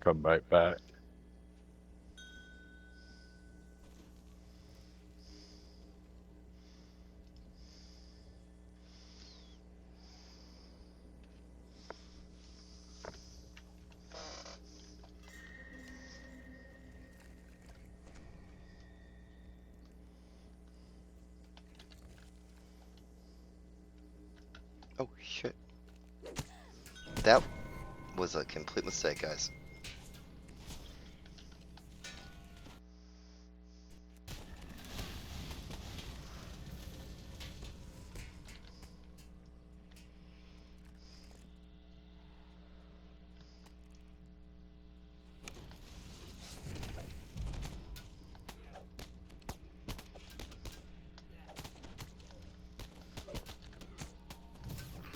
Come right back. Oh shit. That was a complete mistake, guys.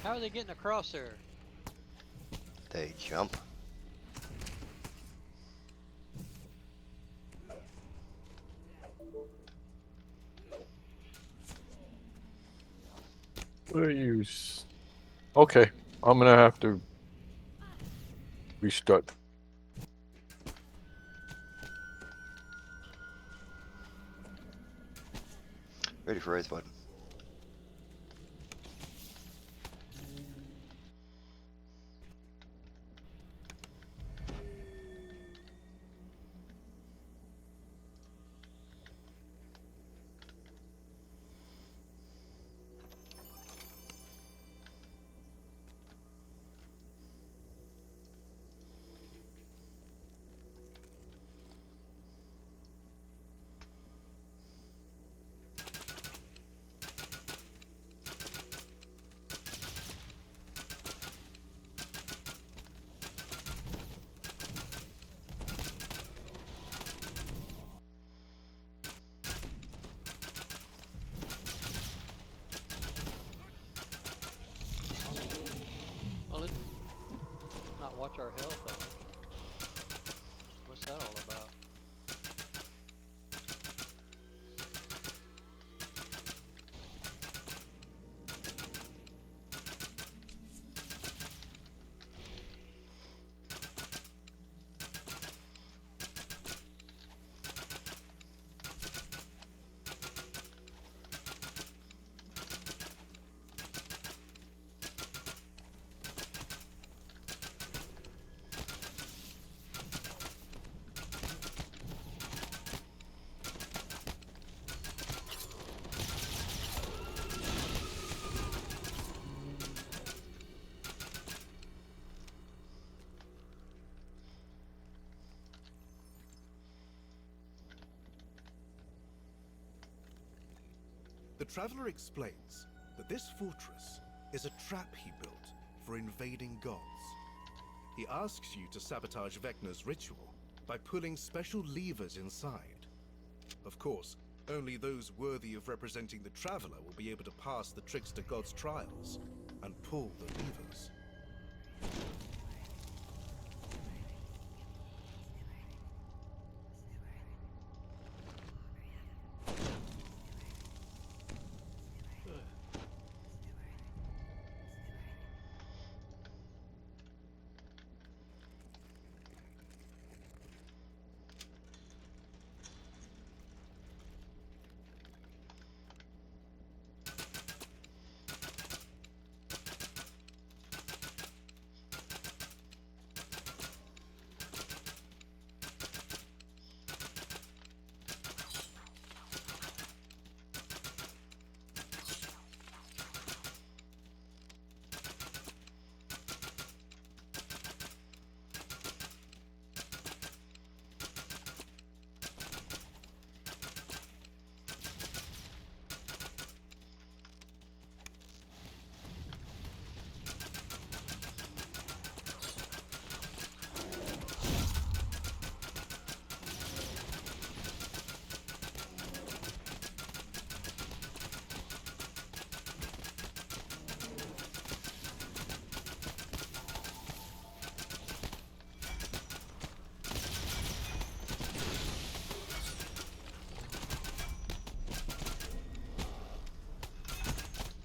How are they getting across there? They jump. Where you? Okay, I'm gonna have to restart. Ready for raise button. Well, it not watch our health on it. What's that all about? The Traveler explains that this fortress is a trap he built for invading gods. He asks you to sabotage Vecna's ritual by pulling special levers inside. Of course, only those worthy of representing the Traveler will be able to pass the Trickster God's trials and pull the levers.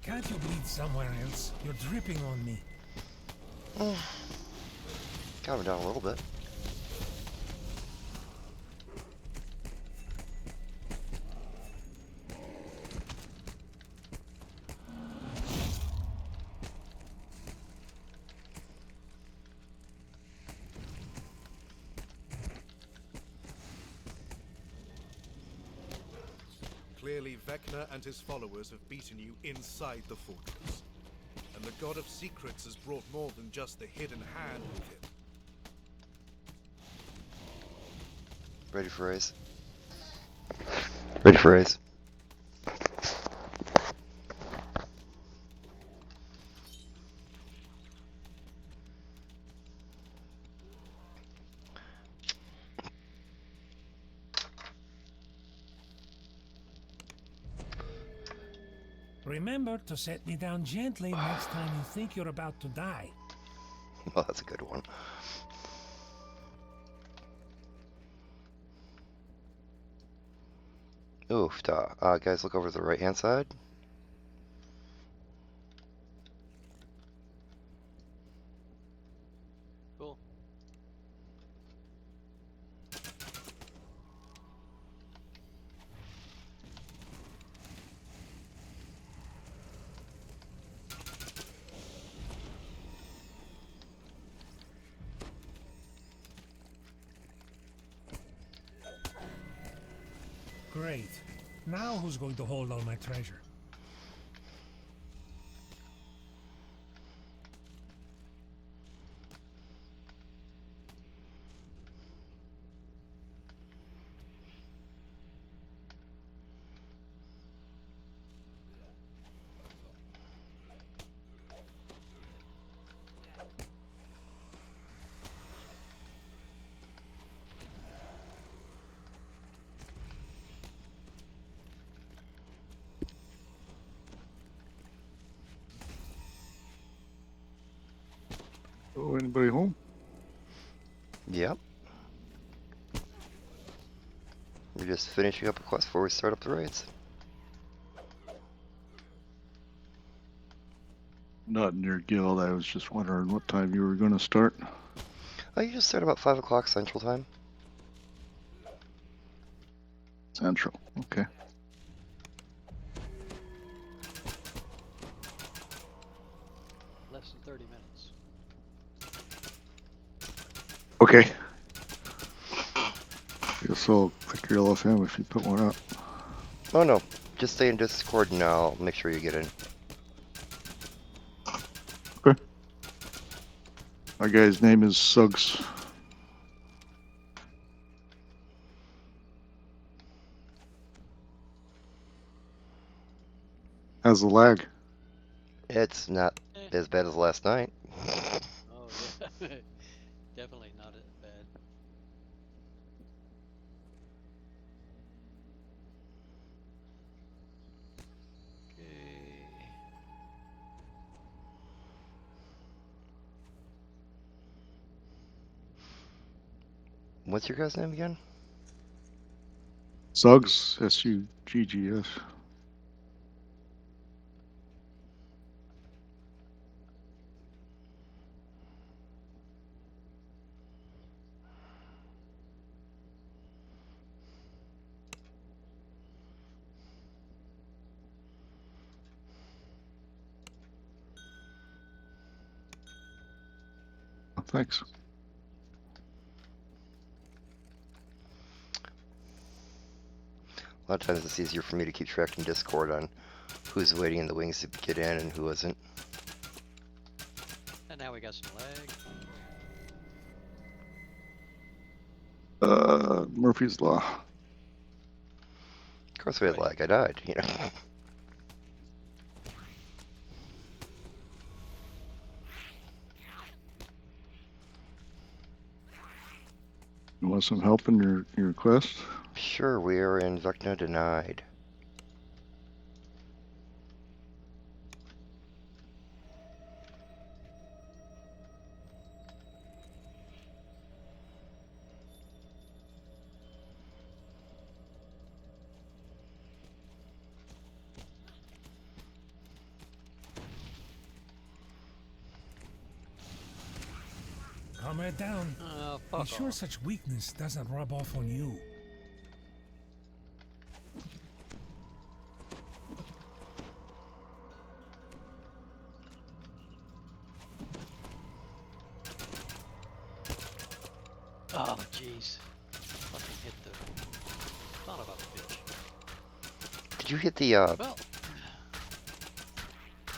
Can't you bleed somewhere else? You're dripping on me. Calm her down a little bit. Clearly, Vecna and his followers have beaten you inside the fortress. And the God of Secrets has brought more than just the hidden hand with him. Ready for raise. Ready for raise. Remember to set me down gently next time you think you're about to die. Well, that's a good one. Oof, guys, look over to the right-hand side. Cool. Great. Now who's going to hold all my treasure? Oh, anybody home? Yep. We're just finishing up a quest before we start up the raids. Not in your guild. I was just wondering what time you were going to start. Oh, you just start about 5 o'clock Central Time. Central. Okay. Less than 30 minutes. Okay. Guess I'll pick your LFM if you put one up. Oh no, just stay in Discord and I'll make sure you get in. Okay. My guy's name is Suggs. How's the lag? It's not as bad as last night. Oh yeah. Definitely not as bad. Okay. What's your guy's name again? Suggs, S-U-G-G-S. Thanks. A lot of times it's easier for me to keep track in Discord on who's waiting in the wings to get in and who isn't. And now we got some lag. Murphy's Law. Of course we had lag, I died, you know. You want some help in your quest? Sure, we are in Vecna Denied. Calm it down. Fuck Be sure off. such weakness doesn't rub off on you. Oh jeez. Fucking hit the son of a bitch. Did you hit the Well,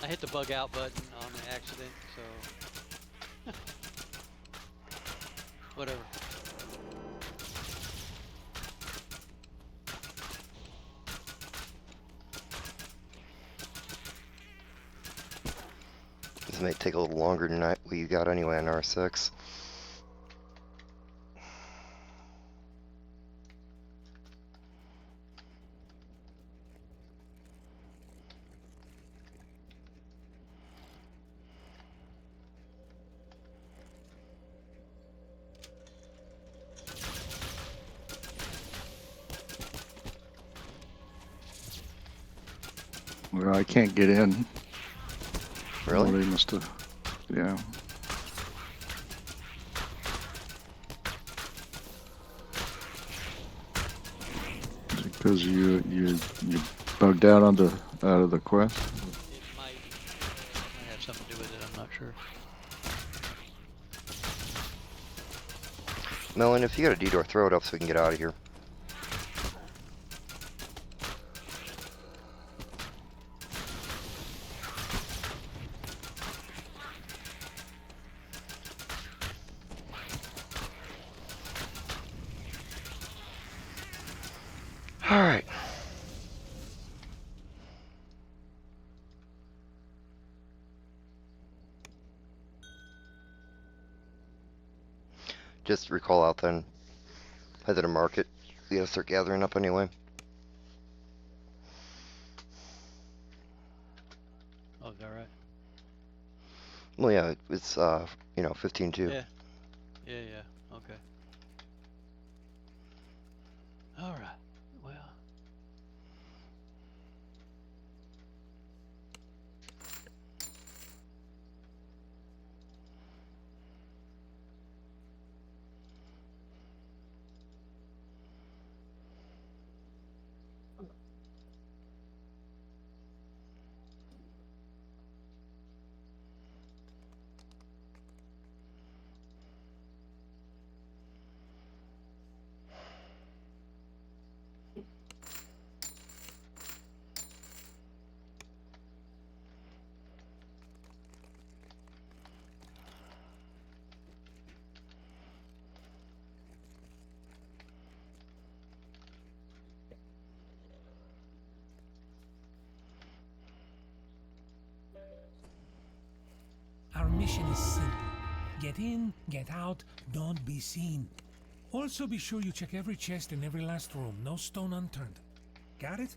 I hit the bug out button on accident, so whatever. This may take a little longer than what you got anyway on R6. Well, I can't get in. Really? Well, they must have. Yeah. Because you bugged out on the out of the quest. It might have something to do with it. I'm not sure. Melon, if you got a D-door, throw it up so we can get out of here. Alright. Just recall out then. Head to the market. We gotta start gathering up anyway. Oh, is that right? Well, yeah, it's, 15-2. Yeah. Yeah. Okay. All right. Well. Our mission is simple. Get in, get out, don't be seen. Also be sure you check every chest in every last room, no stone unturned. Got it?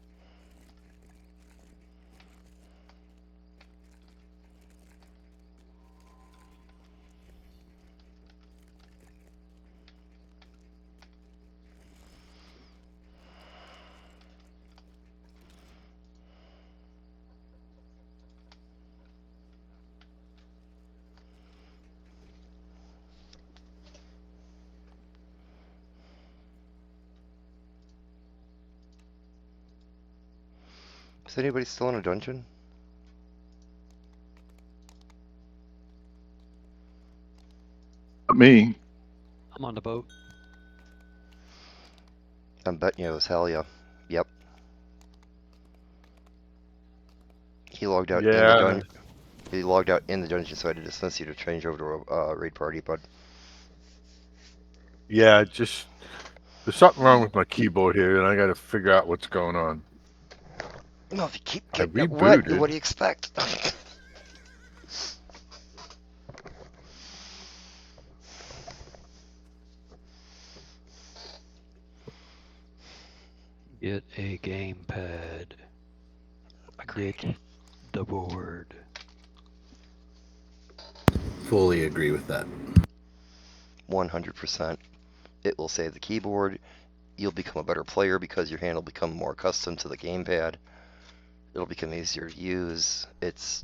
Is anybody still in a dungeon? Not me. I'm on the boat. I'm betting you it was Halia. Yep. He logged out in the Yeah. dungeon. He logged out in the dungeon, so I had to dismiss you to change over to a raid party, bud. Yeah, just there's something wrong with my keyboard here, and I got to figure out what's going on. No, if you keep I getting it wet, rebooted. what do you expect? Get a gamepad. Get the board. Fully agree with that. 100%. It will save the keyboard. You'll become a better player because your hand will become more accustomed to the gamepad. It'll become easier to use. It's...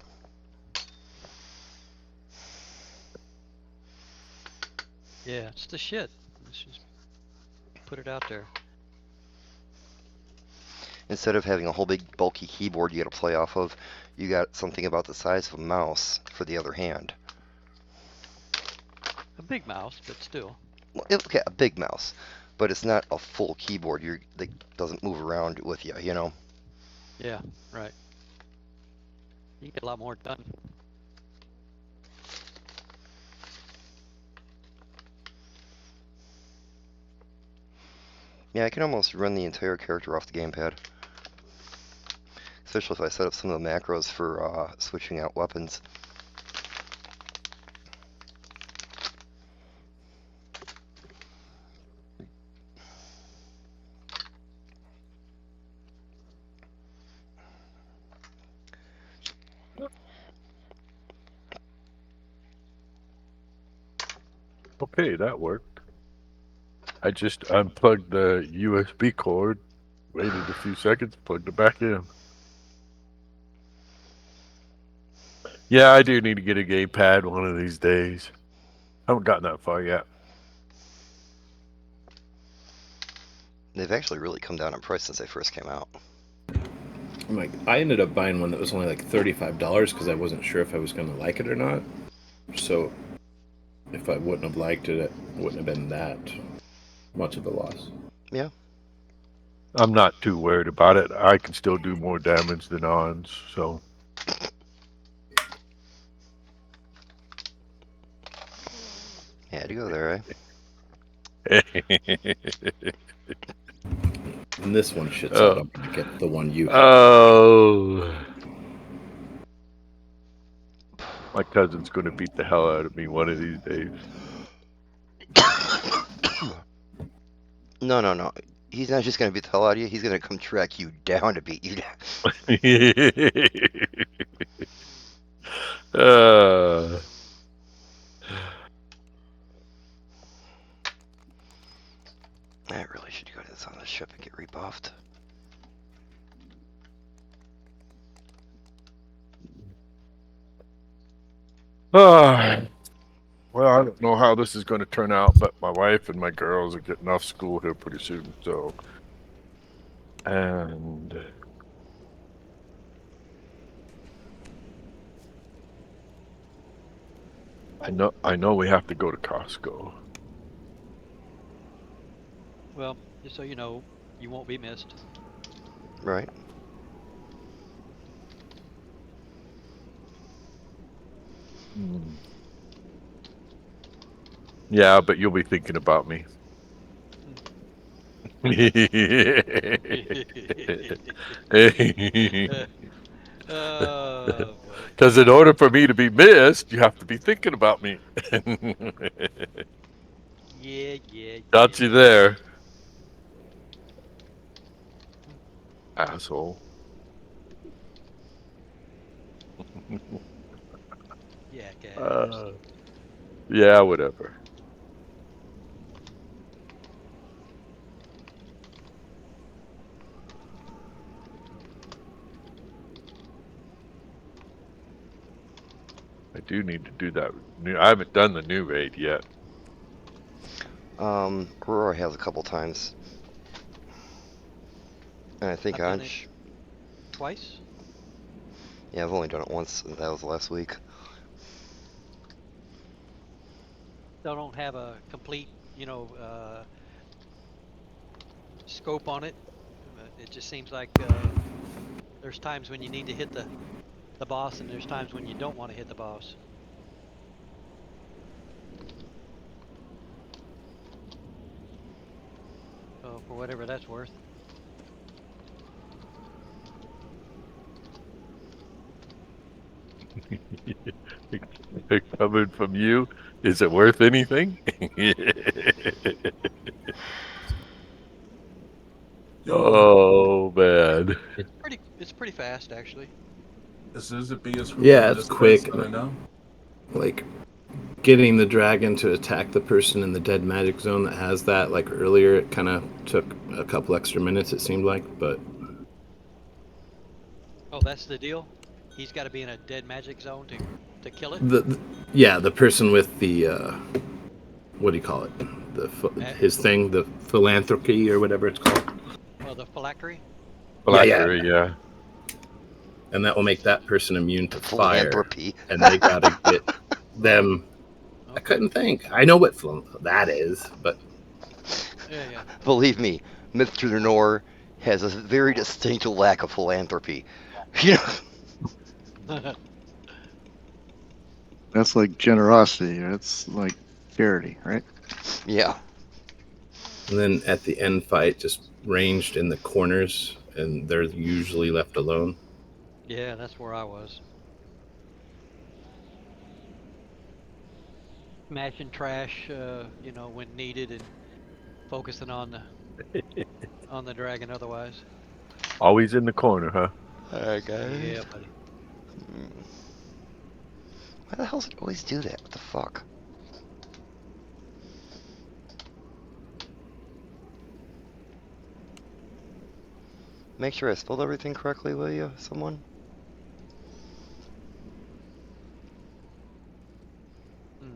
Yeah, it's the shit. Let's just put it out there. Instead of having a whole big bulky keyboard you gotta play off of, you got something about the size of a mouse for the other hand. A big mouse, but still. Well, okay, a big mouse, but it's not a full keyboard. That doesn't move around with you, you know? Yeah, right. You can get a lot more done. Yeah, I can almost run the entire character off the gamepad. Especially if I set up some of the macros for switching out weapons. Okay, that worked. I just unplugged the USB cord, waited a few seconds, plugged it back in. Yeah, I do need to get a gamepad one of these days. Haven't gotten that far yet. They've actually really come down in price since they first came out. I'm like, I ended up buying one that was only like $35 because I wasn't sure if I was going to like it or not. So if I wouldn't have liked it, it wouldn't have been that much of a loss. Yeah. I'm not too worried about it. I can still do more damage than Ons, so. Yeah, to go there, And this one shits Oh. out. I'm going to get the one you have. Oh. My cousin's going to beat the hell out of me one of these days. No. He's not just gonna beat the hell out of you, he's gonna come track you down to beat you down. I really should go to this on the ship and get rebuffed. Well, I don't know how this is going to turn out, but my wife and my girls are getting off school here pretty soon, so. And. I know we have to go to Costco. Well, just so you know, you won't be missed. Right? Yeah, but you'll be thinking about me. Oh, boy. Because in order for me to be missed, you have to be thinking about me. Yeah. Got you there. Asshole. Yeah, guys. Yeah, whatever. I do need to do that. I haven't done the new raid yet. Aurora has a couple times. And I think I've done Anj. Twice? Yeah, I've only done it once, and that was last week. Still don't have a complete, scope on it. It just seems like there's times when you need to hit the boss, and there's times when you don't want to hit the boss. So for whatever that's worth. Coming from you, is it worth anything? Oh man. It's pretty fast actually. Yeah, it's quick. Like, getting the dragon to attack the person in the dead magic zone that has that, like earlier, it kind of took a couple extra minutes, it seemed like, but... Oh, that's the deal? He's got to be in a dead magic zone to kill it? The person with the, what do you call it? His thing, the philanthropy or whatever it's called. Oh, the phylactery? Phylactery, yeah. And that will make that person immune to fire. Philanthropy. And they gotta get them... I couldn't think. I know what that is, but... Yeah. Believe me, Mr. Nor has a very distinct lack of philanthropy. You know, That's like generosity. That's like charity, right? yeah. And then at the end fight, just ranged in the corners, and they're usually left alone. Yeah, that's where I was. Smashing trash, you know, when needed, and focusing on the dragon otherwise. Always in the corner, huh? Alright, guys. Yeah, buddy. Why the hell does it always do that? What the fuck? Make sure I spelled everything correctly, will you, someone? Hmm.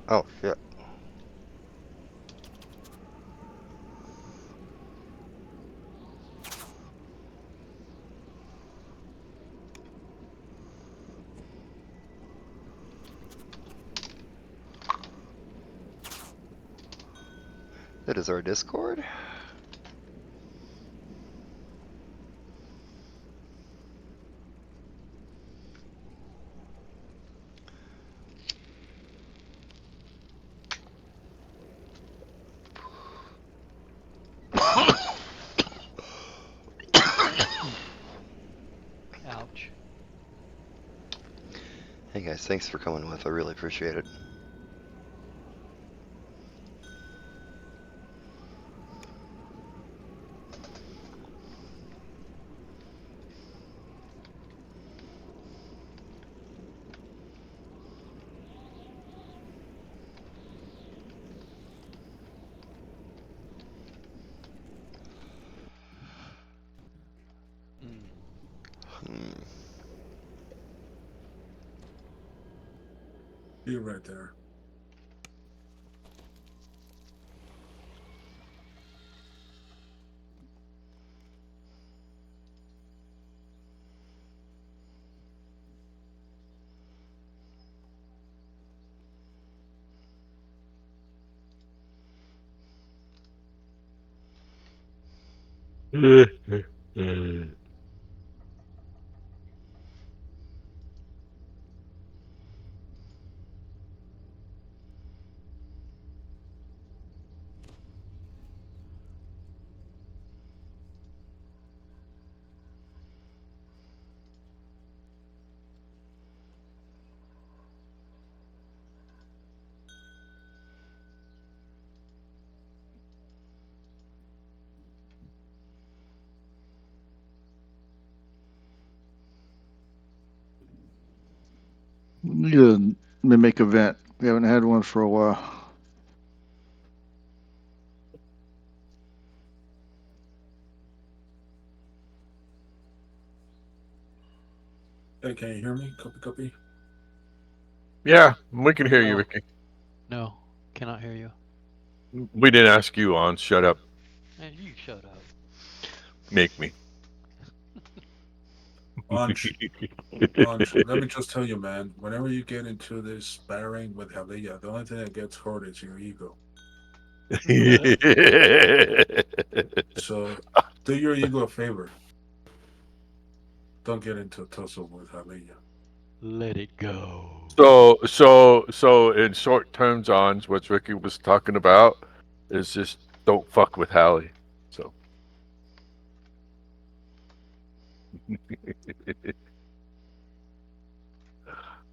Oh, shit. That is our Discord. Ouch. Hey guys, thanks for coming with. I really appreciate it. Hmm. Hmm. You're right there. We need a mimic event. We haven't had one for a while. Hey, can you hear me? Copy. Yeah, we can hear you, No. Ricky. No, cannot hear you. We didn't ask you on. Shut up. Man, you shut up. Make me. Ansh, let me just tell you, man, whenever you get into this sparring with Halia, the only thing that gets hurt is your ego. So do your ego a favor. Don't get into a tussle with Halia. Let it go. So in short terms, on what Ricky was talking about is just don't fuck with Hallie. So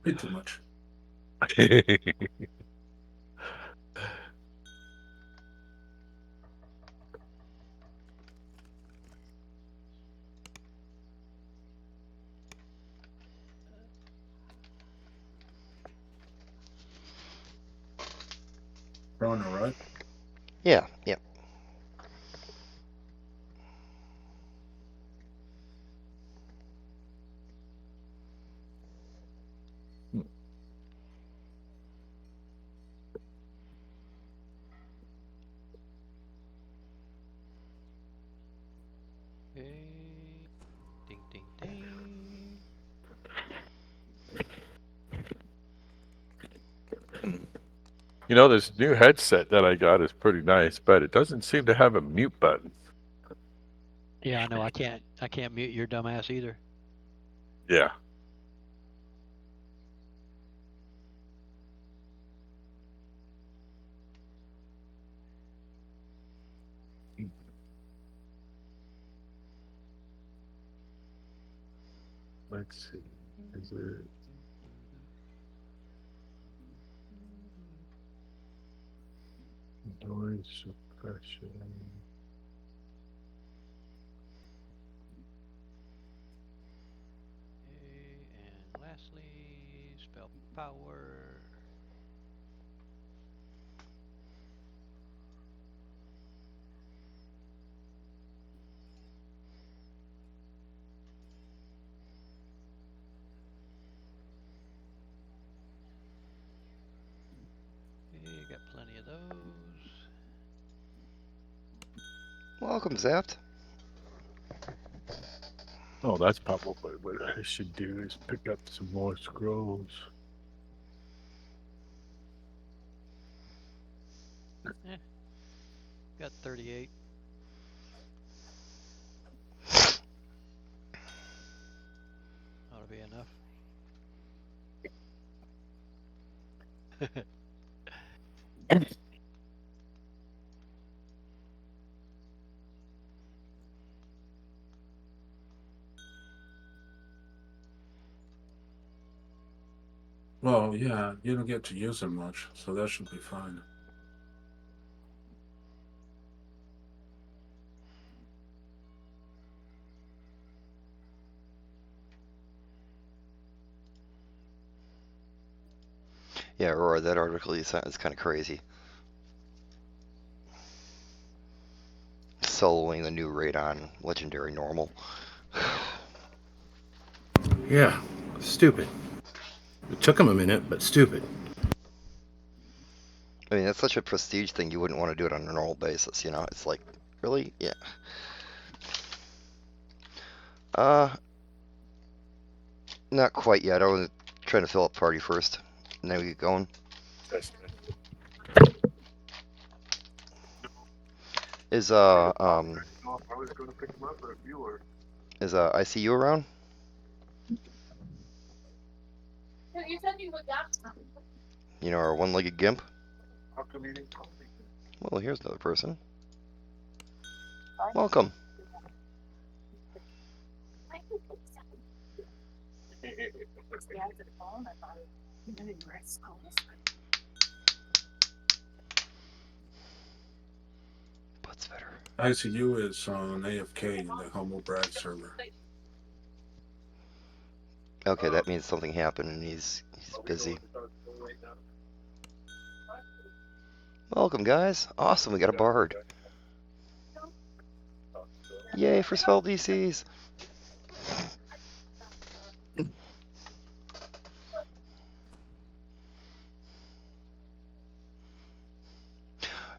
Bit too much. Runner, right? Yeah, yeah. You know, this new headset that I got is pretty nice, but it doesn't seem to have a mute button. Yeah, I know. I can't mute your dumbass either. Yeah. Let's see. Is it? Noise suppression. Okay, and lastly, spell power. Okay, got plenty of those. Welcome, Zapped. Oh, that's probably what I should do is pick up some more scrolls. Got 38. Ought to be enough. Well, yeah, you don't get to use them much, so that should be fine. Yeah, Aurora, that article you sent is kind of crazy. Soloing the new raid on Legendary Normal. Yeah, stupid. It took him a minute, but stupid. I mean, that's such a prestige thing, you wouldn't want to do it on a normal basis, you know? It's like, really? Yeah. Not quite yet. I was trying to fill up party first, and then we get going. Is ICU around? You know, our one-legged gimp? Well, here's another person. Welcome. Butts better. ICU is on AFK in the Humble Brag server. Okay, that means something happened and he's busy. Welcome, guys. Awesome, we got a bard. Yay for spell DCs.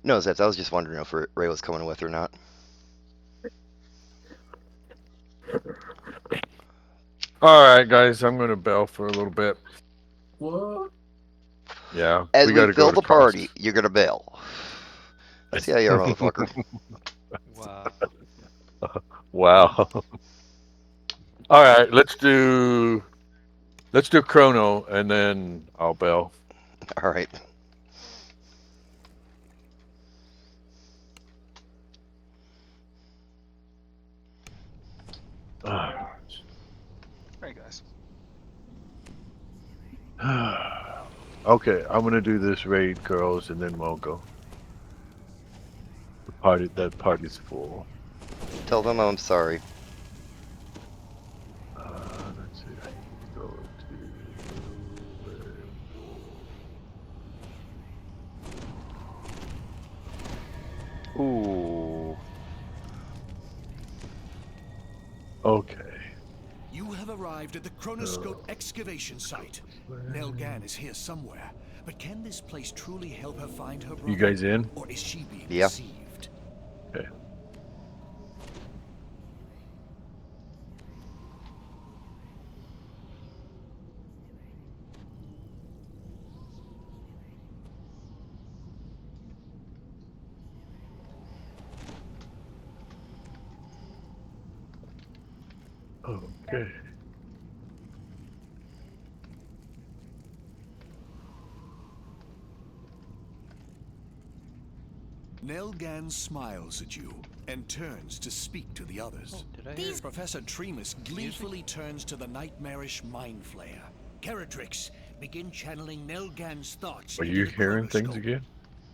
No, Zets, I was just wondering if Ray was coming with or not. All right, guys, I'm gonna bail for a little bit. What? Yeah, As we gotta fill go to the party, class. you're gonna bail. See how you are, motherfucker. Wow. Wow. All right, let's do Chrono, and then I'll bail. All right. Hey guys. Okay, I'm gonna do this raid, girls, and then we'll go. That party's full. Tell them I'm sorry. Let's see. I can go to. Ooh. Okay. You have arrived at the Chronoscope excavation site. Nelgan is here somewhere, but can this place truly help her find her brother? You guys in? Or is she being Yeah. deceived? Okay. Okay. Nelgan smiles at you and turns to speak to the others. Oh, did I hear? Professor Tremus gleefully turns to the nightmarish Mind Flayer. Keratrix, begin channeling Nelgan's thoughts. Are into you the hearing things chronoscope. again?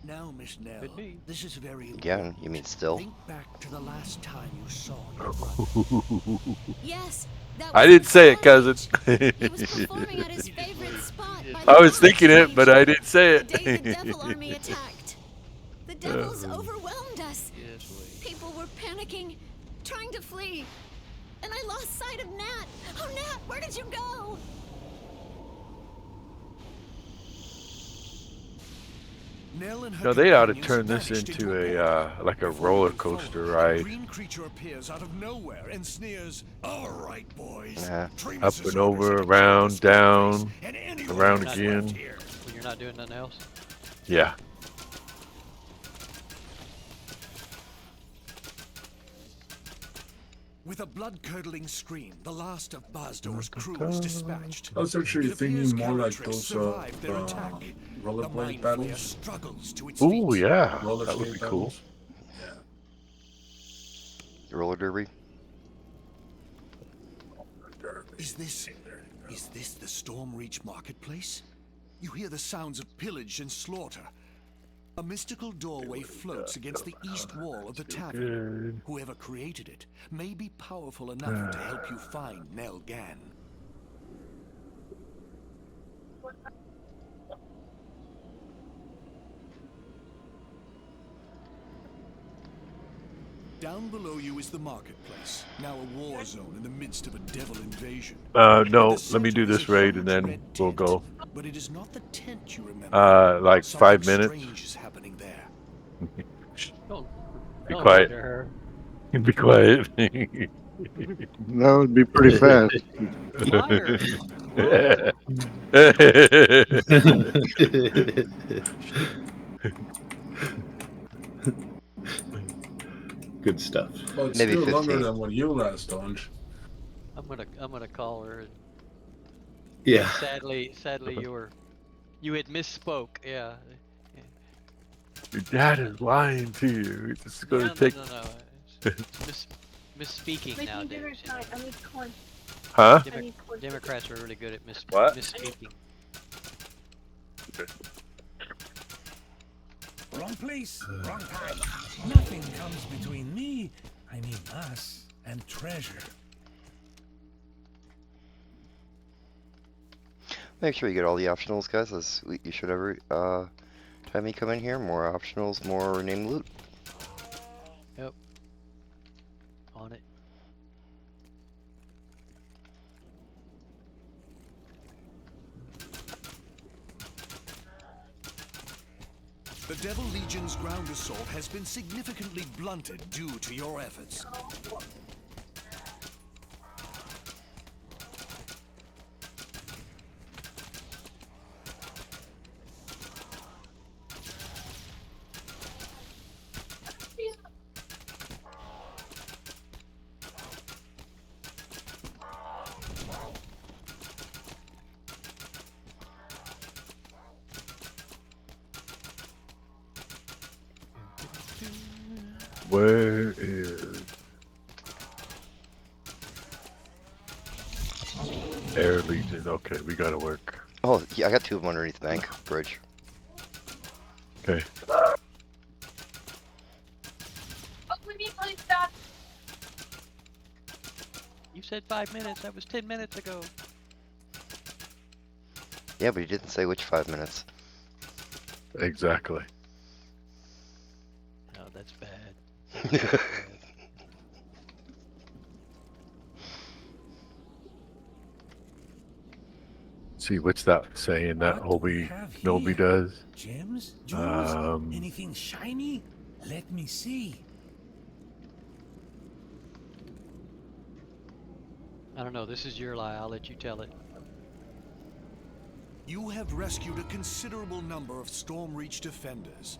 Now, Miss Nell, Could be. this is very Again, important. you mean still? Think back to the last time you saw your brother. Yes, that I was didn't say it, Storm cousin. Reach. He was performing at his favorite spot by I the was thinking it, but I didn't say the day the it. Devil Army attacked. The devils overwhelmed us. Yes, wait. People were panicking, trying to flee. And I lost sight of Nat. Oh, Nat, where did you go? Nell and her No, they ought to companions turn this vanished into a a like a Before roller moving forward, coaster a ride. green creature appears out of nowhere and sneers, "All right, boys. Nah. Tremus' Up orders and over, are to around, kill this down, face and anyone around else again. left here." When you're not doing nothing else. Yeah. With a blood-curdling scream, the last of Bazdor's crew is dispatched. I was actually It appears thinking more like Keratrix those survived their attack. The rollerblade Mind Flayer battles. struggles to its Ooh, feet. yeah. Roller That would skate be cool. battles. Yeah. Roller derby? Is this the Storm Reach marketplace? You hear the sounds of pillage and slaughter. A mystical doorway floats against the east wall of the tavern. Good. Whoever created it may be powerful enough to help you find Nelgan. Down below you is the marketplace, now a war zone in the midst of a devil invasion. No, At the let me do center is this a raid and huge then red we'll tent, go. But it is not the tent you remember. Like Something 5 minutes. strange is happening there. Don't, Be don't quiet. lie to her. Be quiet. That would be pretty fast. Liar. Good stuff. Well, it's Maybe still longer 15. than when you last owned. I'm gonna call her. And Yeah. sadly, you had misspoke. Yeah. Your dad is lying to you. It's gonna No. take. It's misspeaking Making dinner nowadays. tonight. I need corn. Huh? I need corn. Democrats are really good at What? misspeaking. Wrong place, wrong time. Nothing comes between me, I mean us, and treasure. Make sure you get all the optionals, guys, as you should every time you come in here. More optionals, more name loot. Yep. On it. The Devil Legion's ground assault has been significantly blunted due to your efforts. Where is Air Legion? Okay, we gotta work. Oh, yeah, I got 2 of them underneath the bank bridge. Okay. Oh, we need money, stop. You said 5 minutes. That was 10 minutes ago. Yeah, but he didn't say which 5 minutes. Exactly. Oh, that's bad. See, what's that saying that What do we Hobie have Nobi here? does? Gems? Jewels? Um, Anything shiny? Let me see. I don't know. This is your lie. I'll let you tell it. You have rescued a considerable number of Storm Reach defenders.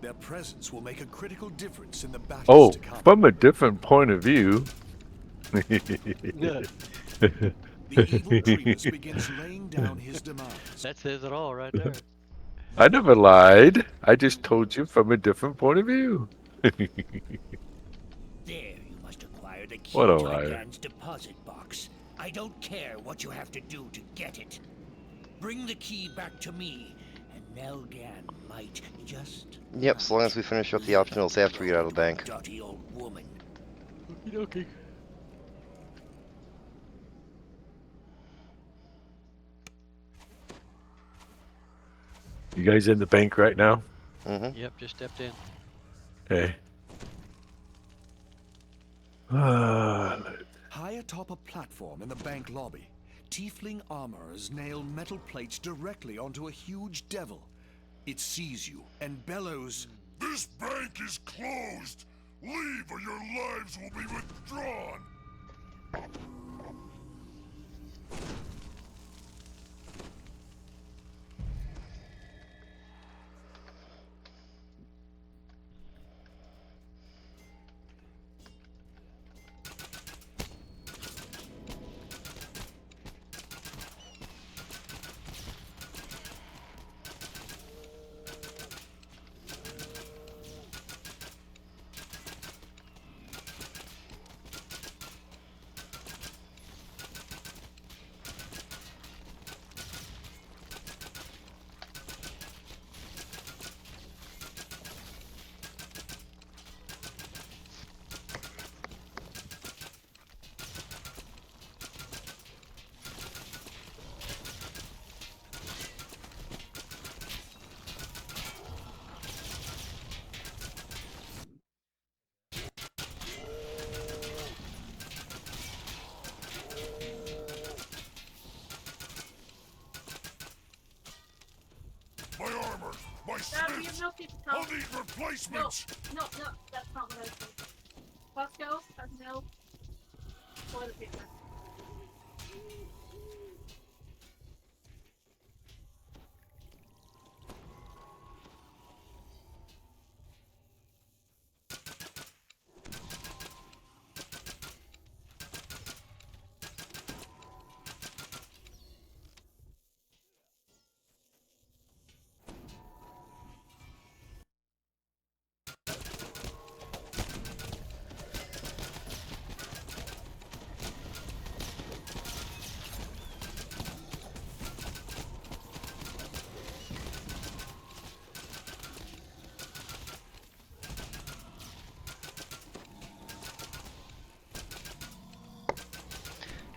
Their presence will make a critical difference in the battles Oh, to come. from a different point of view, Yeah. The evil Primus begins laying down his demands. That says it all right there. I never lied. I just told you from a different point of view. There, you must acquire the key What a to liar. Legan's deposit box. I don't care what you have to do to get it. Bring the key back to me, and Nelgan might just. Yep, as long as we finish up the optionals after we get out of the bank. Dirty old woman. Okay. You guys in the bank right now? Mm-hmm. Yep, just stepped in. Okay. High atop a platform in the bank lobby, tiefling armorers nail metal plates directly onto a huge devil. It sees you and bellows, "This bank is closed! Leave or your lives will be withdrawn!" My armor! My Dad, we have smiths! no people I'll coming. need replacements! No, that's not what I said. Costco has no toilet paper.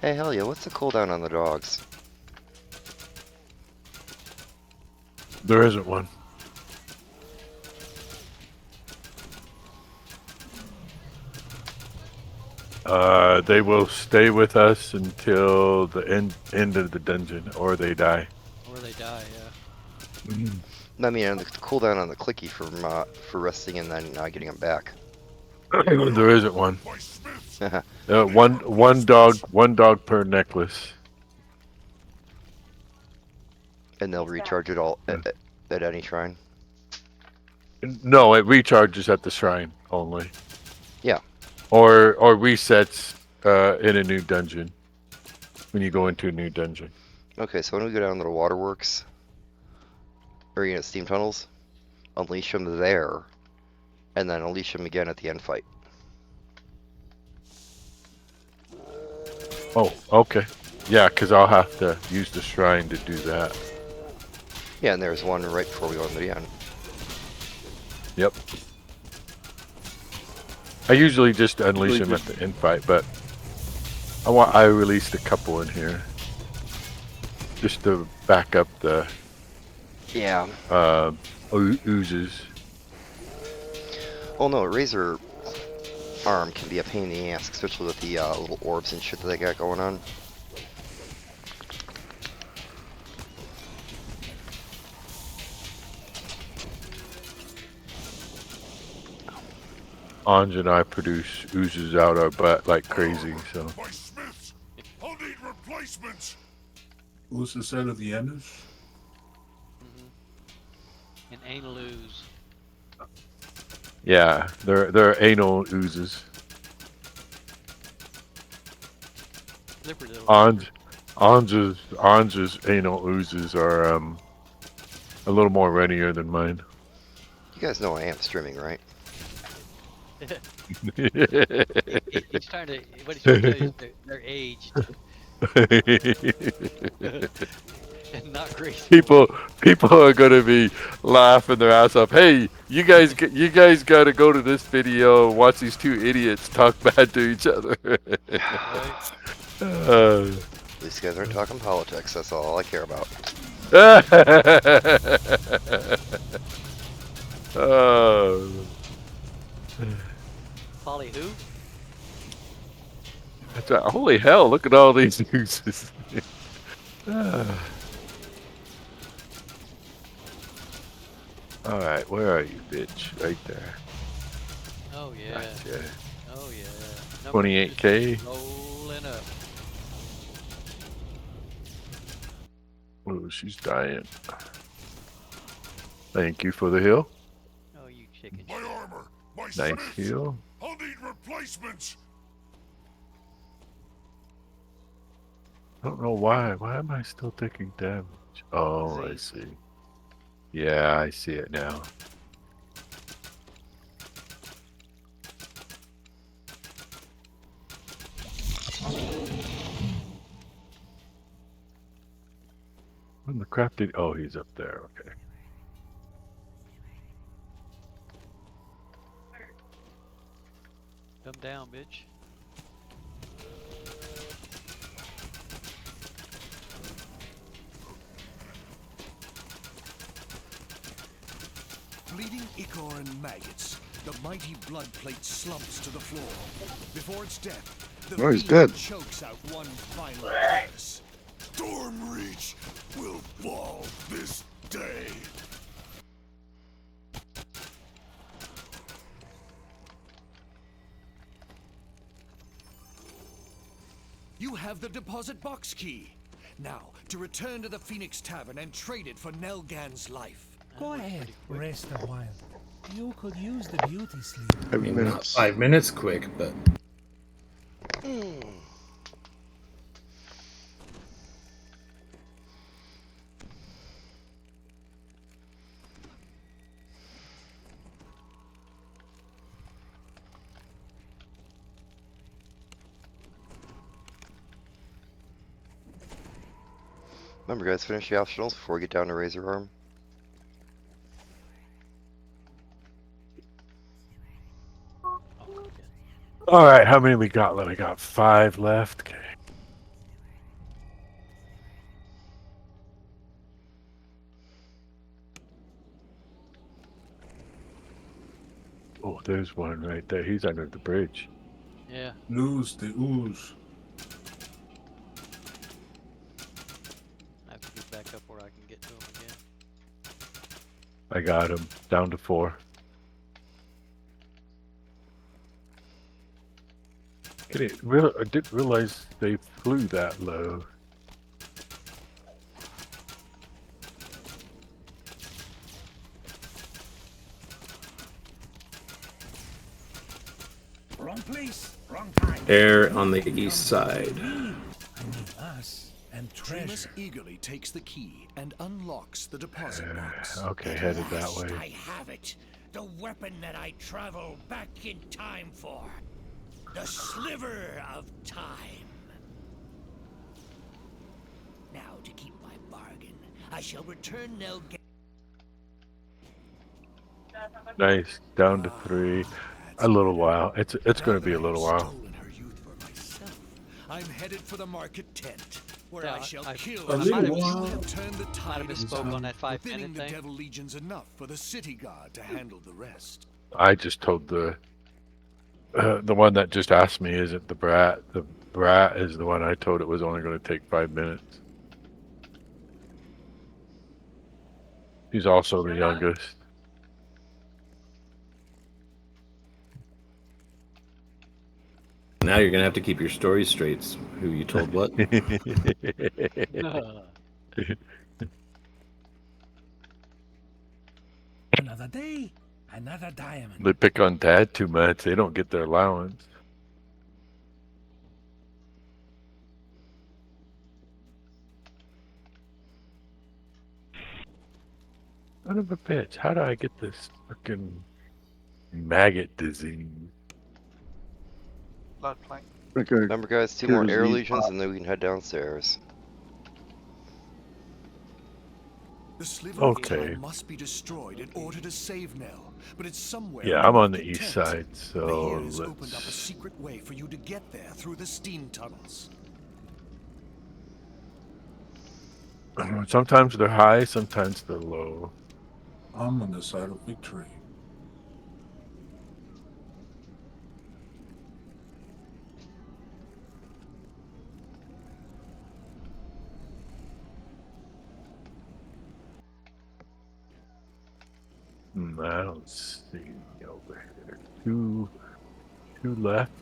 Hey, hell yeah, what's the cooldown on the dogs? There isn't one. They will stay with us until the end of the dungeon, or they die. Or they die, yeah. I mean, and the cooldown on the clicky for resting and then getting them back. There isn't one. My smiths! One dog per necklace. And they'll recharge it all at any shrine. No, it recharges at the shrine only. Yeah. Or resets in a new dungeon when you go into a new dungeon. Okay, so when we go down to the waterworks, or steam tunnels, unleash them there, and then unleash them again at the end fight. Oh, okay. Yeah, because I'll have to use the shrine to do that. Yeah, and there's one right before we go into the end. Yep. I usually just unleash them at the end fight, but I released a couple in here just to back up the oozes. Oh no, Razor Arm can be a pain in the ass, especially with the little orbs and shit that they got going on. Anj and I produce oozes out our butt like crazy, so. My smiths! I'll need replacements! Who's the son of the Ennis? And anal ooze. Yeah, they're anal oozes. Slippery little. Anja's anal oozes are a little more runnier than mine. You guys know I am streaming, right? He's trying to. What he's trying to tell you is they're aged and not great. People are gonna be laughing their ass off. Hey, you guys got to go to this video and watch these two idiots talk bad to each other. At least you guys aren't talking politics. That's all I care about. Polly who? That's right. Holy hell! Look at all these oozes. All right, where are you, bitch? Right there. Oh yeah. Gotcha. Oh yeah. 28K. Rolling up. Oh, she's dying. Thank you for the heal. Oh, you chicken. My armor, my Nice smith. heal. I'll need replacements. I don't know why. Why am I still taking damage? Oh, I see. Yeah, I see it now. When the crap did? Oh, he's up there. Okay. Come down, bitch. Bleeding ichor and maggots, the mighty blood plate slumps to the floor. Before its death, the Oh, he's fiend dead. chokes out one final curse. Stormreach will fall this day. You have the deposit box key. Now, to return to the Phoenix Tavern and trade it for Nelgan's life. Go ahead, rest a while. You could use the beauty sleep. 5 I mean, not minutes. 5 minutes quick, but Remember, guys, finish the optionals before we get down to Razor Arm. All right, how many we got left? We got 5 left. Okay. Oh, there's one right there. He's under the bridge. Yeah. Lose the ooze. I have to get back up where I can get to him again. I got him down to 4. I didn't realize they flew that low. Wrong place, wrong time. air on the east side. I mean us and Trimus treasure. eagerly takes the key and unlocks the deposit box. Okay, headed that Last way. I have it. The weapon that I travel back in time for. The sliver of time. Now, to keep my bargain, I shall return Nelgan. Nice, down to 3. A little while. It's going to be a little while. Stolen her youth for myself. I'm headed for the market tent, where Yeah, I shall I- kill A I you. might little have- while. have turned the Might tide have of misspoke on that 5 thinning minute the thing. Devil Legion's enough for the city guard to handle the rest. I just told the one that just asked me isn't the brat. The brat is the one I told it was only going to take 5 minutes. He's also the youngest. Now you're gonna have to keep your stories straight. Who you told what? Another day, another diamond. They pick on Dad too much. They don't get their allowance. Son of a bitch. How do I get this fucking maggot disease? Blood plank. Remember, guys, 2 more air legions, and then we can head downstairs. The sliver Okay. of time must be destroyed in order to save Nell, but it's somewhere. Yeah, in I'm on the the east tent. side, so Bahir has opened up a let's. secret way for you to get there through the steam tunnels. Sometimes they're high, sometimes they're low. I'm on the side of victory. I don't see over here. Two left.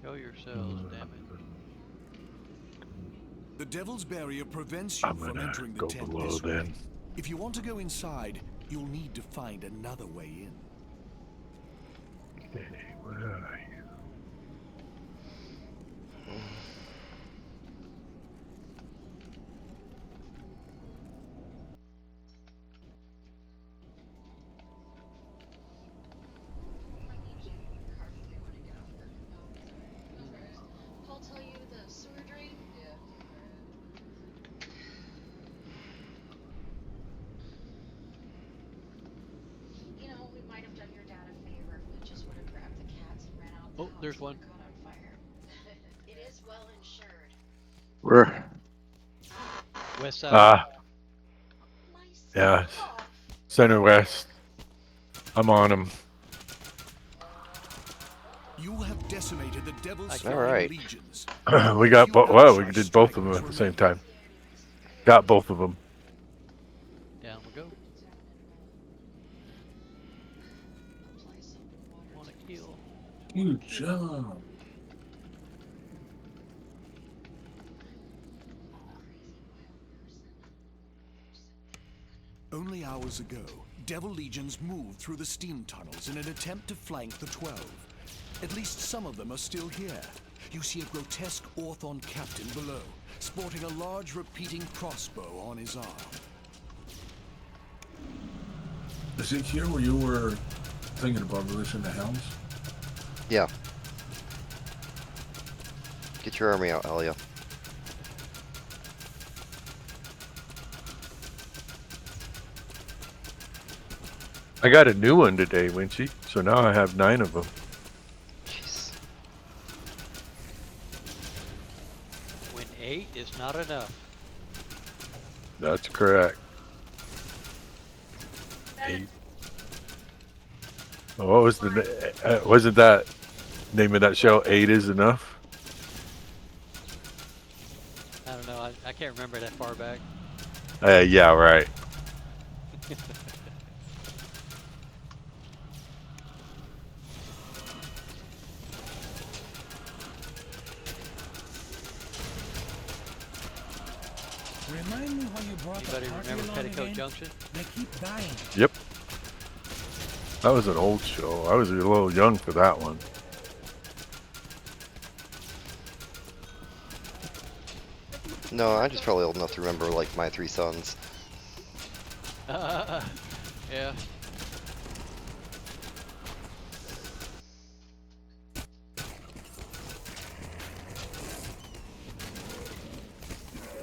Show yourselves, damn it. The Devil's Barrier prevents you I'm from gonna entering the go tent below this way. then. If you want to go inside, you'll need to find another way in. Okay, where are you? Paul tell you the sewer drain? You know, we might have done your dad a favor if we just would have grabbed the cats and ran out the Oh, house there's when one. it caught on fire. It is well insured. Where? West side. Yeah. Center west. I'm on him. You have decimated the Devil's All right. legions. We got well, we did both of them at the same time. Got both of them. Down we go. Wanna kill. Good job. Only hours ago, Devil legions moved through the steam tunnels in an attempt to flank the 12. At least some of them are still here. You see a grotesque Orthon captain below, sporting a large repeating crossbow on his arm. Is it here where you were thinking about releasing the hounds? Yeah. Get your army out, Elia. I got a new one today, Winchy. So now I have 9 of them. Jeez. When 8 is not enough. That's correct. 8. Oh, what was the? Wasn't that name of that show? 8 is enough. I don't know. I can't remember that far back. Yeah, right. Remind me how you brought the Anybody party remember along Petticoat again? Junction? They keep dying. Yep. That was an old show. I was a little young for that one. No, I'm just probably old enough to remember, like, My Three Sons. Yeah.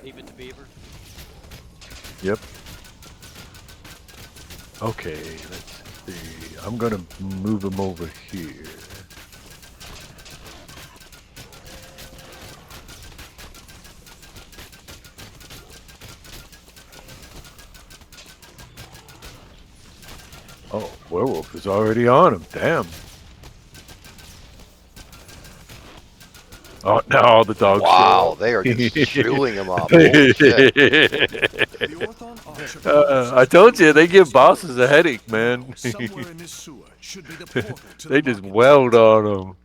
Leave it to Beaver. Yep. Okay, let's see. I'm gonna move him over here. Oh, werewolf is already on him. Damn. Oh, now all the dogs. Wow, show they are up. just chewing him up. Holy shit. I told you they give bosses a headache, man. Somewhere in this sewer should be the portal to They the just welled on them.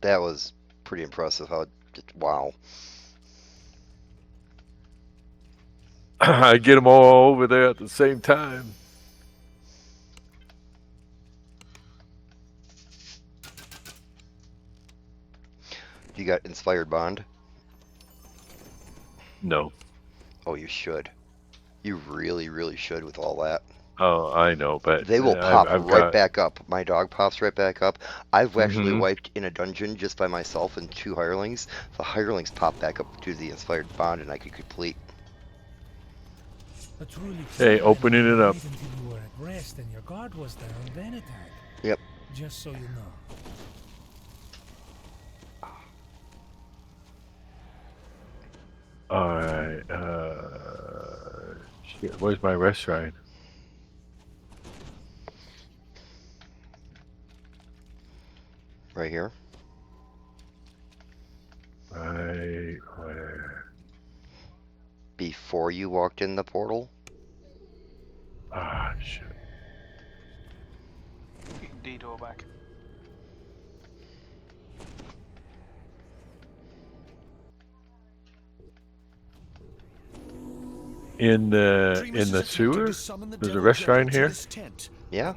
That was pretty impressive. How? Wow. I get them all over there at the same time. You got Inspired Bond? No. Oh, you should. You really, really should with all that. Oh, I know, but They will I've, pop I've right got. back up. My dog pops right back up. I've actually Mhm. wiped in a dungeon just by myself and 2 hirelings. The hirelings pop back up due to the Inspired Bond, and I could complete. A truly Hey, true opening friend it up. wait until you were at rest and your guard was down, then attack. Yep. Just so you know. Alright, shit, where's my rest shrine? Right here. Right where? Before you walked in the portal. Ah, shit. You can detour back. In the sewer? There's a rest shrine here? Yeah.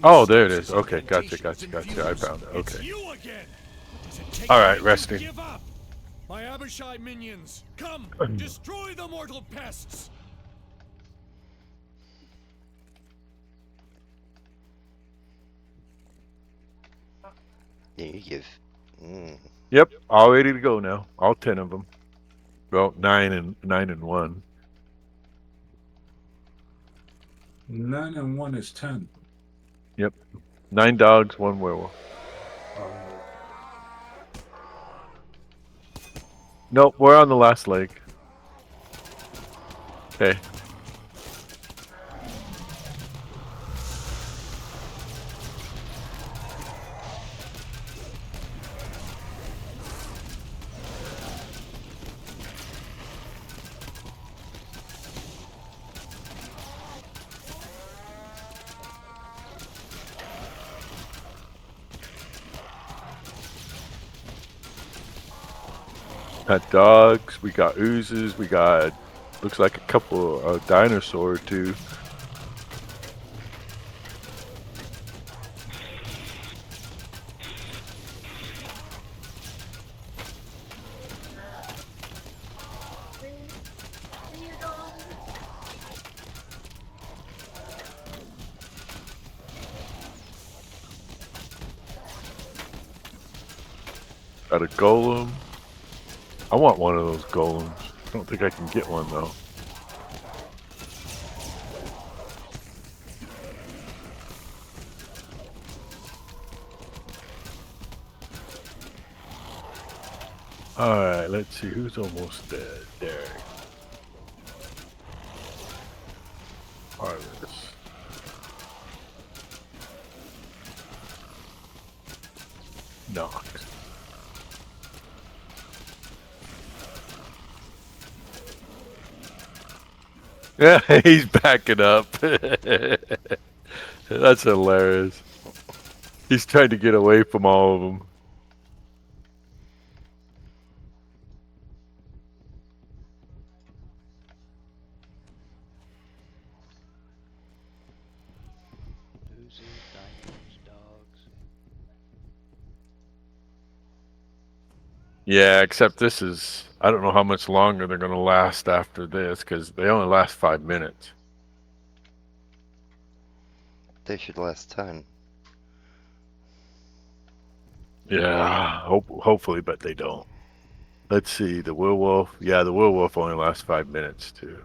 Oh, there it is. Okay, gotcha. I found it. Okay. Alright, resting. My Abishai minions, come, destroy the mortal pests! Yeah, you give. Yep, all ready to go now. All 10 of them. Well, 9 and 1. 9 and 1 is 10. Yep. 9 dogs, 1 werewolf. Nope, we're on the last leg. Okay. Got dogs, we got oozes, we got, looks like a couple of dinosaur or 2. Got a golem. I want one of those golems. I don't think I can get one though. Alright, let's see who's almost dead. Derek. Harvest. Knox. Yeah, he's backing up. That's hilarious. He's trying to get away from all of them. Oozes, dinos, dogs. Yeah, except this is, I don't know how much longer they're going to last after this, because they only last 5 minutes. They should last 10. Yeah, hopefully, but they don't. Let's see, the werewolf. Yeah, the werewolf only lasts 5 minutes, too.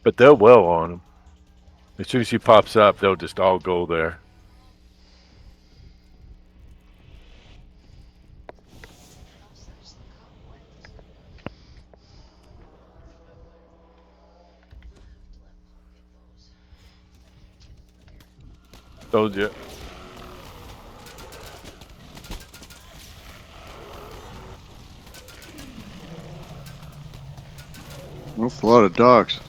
But they'll well on him. As soon as he pops up, they'll just all go there. Told you. That's a lot of dogs.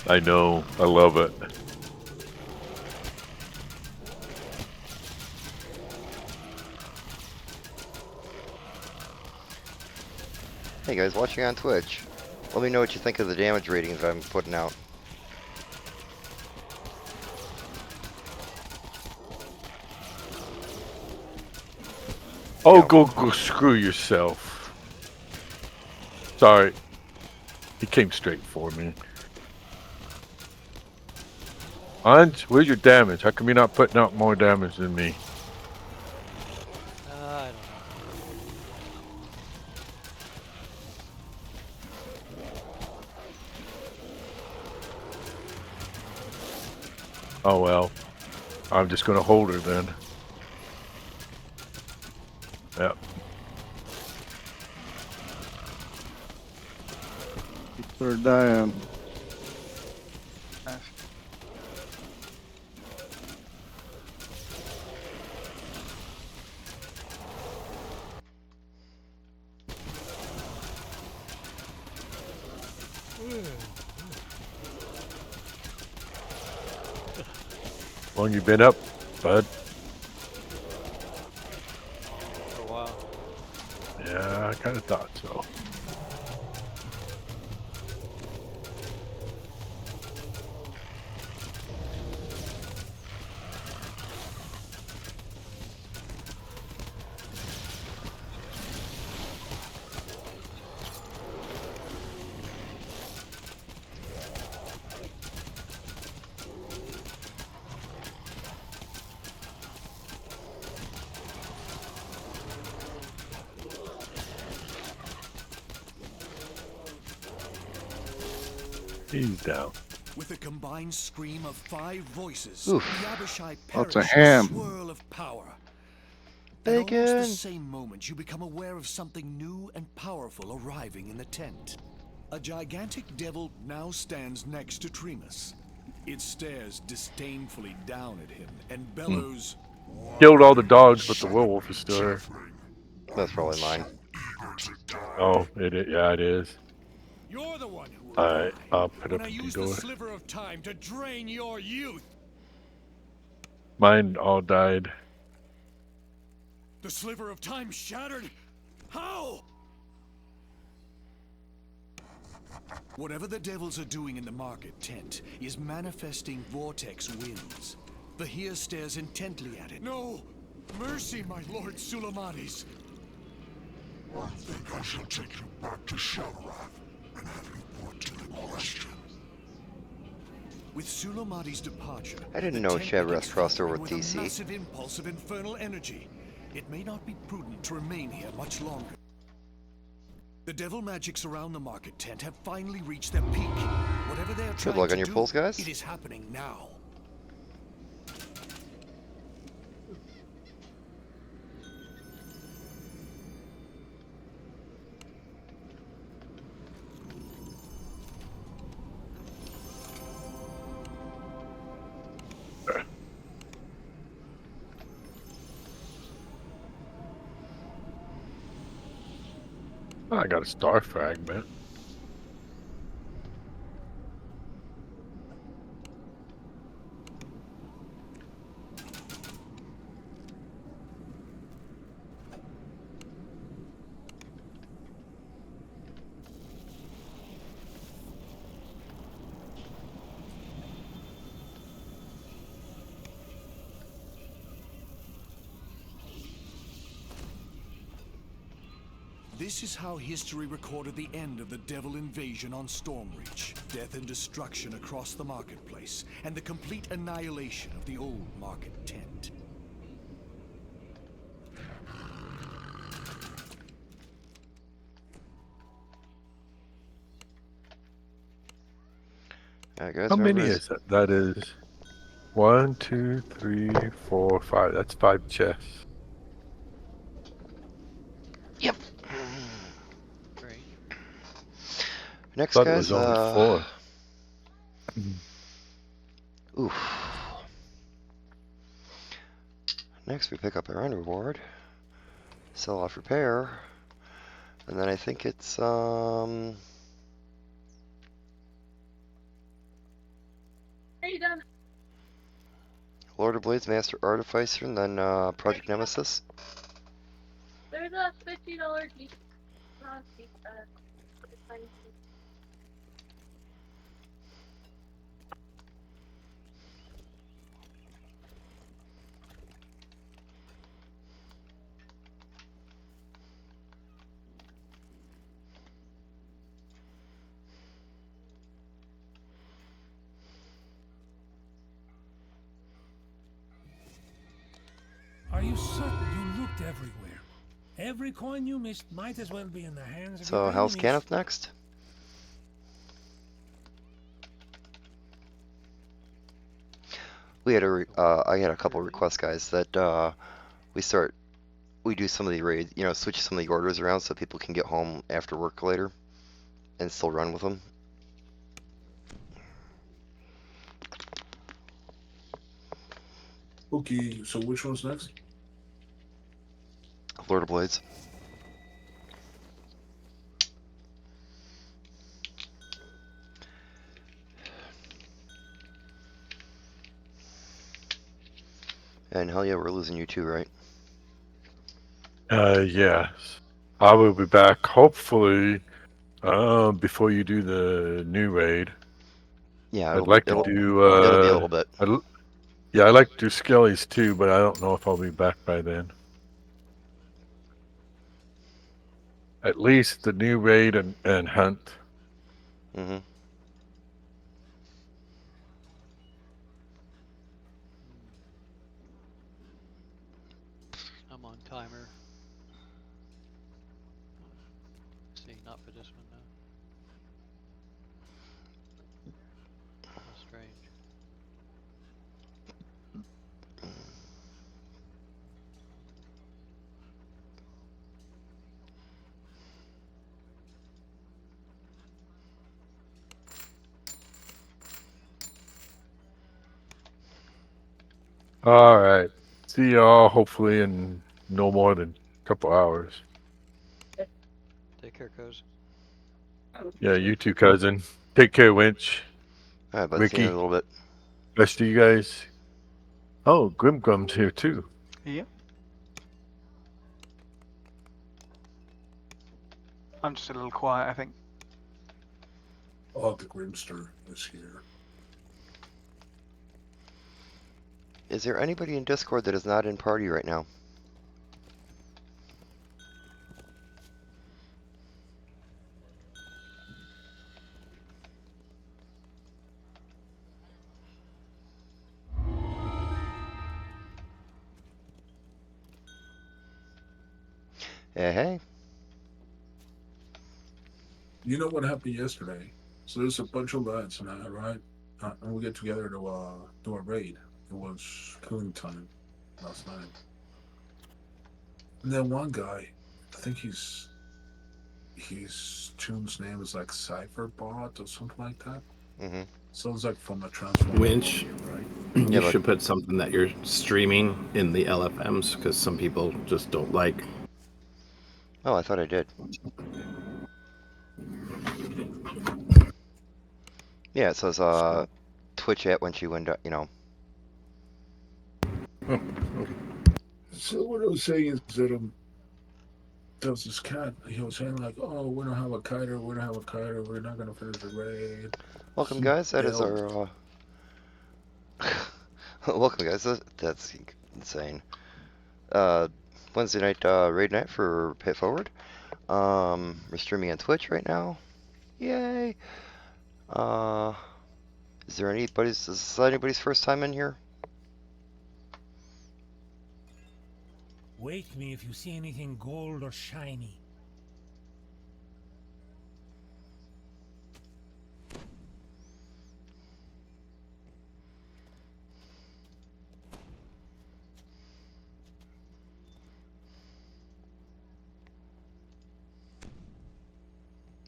I know. I love it. Hey guys watching on Twitch, let me know what you think of the damage ratings I'm putting out. Oh, go screw yourself. Sorry. He came straight for me. Hans, where's your damage? How come you're not putting out more damage than me? I don't know. Oh well. I'm just gonna hold her then. Yep. Keep her dying. Long you been up, bud? For a while. Yeah, I kinda thought so. He's down. With a combined scream of 5 voices, Oof. the Abishai That's a perish ham. in a swirl of power. At Bacon. almost the same moment, you become aware of something new and powerful arriving in the tent. A gigantic devil now stands next to Tremus. It stares disdainfully down at him and bellows, Killed all the dogs, but the werewolf is still here. That's probably mine. Oh, yeah, it is. You're the one who will Alright, die I'll put when up I the use the door. sliver of time to drain your youth. Mine all died. The sliver of time shattered? How? whatever the devils are doing in the market tent is manifesting vortex winds. Bahir stares intently at it. No! Mercy, my lord Sulamatis! I think I shall take you back to Shelrath and have you put to the question. With Sulamati's departure, I didn't the know tent Shelrath begins crossed over fluttering with a DC. massive impulse of infernal energy. It may not be prudent to remain here much longer. The devil magics around the market tent have finally reached their peak. Whatever they are Good trying luck to on your do, pulls, guys. it is happening now. I got a star fragment. This is how history recorded the end of the devil invasion on Stormreach. Death and destruction across the marketplace, and the complete annihilation of the old market tent. Alright guys, How remember many this- is that? That is 1, 2, 3, 4, 5. That's 5 chests. Yep. Great. Next, Thought it guys, was only 4. Oof. Next, we pick up our end reward, sell off repair, and then I think it's Are you done? Lord of Blades, Master Artificer, and then Project Nemesis. There's a $50 Are you certain you looked everywhere? Every coin you missed might as well be in the hands of So your how's enemies. Cannith next? We had I had a couple requests, guys, that we do some of the raids, switch some of the orders around so people can get home after work later and still run with them. Okay, so which one's next? Lord of Blades. And hell yeah, we're losing you too, right? Yes. I will be back hopefully before you do the new raid. Yeah, I'd like to it'll do be a little bit. Yeah, I like to do Skelly's too, but I don't know if I'll be back by then. At least the new raid and hunt. Mm-hmm. I'm on timer. See, not for this one now. How strange. All right. See y'all hopefully in no more than a couple hours. Take care, Coz. Yeah, you too, cousin. Take care, Winch. All right, bud. See you in a Ricky. little bit. Rest of you guys. Oh, Grimgum's here too. Yep. I'm just a little quiet, I think. Oh, the Grimster is here. Is there anybody in Discord that is not in party right now? Hey. You know what happened yesterday? So there's a bunch of lads and I, right? And we get together to do a raid. It was killing time last night. And then one guy, I think his tune's name is like Cypherbot or something like that. Mm-hmm. Sounds like from a Transformer Winch, movie, right? you should put something that you're streaming in the LFMs because some people just don't like. Oh, I thought I did. Yeah, it says Twitch at when she went, So what I was saying is that there was this cat. He was saying like, "Oh, we don't have a kiter. We don't have a kiter. We're not gonna finish the raid." Welcome, guys. That is our. Welcome, guys. That's insane. Wednesday night raid night for Pay It Forward. We're streaming on Twitch right now. Yay! Is this anybody's first time in here? Wake me if you see anything gold or shiny.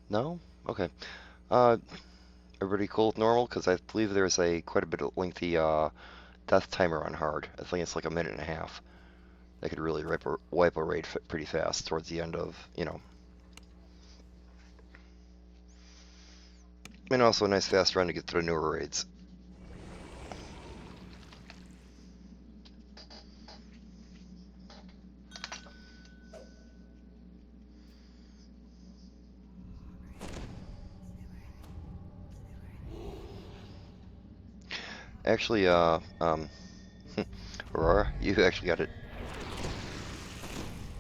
No? Okay. Everybody cool with normal? Because I believe there's quite a bit of lengthy death timer on hard. I think it's like a minute and a half. That could really wipe a raid pretty fast towards the end of, And also a nice fast run to get through newer raids. Actually, Aurora, you actually got it.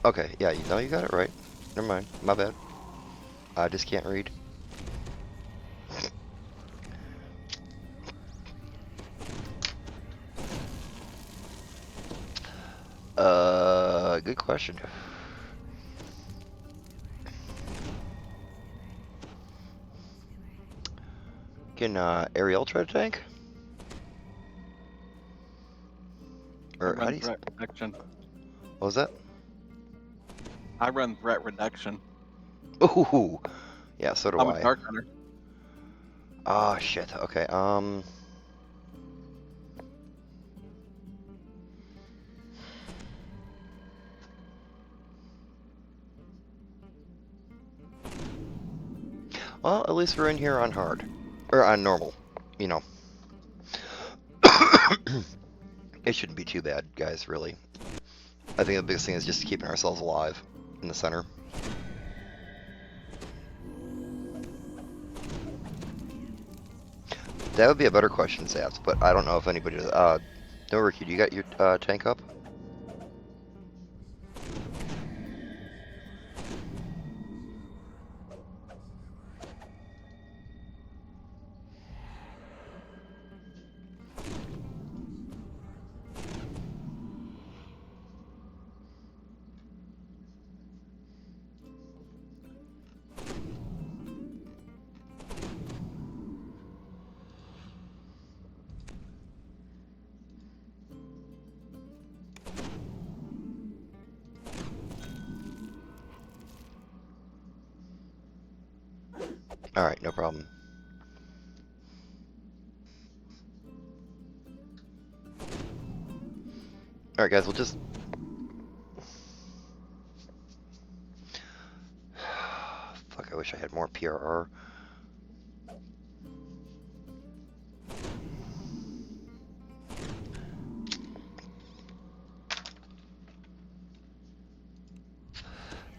Okay, yeah, you know you got it right. Never mind, my bad. I just can't read. Good question. Can Ariel try to tank? Or how do you? Threat reduction. What was that? I run threat reduction. Ooh, yeah, so do I'm I. a Dark Hunter. Oh shit. Okay. Well, at least we're in here on hard. Or on normal. You know. It shouldn't be too bad, guys, really. I think the biggest thing is just keeping ourselves alive in the center. That would be a better question, Zaps, but I don't know if anybody does. No, Ricky, do you got your tank up? Alright, no problem. Alright guys, we'll just... Fuck, I wish I had more PRR.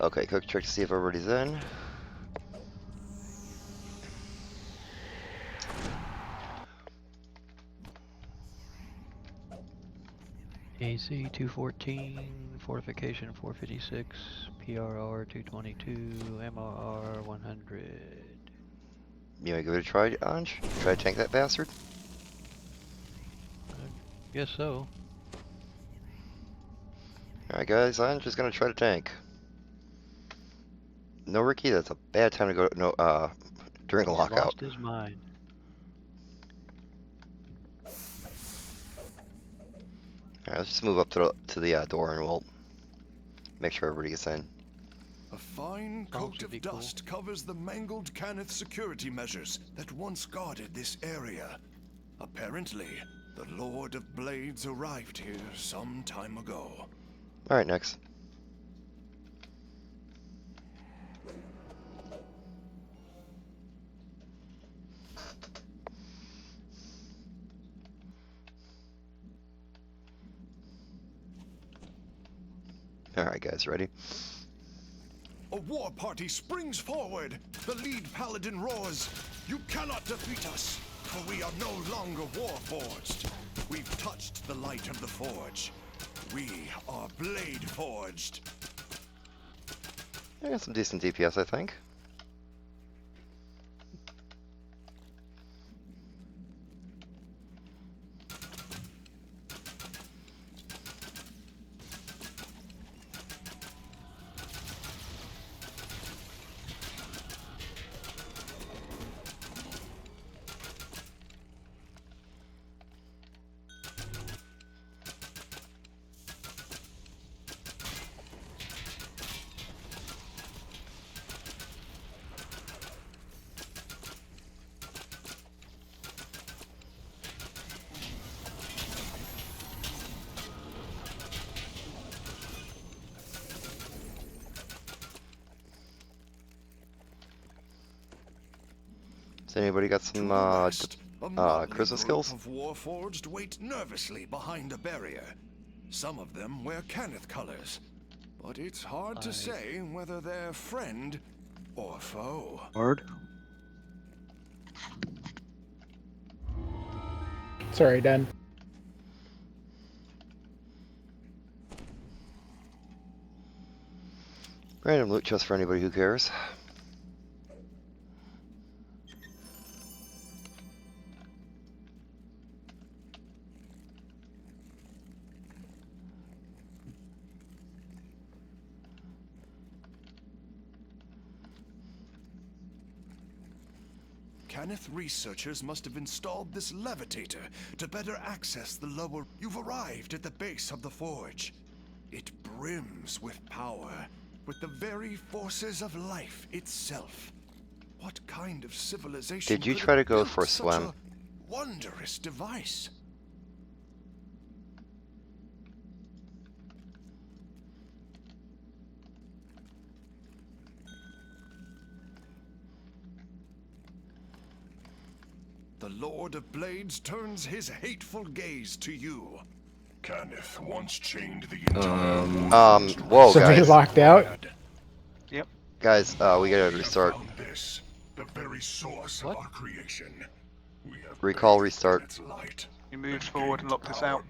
Okay, quick check to see if everybody's in. AC 214, fortification 456, PRR 222, MRR 100. You wanna give it a try, Anj? Try to tank that bastard? Guess so. Alright guys, I'm just gonna try to tank. No, Ricky, that's a bad time to go. No, during a He's lockout. lost his mind. Alright, let's just move up to the door and we'll make sure everybody gets in. A fine coat of dust covers the mangled Cannith security measures that once guarded this area. Apparently, the Lord of Blades arrived here some time ago. Alright, next. Alright guys, ready? A war party springs forward. The lead paladin roars. You cannot defeat us, for we are no longer warforged. We've touched the light of the forge. We are blade forged. I got some decent DPS, I think. Has anybody got some charisma skills? Of warforged wait nervously behind a barrier. Some of them wear Cannith colors, but it's hard to say whether they're friend or foe. Hard. Sorry, Dan. Random loot chest for anybody who cares. Kenneth researchers must have installed this levitator to better access the lower... You've arrived at the base of the forge. It brims with power, with the very forces of life itself. What kind of civilization Did you could try have to go built for a such swim? a wondrous device? The Lord of Blades turns his hateful gaze to you. Kenneth once chained the Whoa, Somebody guys. locked out? Yep. Guys, we gotta restart. This, the very source of our creation. Recall, restart. You moved forward and locked us out.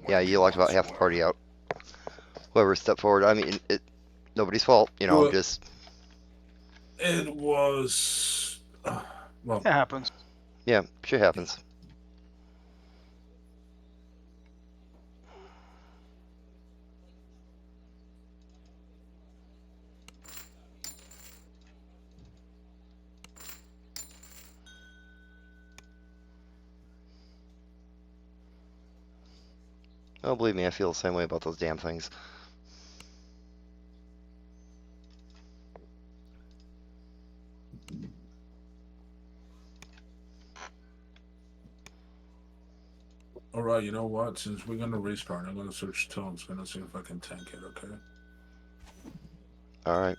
Yeah, you locked about half the party out. Whoever stepped forward, I mean, nobody's fault, you know, Well, just... It was. Well, It happens. Yeah, shit happens. Oh, believe me, I feel the same way about those damn things. alright, you know what? Since we're gonna restart, I'm gonna search tones, gonna see if I can tank it, okay? Alright.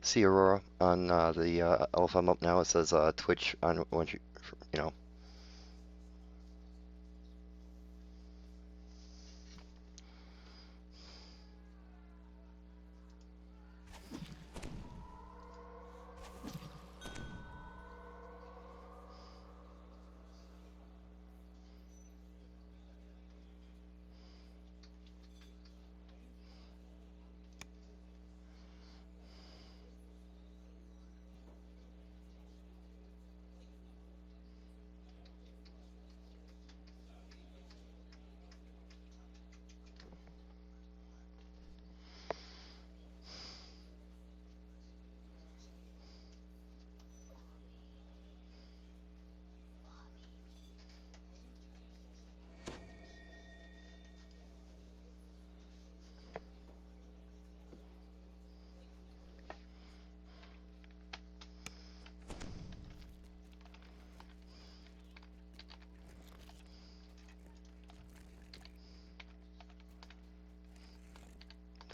See Aurora on the LFM up now. It says Twitch on once you know.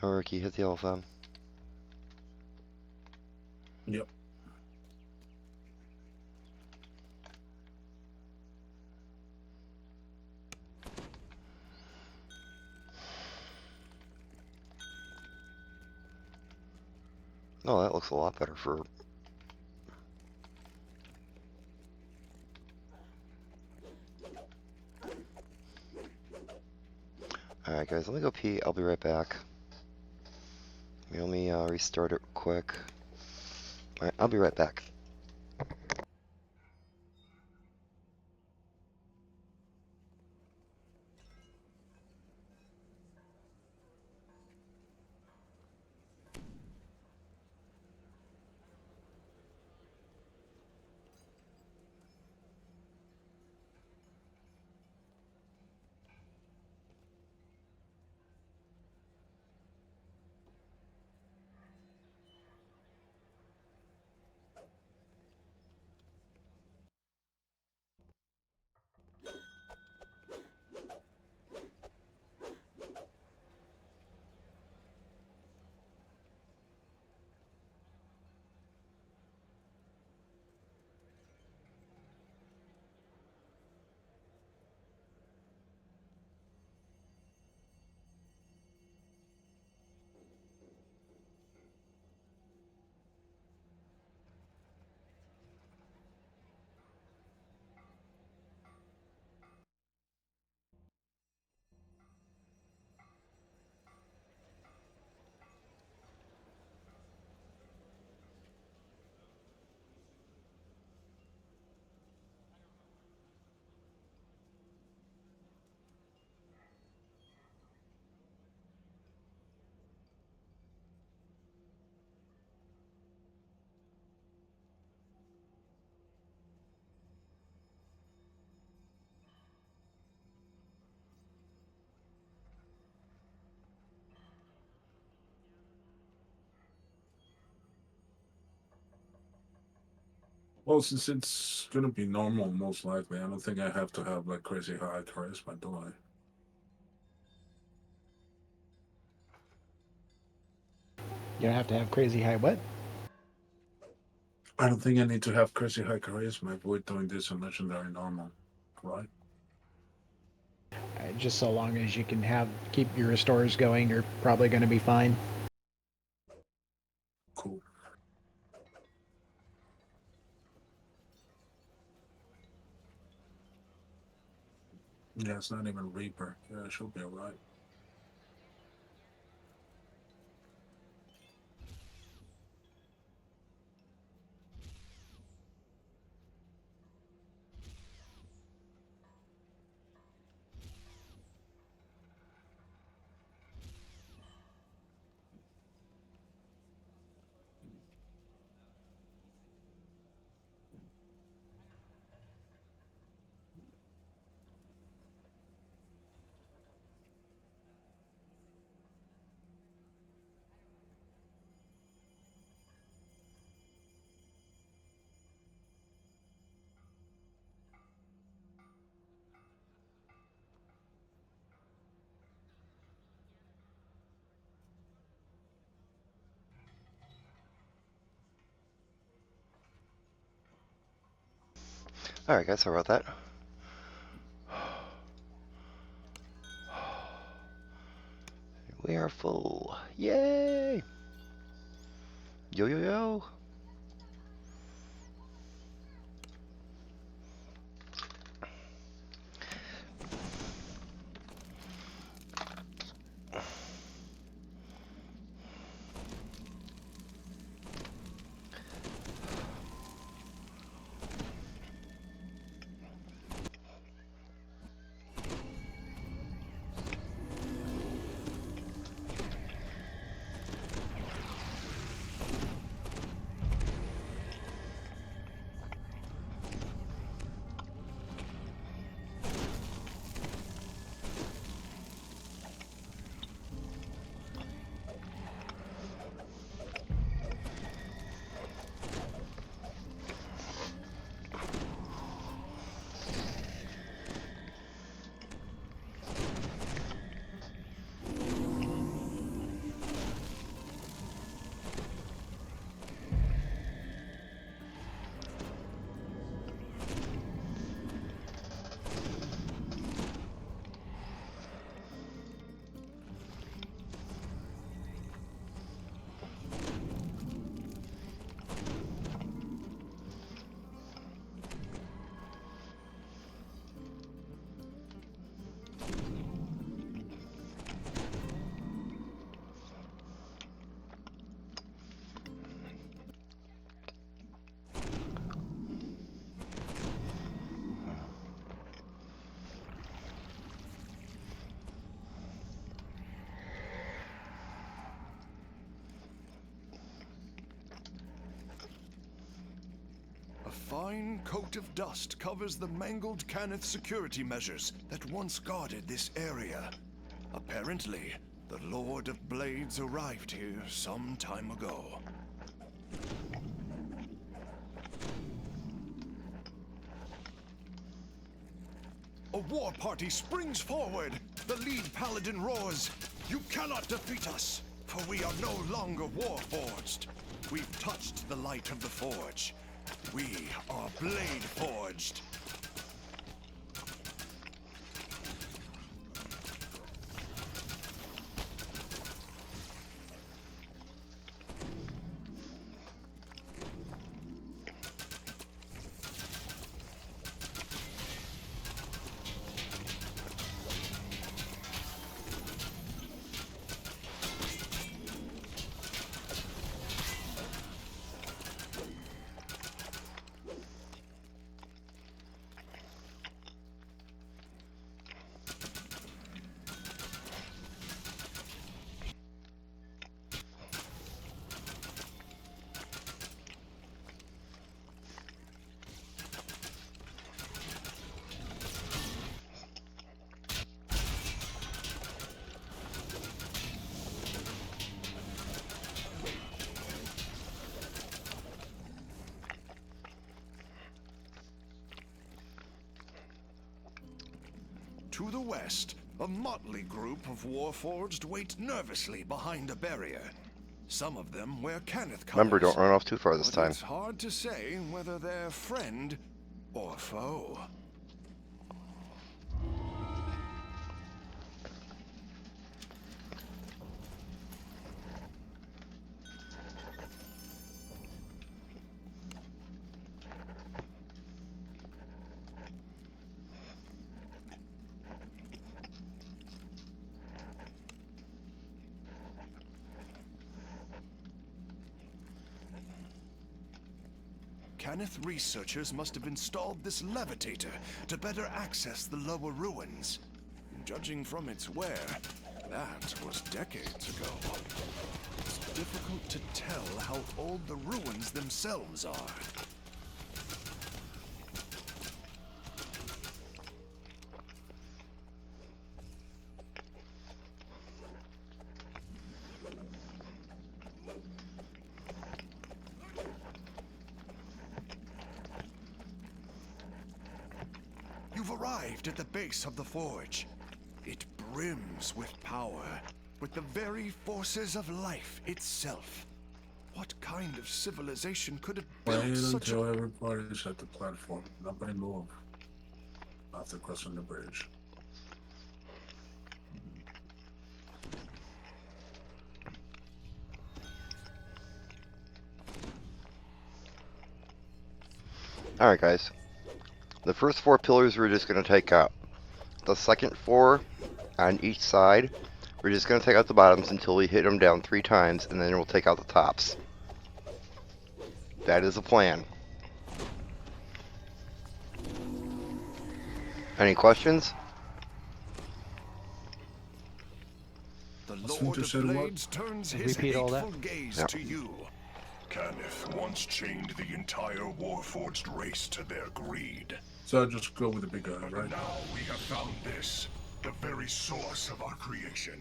Ricky, hit the LFM. Yep. Oh, that looks a lot better for... Alright guys, let me go pee. I'll be right back. Let me restart it quick. Alright, I'll be right back. Well, since it's gonna be normal, most likely, I don't think I have to have like crazy high charisma, do I? You don't have to have crazy high what? I don't think I need to have crazy high charisma if we're doing this on legendary normal, right? Just so long as you can keep your restores going, you're probably going to be fine. Cool. Yeah, it's not even Reaper. Yeah, it should be alright. Alright guys, sorry about that. We are full. Yay! Yo yo yo! A fine coat of dust covers the mangled Cannith security measures that once guarded this area. Apparently, the Lord of Blades arrived here some time ago. A war party springs forward. The lead paladin roars, "You cannot defeat us, for we are no longer warforged. We've touched the light of the forge. We are blade forged." To the west, a motley group of Warforged wait nervously behind a barrier. Some of them wear Cannith colors. Remember, don't run off too far this but time. It's hard to say whether they're friend or foe. Cannith researchers must have installed this levitator to better access the lower ruins. Judging from its wear, that was decades ago. It's difficult to tell how old the ruins themselves are. You've arrived at the base of the forge. It brims with power, with the very forces of life itself. What kind of civilization could have built Wait such until a... everybody's at the platform. Nobody move after crossing the bridge. Alright, guys. The first 4 pillars we're just going to take out. The second 4 on each side, we're just going to take out the bottoms until we hit them down 3 times, and then we'll take out the tops. That is the plan. Any questions? The What's Lord Winter of said what? Blades turns his Repeat all that? hateful gaze Yeah. to you. Cannith once chained the entire Warforged race to their greed. So I just go with the big guy, But right? now we have found this, the very source of our creation.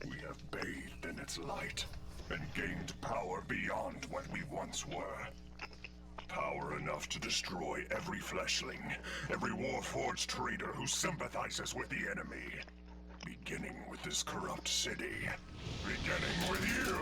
We have bathed in its light and gained power beyond what we once were. Power enough to destroy every fleshling, every Warforged traitor who sympathizes with the enemy. Beginning with this corrupt city. Beginning with you.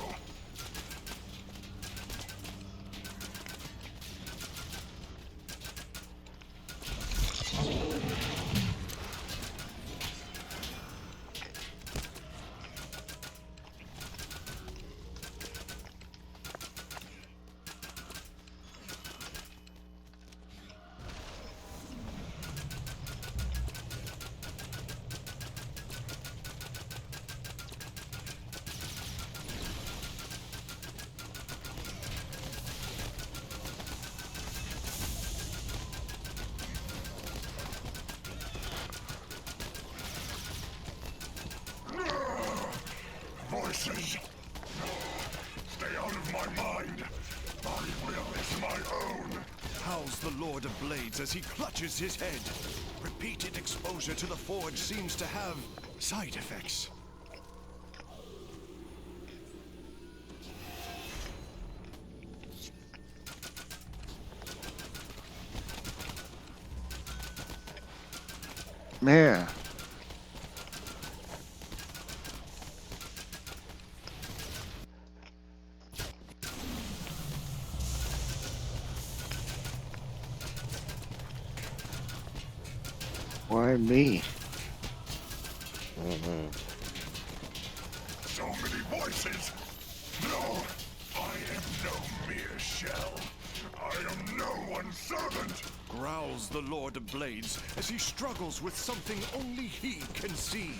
Voices! Stay out of my mind! My will is my own! Howls the Lord of Blades as he clutches his head. Repeated exposure to the forge seems to have side effects. Man. Why me? So many voices! No! I am no mere shell. I am no one's servant! Growls the Lord of Blades as he struggles with something only he can see.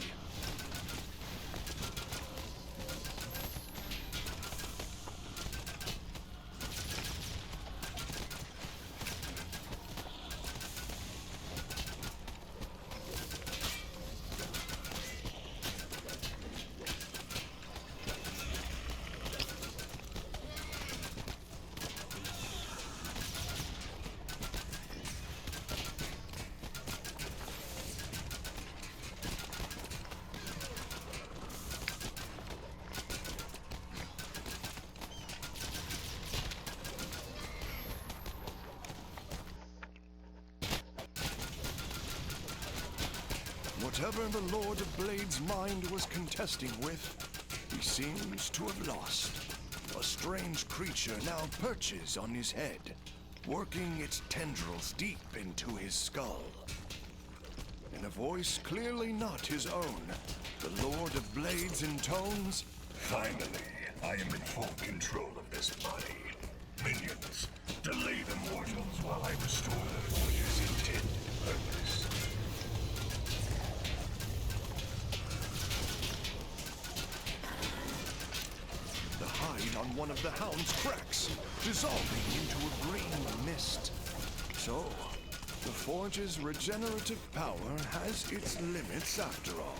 Whatever the Lord of Blades' mind was contesting with, he seems to have lost. A strange creature now perches on his head, working its tendrils deep into his skull. In a voice clearly not his own, the Lord of Blades intones, Finally, I am in full control of this body. Minions, delay the mortals while I restore the Forge's intended purpose. the hide on one of the hounds cracks, dissolving into a green mist. So, the Forge's regenerative power has its limits after all.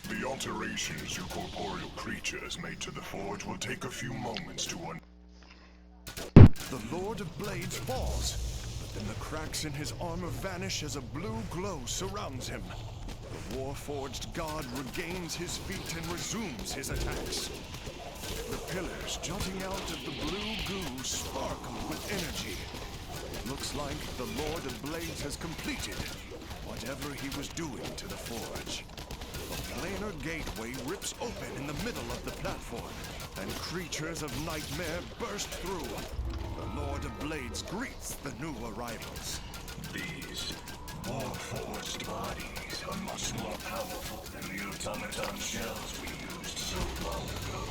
The alterations you corporeal creatures made to the Forge will take a few moments to The Lord of Blades falls, but then the cracks in his armor vanish as a blue glow surrounds him. The Warforged god regains his feet and resumes his attacks. The pillars jutting out of the blue goo sparkle with energy. It looks like the Lord of Blades has completed whatever he was doing to the Forge. A planar gateway rips open in the middle of the platform, and creatures of nightmare burst through. The Lord of Blades greets the new arrivals. These Warforged bodies are much more powerful than the automaton shells we used so long ago.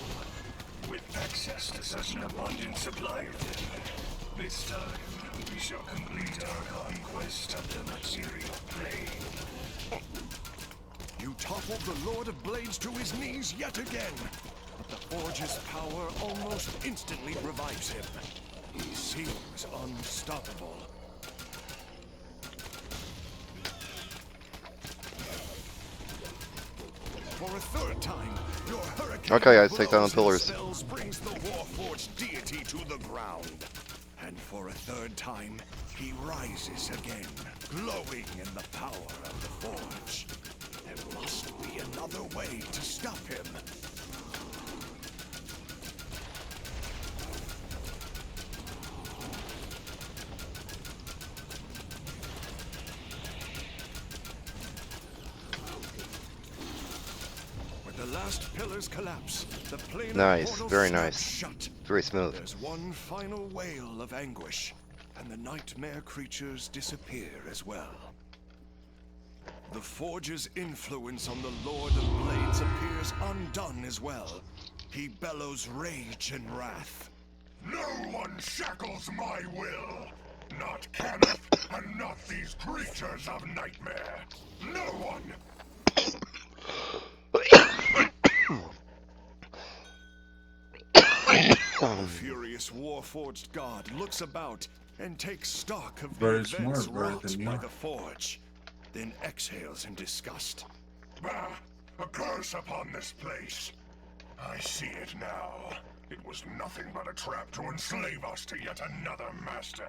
With access to such an abundant supply of them, this time we shall complete our conquest of the material plane. You topple the Lord of Blades to his knees yet again, but the Forge's power almost instantly revives him. He seems unstoppable. For a third time, your hurricane Okay, guys, take down the blows and pillars. spells brings the Warforged deity to the ground. And for a third time, he rises again, glowing in the power of the Forge. There must be another way to stop him. With the last pillars collapse, the planar Nice, portal very snaps nice. shut. Very smooth. There's one final wail of anguish, and the nightmare creatures disappear as well. The Forge's influence on the Lord of Blades appears undone as well. He bellows rage and wrath. No one shackles my will! Not Kenneth, and not these creatures of nightmare! No one! The furious Warforged god looks about and takes stock of the Very events smart, Brad, wrought than by you. the Forge, then exhales in disgust. Bah! A curse upon this place! I see it now. It was nothing but a trap to enslave us to yet another master.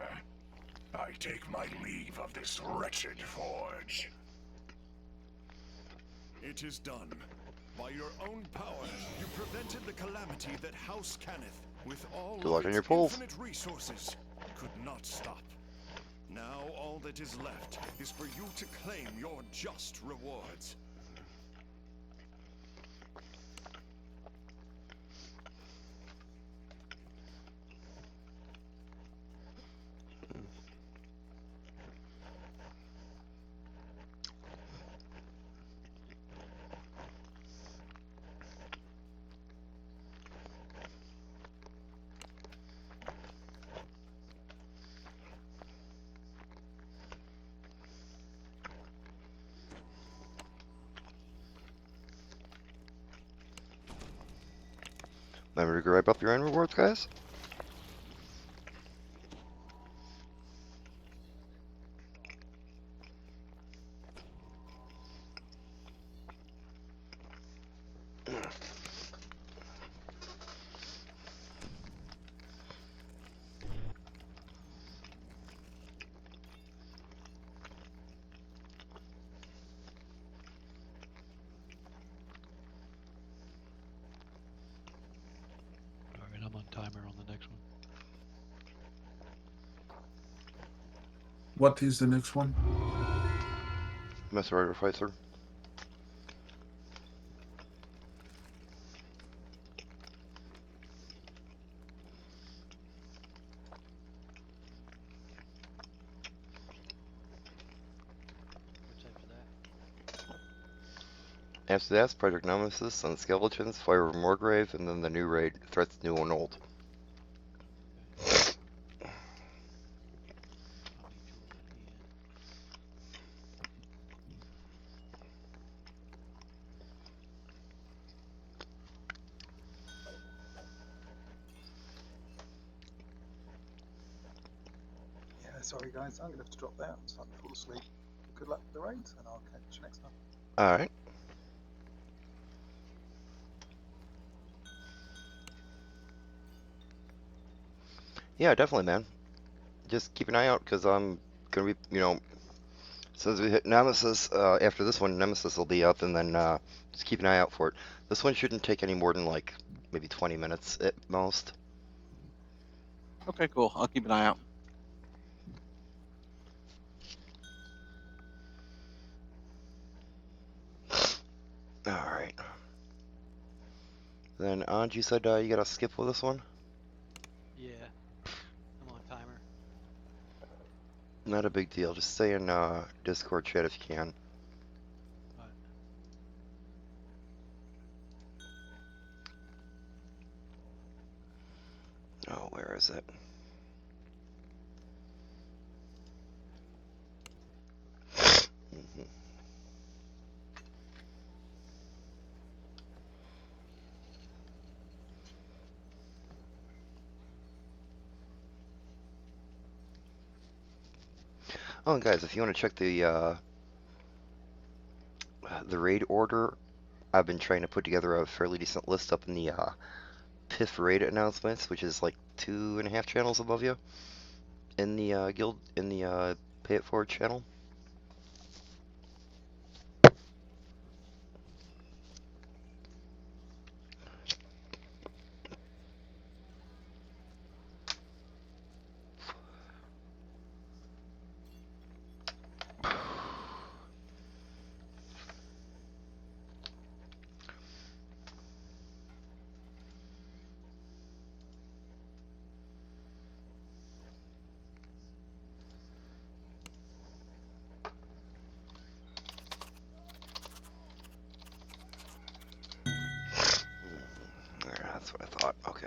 I take my leave of this wretched Forge. It is done. By your own power, you prevented the calamity that House Cannith, with all Good luck of on its your polls. infinite resources, could not stop. Now all that is left is for you to claim your just rewards. Remember to grab up your own rewards, guys. What is the next one? Master Rider Fighter. What's after that? After that's Project Nemesis and Skeletons, Fire of Morgrave, and then the new raid, Threats New and Old. Yeah, sorry guys, I'm going to have to drop that. I'm starting to fall asleep. Good luck with the raids, and I'll catch you next time. Alright. Yeah, definitely, man. Just keep an eye out, because I'm going to be, you know, since we hit Nemesis, after this one, Nemesis will be up, and then just keep an eye out for it. This one shouldn't take any more than, like, maybe 20 minutes at most. Okay, cool. I'll keep an eye out. Alright. Then, Anj, you said you gotta skip with this one? Yeah. I'm on timer. Not a big deal. Just stay in Discord chat if you can. Oh, where is it? Mhm. Oh, and guys, if you want to check the raid order, I've been trying to put together a fairly decent list up in the PIF raid announcements, which is like 2.5 channels above you in the guild, in the Pay It Forward channel. That's what I thought. Okay.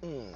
Hmm.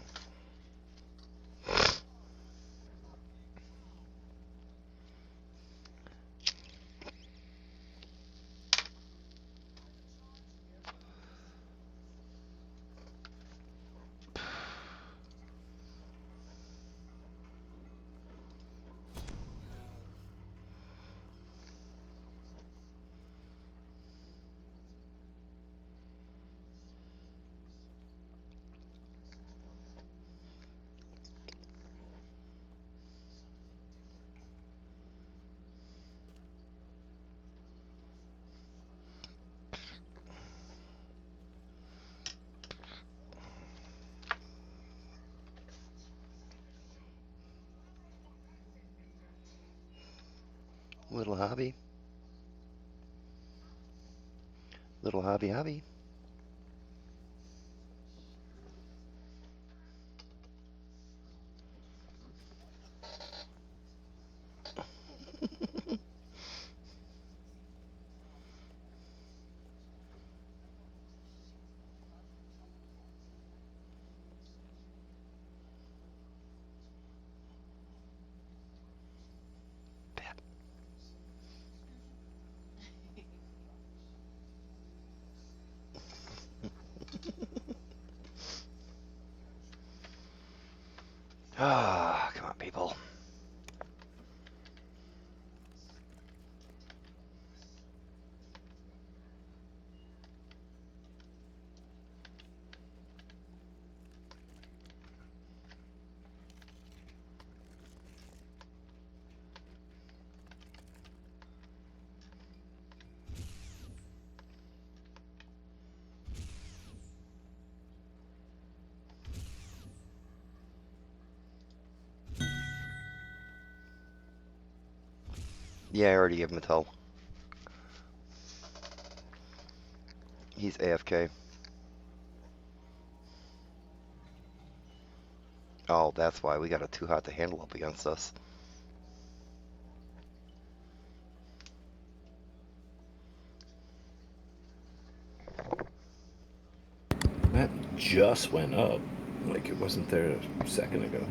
Little hobby. Little hobby. Yeah, I already gave him a tell. He's AFK. Oh, that's why we got a too hot to handle up against us. That just went up. Like it wasn't there a second ago.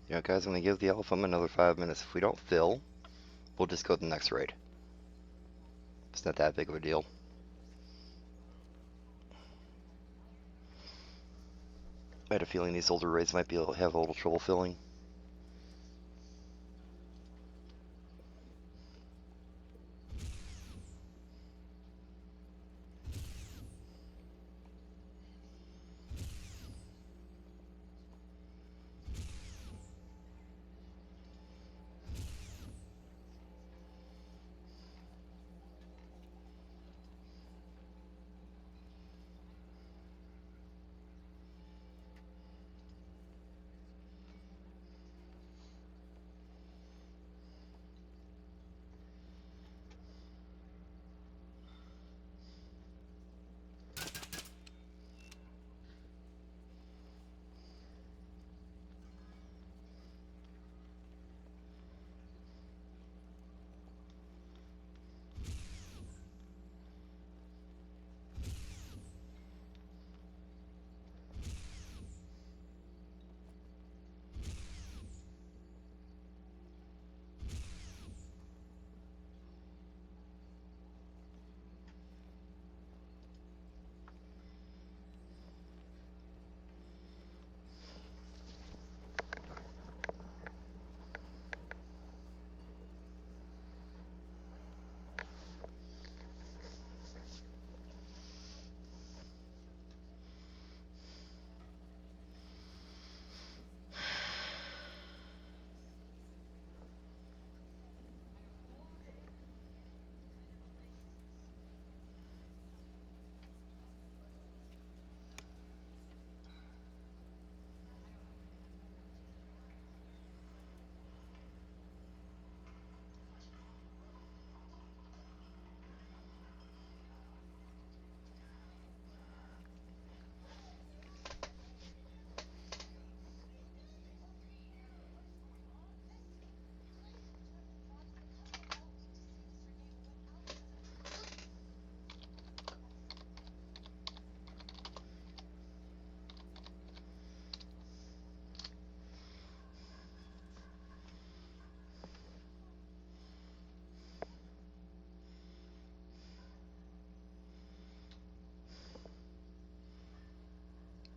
You know, guys, I'm gonna give the Alpha another 5 minutes. If we don't fill, we'll just go to the next raid. It's not that big of a deal. I had a feeling these older raids might be able to have a little trouble filling.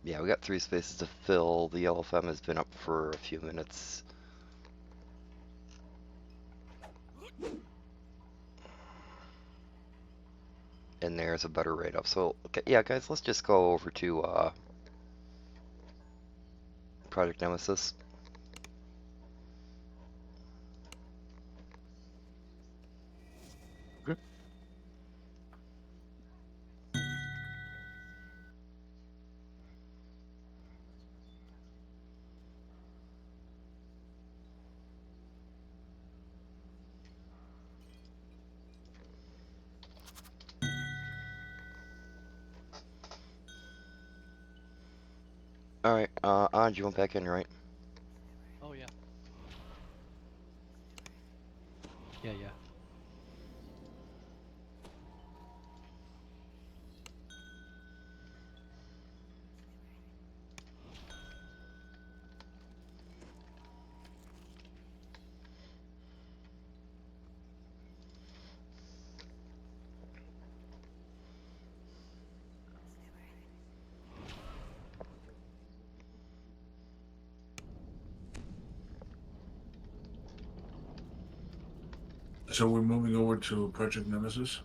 Yeah, we got 3 spaces to fill. The LFM has been up for a few minutes. And there's a better rate up. So, okay, yeah, guys, let's just go over to Project Nemesis. Alright, Anj, you went back in, right? Oh yeah. Yeah, yeah. So we're moving over to Project Nemesis.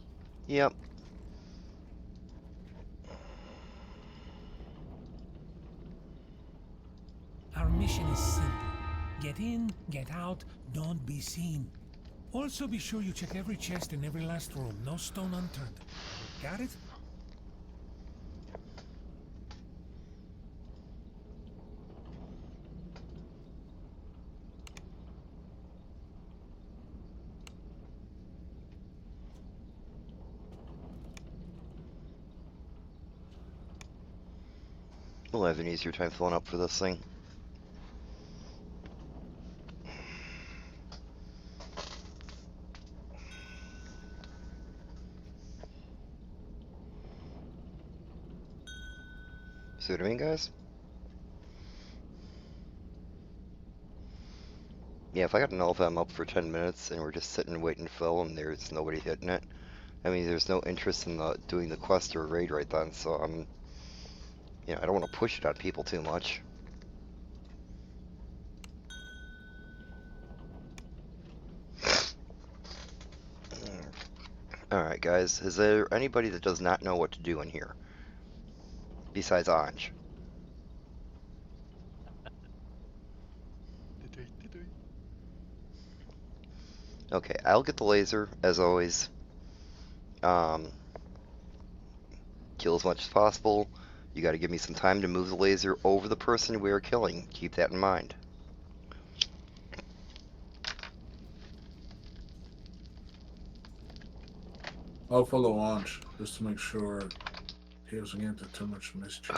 Yep. Our mission is simple. Get in, get out, don't be seen. Also be sure you check every chest in every last room, no stone unturned. Got it? We'll have an easier time filling up for this thing. See what I mean, guys? Yeah, if I got an LFM up for 10 minutes and we're just sitting and waiting to fill and there's nobody hitting it, I mean, there's no interest in doing the quest or raid right then, so you know, I don't want to push it on people too much. Alright, guys, is there anybody that does not know what to do in here? Besides Anj? Okay, I'll get the laser, as always. Kill as much as possible. You gotta give me some time to move the laser over the person we are killing. Keep that in mind. I'll follow Anj just to make sure he doesn't get into too much mischief.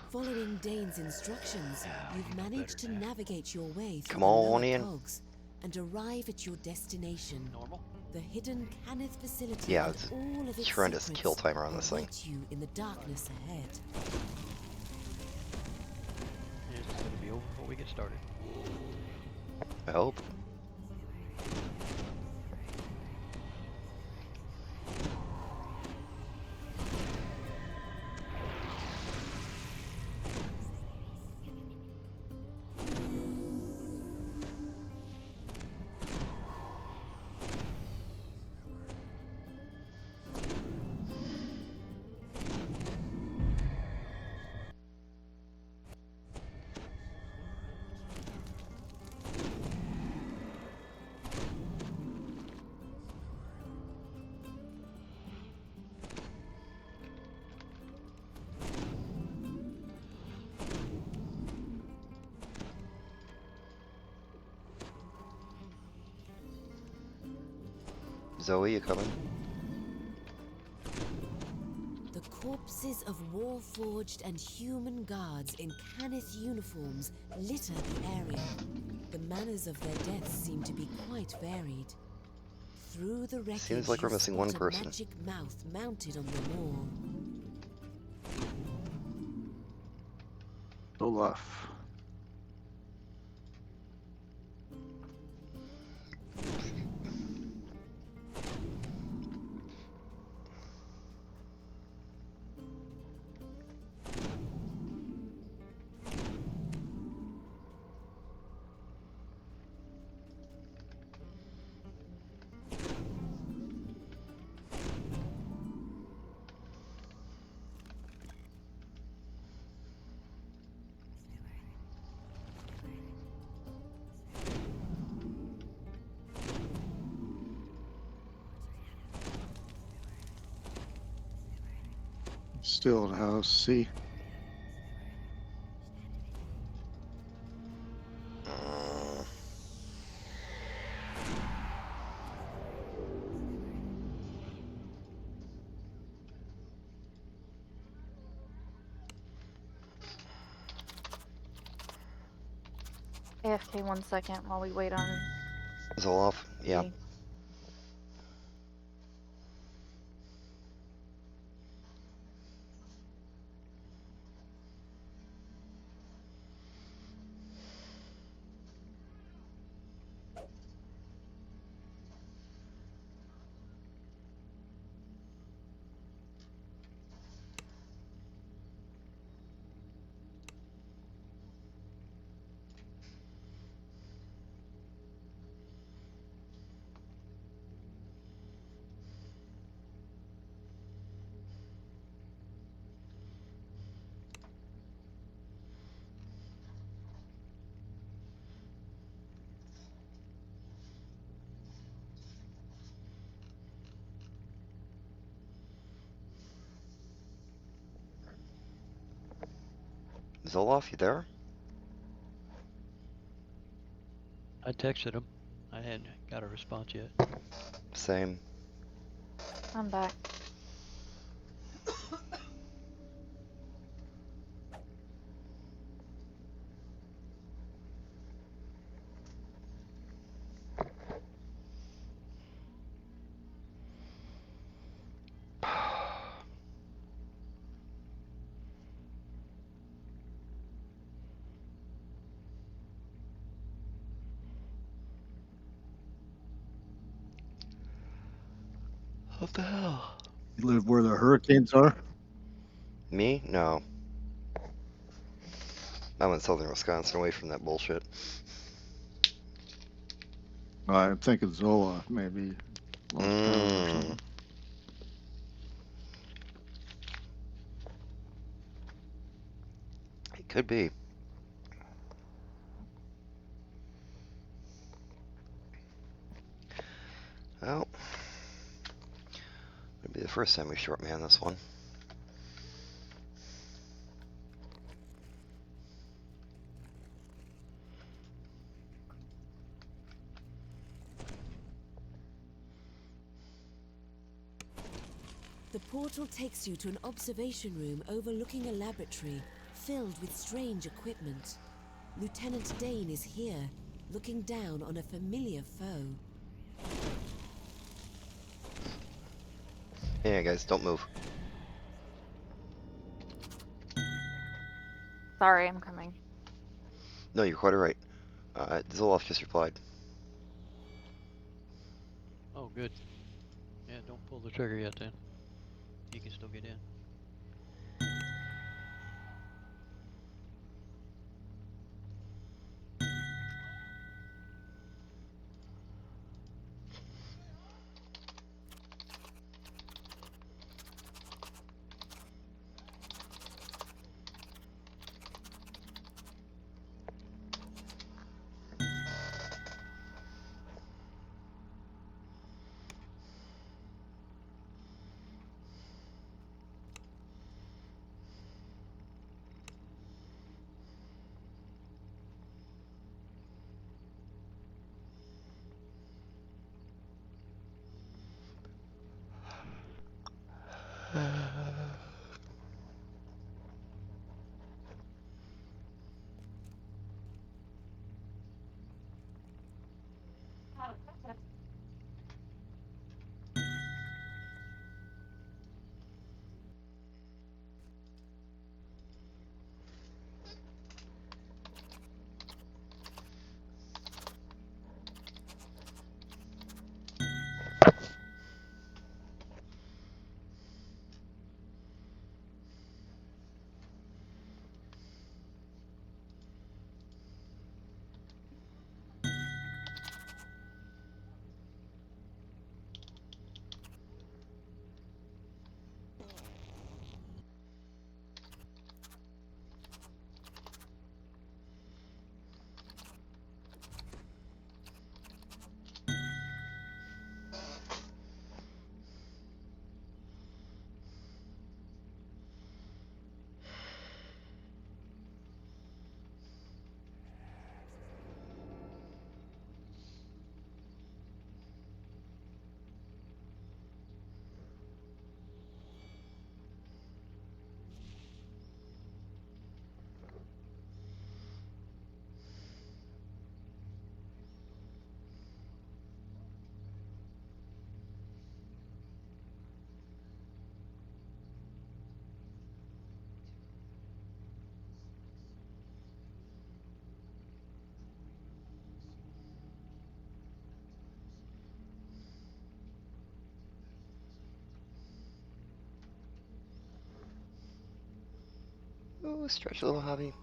Following Dane's instructions, you've managed to navigate your way through Come the on lower in. cogs and arrive at your destination. Normal. The hidden Cannith facility Yeah, with it's all of its horrendous secrets kill timer on this thing. await you in the darkness ahead. It's gonna be over before we get started. I hope. Zoe, you coming? The corpses of war-forged and human guards in Cannith uniforms litter the area. The manners of their deaths seem to be quite varied. Through the wreckage, Seems like we're you missing one spot a person. magic mouth mounted on the wall. Olaf. Still in house C. AFK 1 second while we wait on. Zoloff? Yeah. the- Zoloff, you there? I texted him. I hadn't got a response yet. Same. I'm back. What the hell? You live where the hurricanes are? Me? No. I'm in southern Wisconsin, away from that bullshit. I'm thinking Zola, maybe. Lost power or something. It could be. Well, it'll be the first time we short man this one. The portal takes you to an observation room overlooking a laboratory filled with strange equipment. Lieutenant Dane is here, looking down on a familiar foe. Yeah, guys, don't move. Sorry, I'm coming. No, you're quite alright. Zoloff just replied. Oh, good. Yeah, don't pull the trigger yet then. You can still get in. Oh, stretch a little hobby.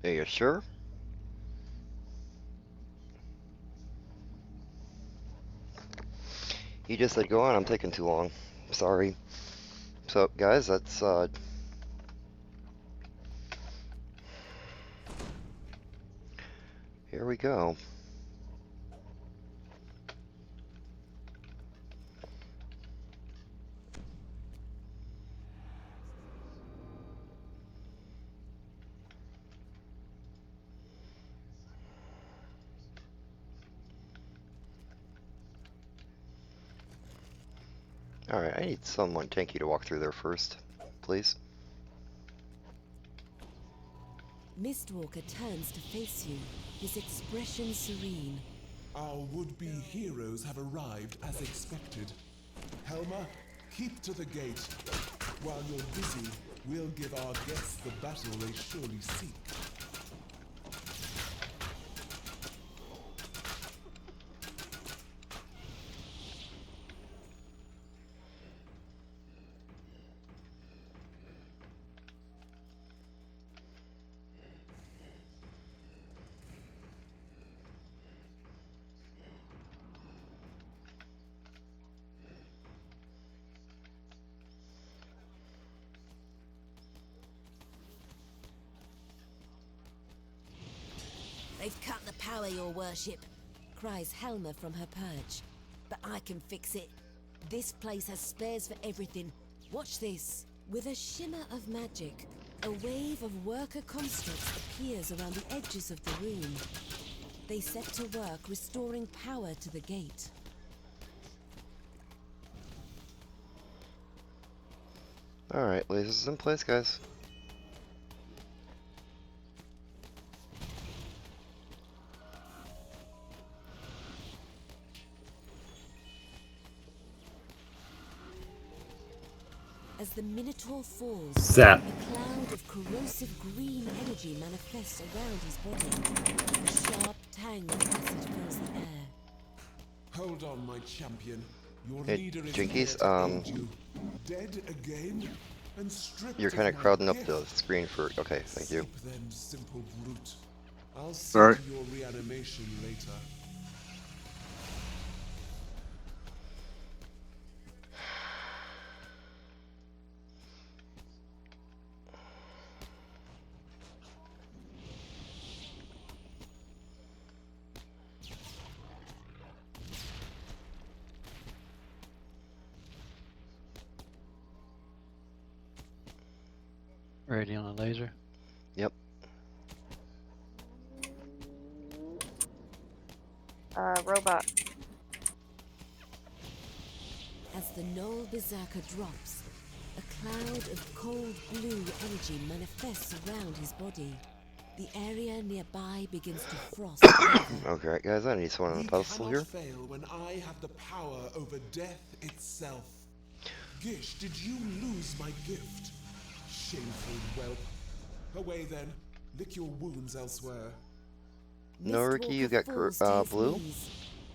Are you sure? You just said go on, I'm taking too long. Sorry. So, guys, that's, here we go. Alright, I need someone tanky to walk through there first, please. Mistwalker turns to face you, his expression serene. Our would-be heroes have arrived as expected. Helma, keep to the gate. While you're busy, we'll give our guests the battle they surely seek. They've cut the power, your worship, cries Helma from her perch. But I can fix it. This place has spares for everything. Watch this. With a shimmer of magic, a wave of worker constructs appears around the edges of the room. They set to work restoring power to the gate. Alright, lasers in place, guys. As the Minotaur falls, Zap. a cloud of corrosive green energy manifests around his body. A sharp tang of acid fills the air. Hold on, my champion. Your Hey, leader is Jinkies, here to aid you. Dead again and stripped you're of kind of my crowding up gift. the screen for... Okay, thank you. Sleep then, simple brute. I'll see Sorry. to your reanimation later. Ready on the laser? Yep. Robot. As the Null Berserker drops, a cloud of cold blue energy manifests around his body. The area nearby begins to frost. Okay, guys, I need someone on the pedestal here. Fail when I have the power over death itself. Gish, did you lose my gift? Shameful whelp. Away then. Lick your wounds elsewhere. No, Ricky, you got Falls to his blue. knees,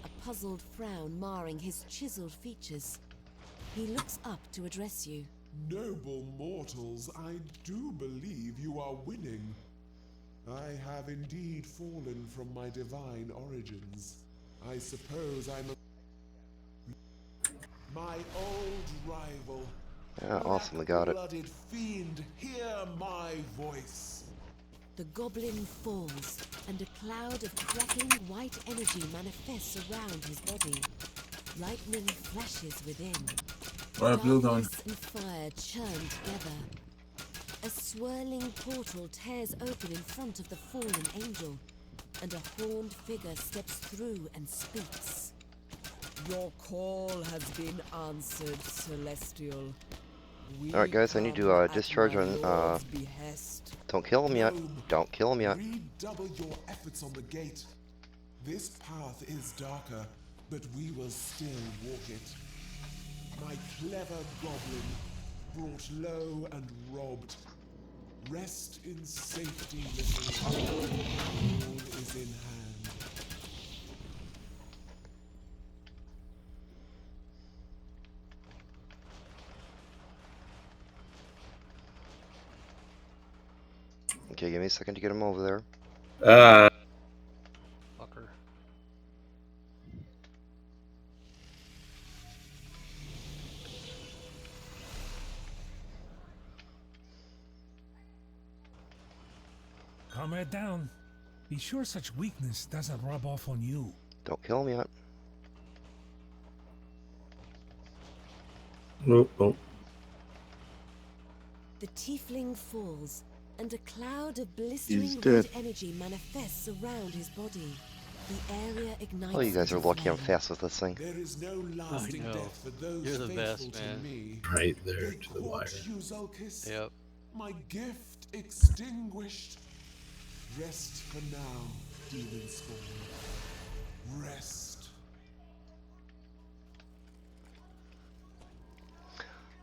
a puzzled frown marring his chiseled features. He looks up to address you. Noble mortals, I do believe you are winning. I have indeed fallen from my divine origins. I suppose I'm my old rival. Yeah, awesome, we got it. Blooded fiend, hear my voice. The goblin falls, and a cloud of cracking white energy manifests around his body. Lightning flashes within. Alright, blue gun. Darkness and fire churn together. A swirling portal tears open in front of the fallen angel, and a horned figure steps through and speaks. Your call has been answered, Celestial. Alright, guys, I need to discharge on. Don't kill him yet. Don't kill him yet. Redouble your efforts on the gate. This path is darker, but we will still walk it. My clever goblin, brought low and robbed. Rest in safety, little one. All is in hand. Okay, give me a second to get him over there. Fucker. Comrade down. Be sure such weakness doesn't rub off on you. Don't kill him yet. Oh. The tiefling falls, and a cloud of blistering He's red dead. energy manifests around his body. The area ignites. Oh, you guys are into lucky I'm flame. fast with this thing. There is no lasting know. death for those You're the faithful best, to man. me. Right there They to the wire. court you, Zulkis. Yep. My gift extinguished. Rest for now, demon spawn. Rest.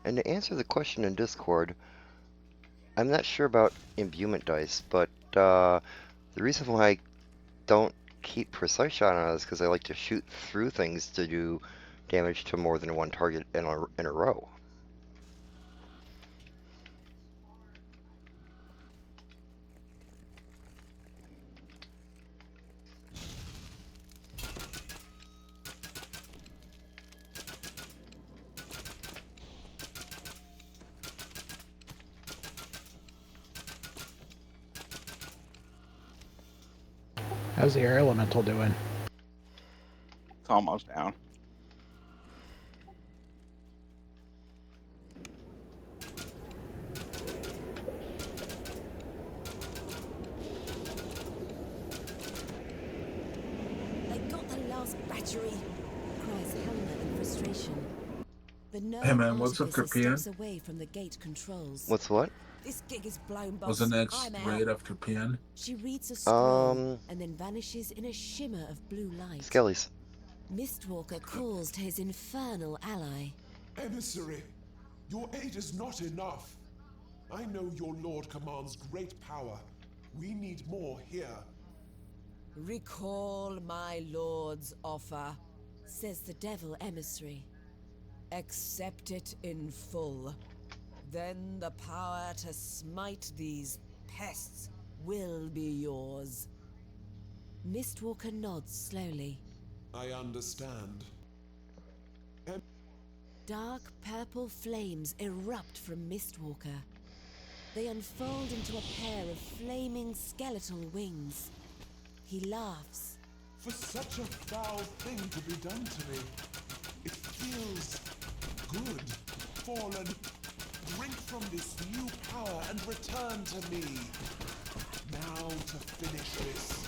And to answer the question in Discord, I'm not sure about imbuement dice, but the reason why I don't keep precise shot on it is because I like to shoot through things to do damage to more than one target in a row. How's the air elemental doing? It's almost down. They got the last battery, cries Helmer in frustration. The Hey, man, what's up, artificer Trapean? steps away from the gate controls. What's what? This gig is blown, boss. What's the next I'm out. raid after PN? She reads a scroll and then vanishes in a shimmer of blue light. Skellies. Mistwalker calls to his infernal ally. Emissary, your aid is not enough. I know your lord commands great power. We need more here. Recall my lord's offer, says the devil emissary. Accept it in full. Then the power to smite these pests will be yours. Mistwalker nods slowly. I understand. Dark purple flames erupt from Mistwalker. They unfold into a pair of flaming skeletal wings. He laughs. For such a foul thing to be done to me, it feels good. Fallen, drink from this new power and return to me. Now to finish this.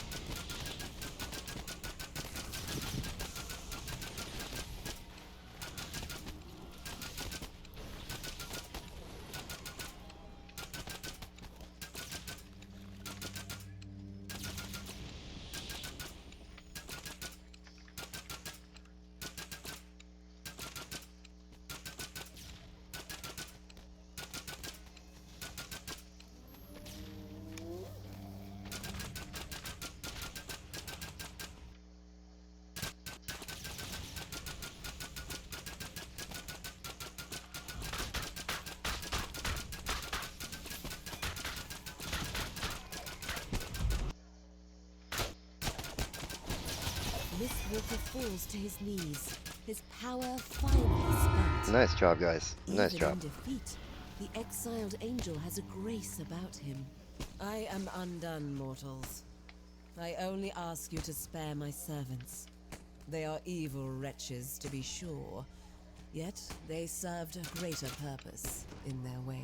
Mistwalker falls to his knees. His power finally spent. Nice job, guys. Nice Even job. in defeat, the exiled angel has a grace about him. I am undone, mortals. I only ask you to spare my servants. They are evil wretches, to be sure, yet they served a greater purpose in their way.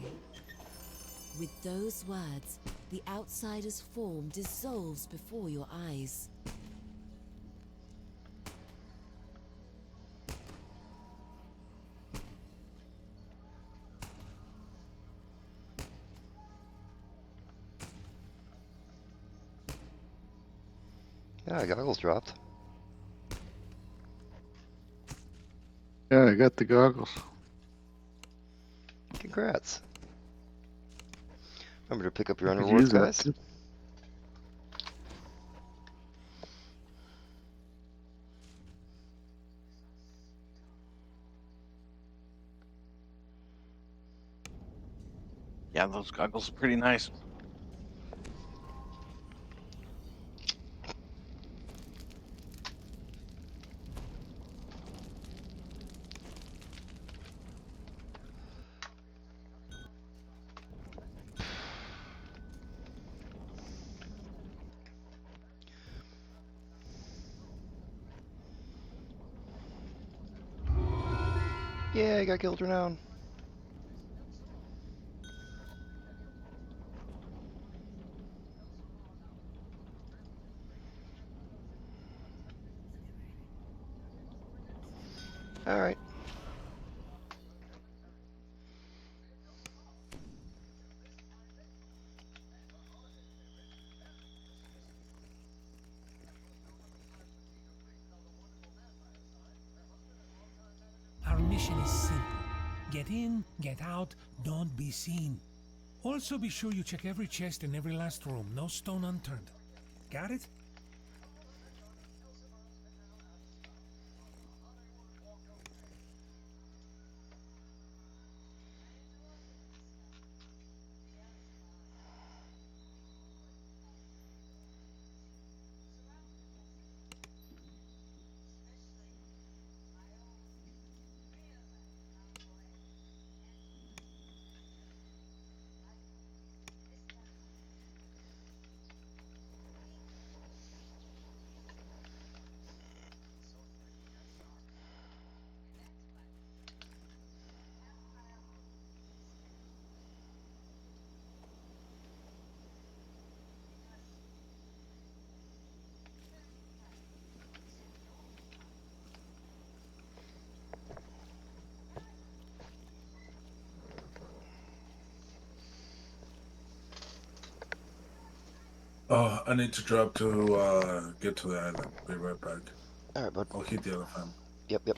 With those words, the outsider's form dissolves before your eyes. Yeah, goggles dropped. Yeah, I got the goggles. Congrats. Remember to pick up your I could underworlds, use that, guys. too. Yeah, those goggles are pretty nice. Yeah, I got killed renown. Alright. Our mission is simple. Get in, get out, don't be seen. Also be sure you check every chest in every last room, no stone unturned. Got it? Oh, I need to drop to get to the island. Be right back. Alright, bud. I'll hit the elephant. Yep, yep.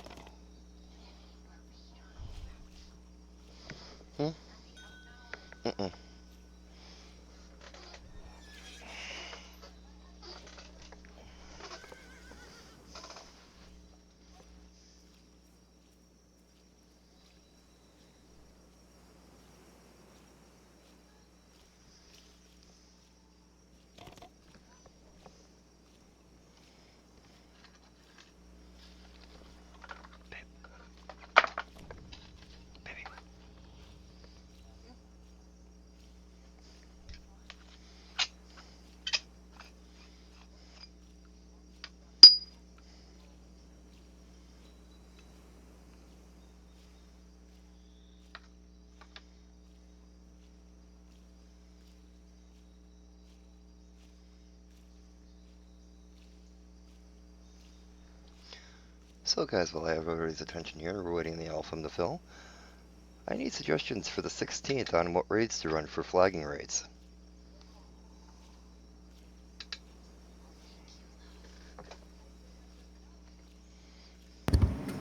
Mm-mm. So guys, while I have everybody's attention here, we're waiting the album to fill. I need suggestions for the 16th on what raids to run for flagging raids.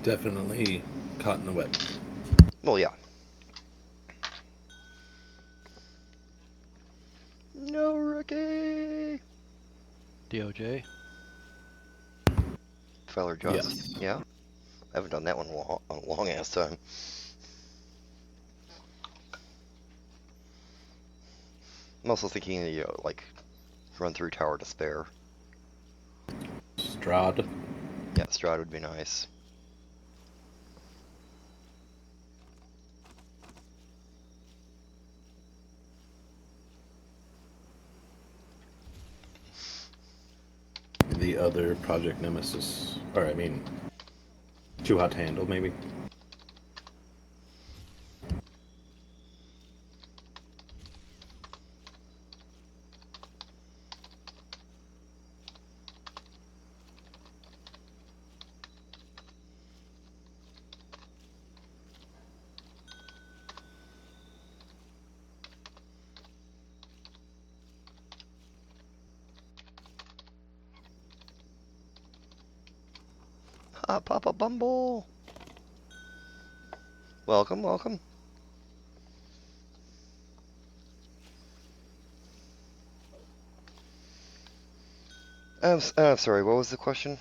Definitely caught in the wet. Well, yeah. No, Ricky! DOJ? Feller Just. Yeah. I haven't done that one a long ass time. I'm also thinking, you know, like, run through Tower Despair. Strahd. Yeah, Strahd would be nice. The other Project Nemesis. Or, I mean, Too Hot to Handle, maybe. Ah, Papa Bumble! Welcome, welcome. I'm sorry, what was the question?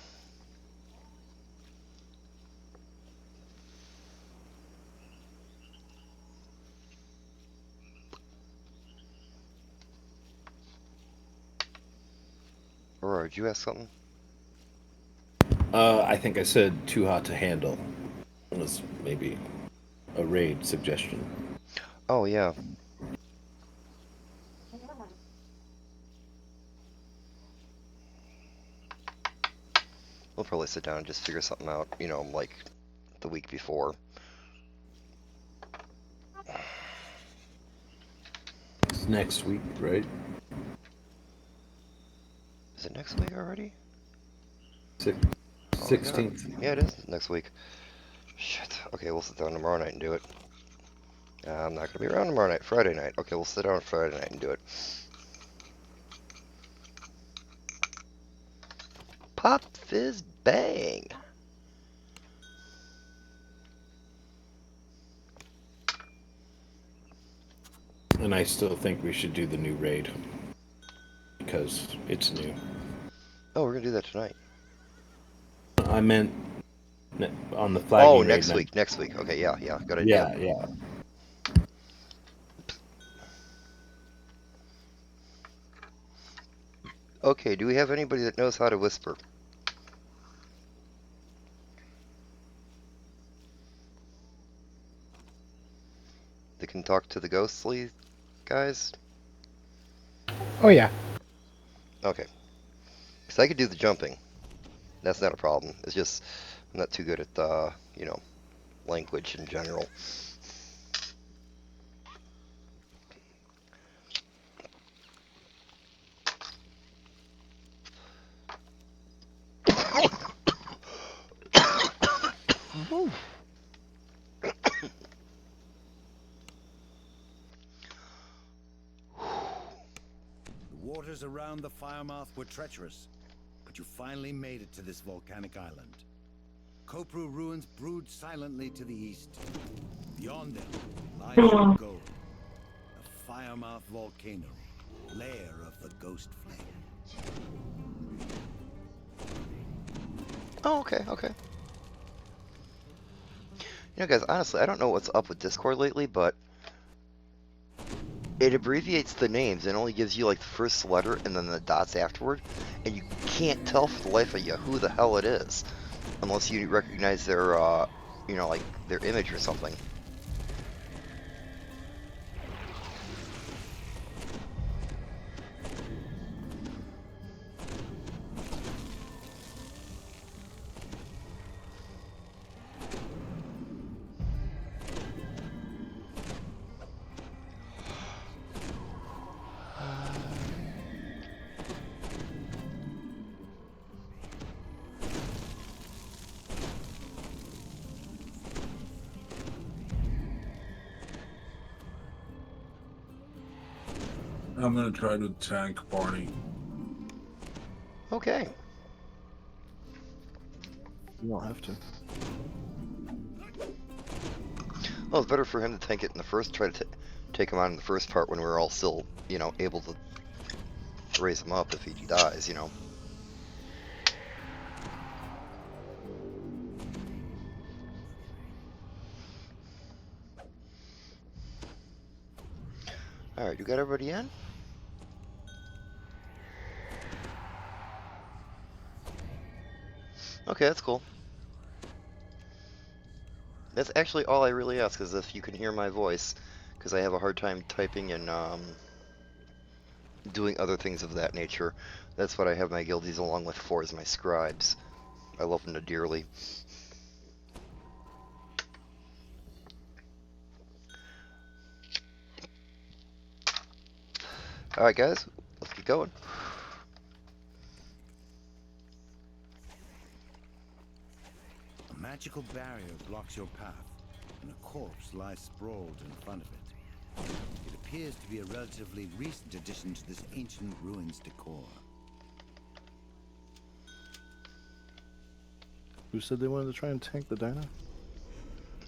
Aurora, did you ask something? I think I said too hot to handle. It was maybe a raid suggestion. Oh, yeah. We'll probably sit down and just figure something out, you know, like the week before. It's next week, right? Is it next week already? 16th. Yeah, it is next week. Shit. Okay, we'll sit down tomorrow night and do it. I'm not going to be around tomorrow night. Friday night. Okay, we'll sit down Friday night and do it. Pop, fizz, bang. And I still think we should do the new raid. Because it's new. Oh, we're going to do that tonight. I meant on the flagging Oh, raid next night. week. Next week. Okay, yeah, yeah. Good idea. Yeah. Okay, do we have anybody that knows how to whisper? That can talk to the ghostly guys? Oh, yeah. Okay. Because I could do the jumping. That's not a problem. It's just I'm not too good at, you know, language in general. The waters around the Firemouth were treacherous, but you finally made it to this volcanic island. Kopru ruins brood silently to the east. Beyond them lies the goal, the Firemouth volcano, lair of the ghost flame. Oh, okay, okay. You know, guys, honestly, I don't know what's up with Discord lately, but it abbreviates the names and only gives you like the first letter and then the dots afterward, and you can't tell for the life of you who the hell it is, unless you recognize their, you know, like their image or something. I'm gonna try to tank Barney. Okay. You don't have to. Well, it's better for him to tank it in the first, try to take him on in the first part when we're all still, you know, able to raise him up if he dies, you know. Alright, you got everybody in? Okay, that's cool. That's actually all I really ask, is if you can hear my voice, because I have a hard time typing and doing other things of that nature. That's what I have my guildies along with for, is my scribes. I love them dearly. Alright guys, let's get going. A magical barrier blocks your path, and a corpse lies sprawled in front of it. It appears to be a relatively recent addition to this ancient ruins decor. Who said they wanted to try and tank the dino?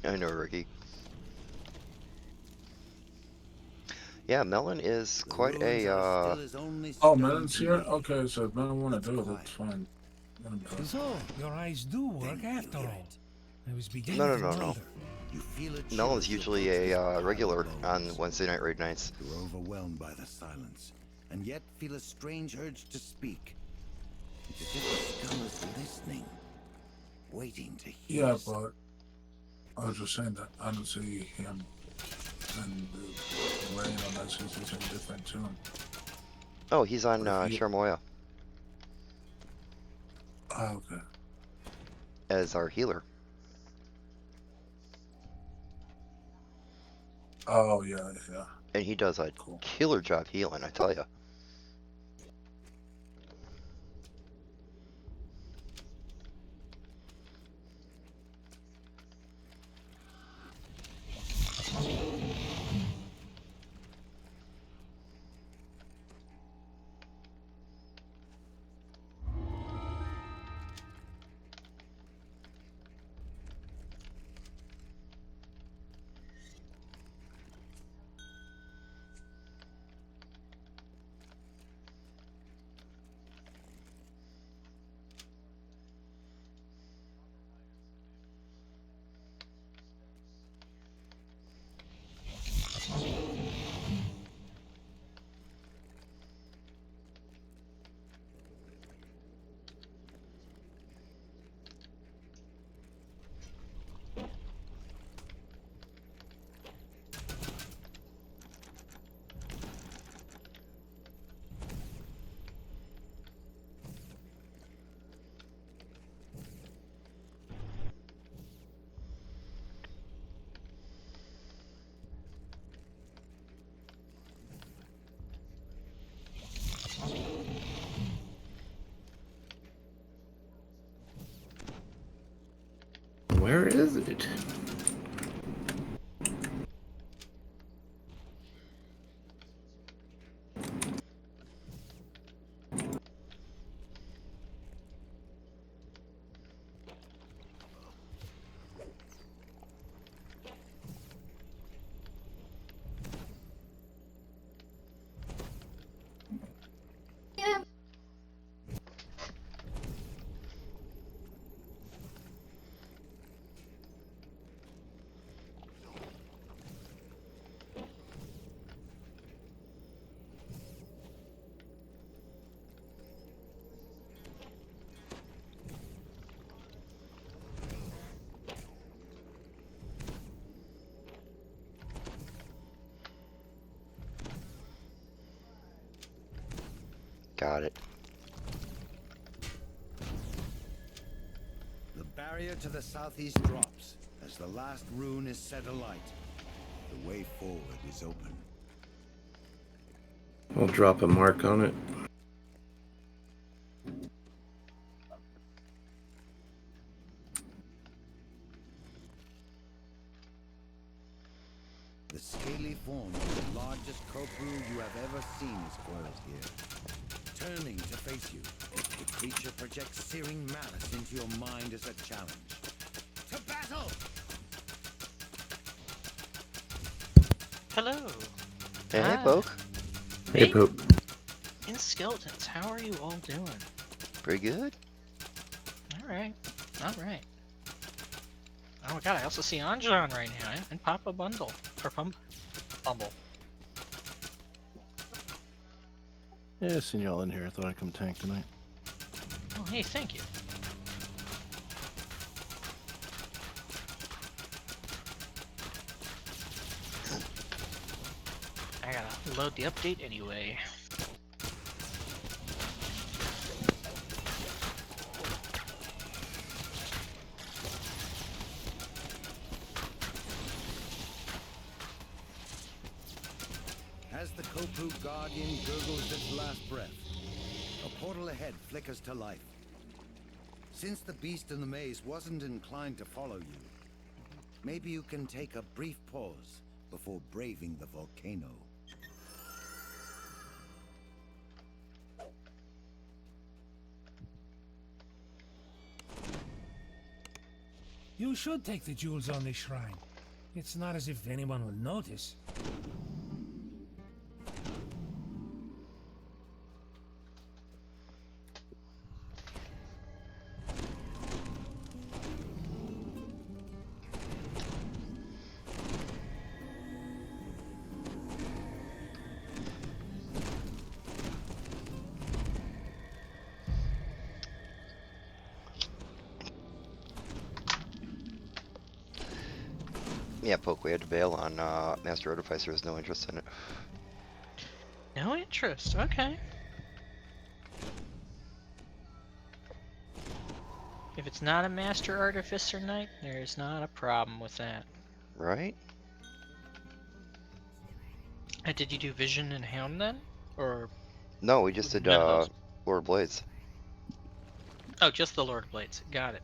I know, Ricky. Yeah, Melon is quite a Oh, Melon's here? Okay, so if Melon want to do it, that's fine. Let him do it. So, your eyes do work after all. I was beginning No. to wonder. You feel a Melon's chill usually filter a through regular your on bones. Wednesday night raid nights. You're overwhelmed by the silence, and yet feel a strange urge to speak. It's as if the scum is listening, waiting to hear. Yeah, but I was just saying that I don't see him and the rain unless he's using a different tune. Oh, he's on He- Sharmoya Oh, okay. as our healer. Oh, yeah. And he does a killer job healing, I tell you. Where is it? Got it. The barrier to the southeast drops as the last rune is set alight. The way forward is open. I'll drop a mark on it. The scaly form of the largest Kopru you have ever seen is coiled here. Turning to face you, the creature projects searing malice into your mind as a challenge. To battle! Hello. Hey, Hi. Poke. Hey, Pope. In Skeletons, how are you all doing? Pretty good. Alright. Alright. Oh my god, I also see Anjan right now, and Papa Bundle. Or Bumble. Yeah, seen y'all in here. I thought I'd come tank tonight. Oh, hey, thank you. I gotta load the update anyway. As the Kopru Guardian gurgles its last breath, a portal ahead flickers to life. Since the beast in the maze wasn't inclined to follow you, maybe you can take a brief pause before braving the volcano. You should take the jewels on this shrine. It's not as if anyone will notice. Yeah, Poke, we had to bail on Master Artificer. Has no interest in it. No interest. Okay. If it's not a Master Artificer Knight, there's not a problem with that. Right? Did you do Vision and Hound then? Or... No, we just did None of those. Lord Blades. Oh, just the Lord Blades. Got it.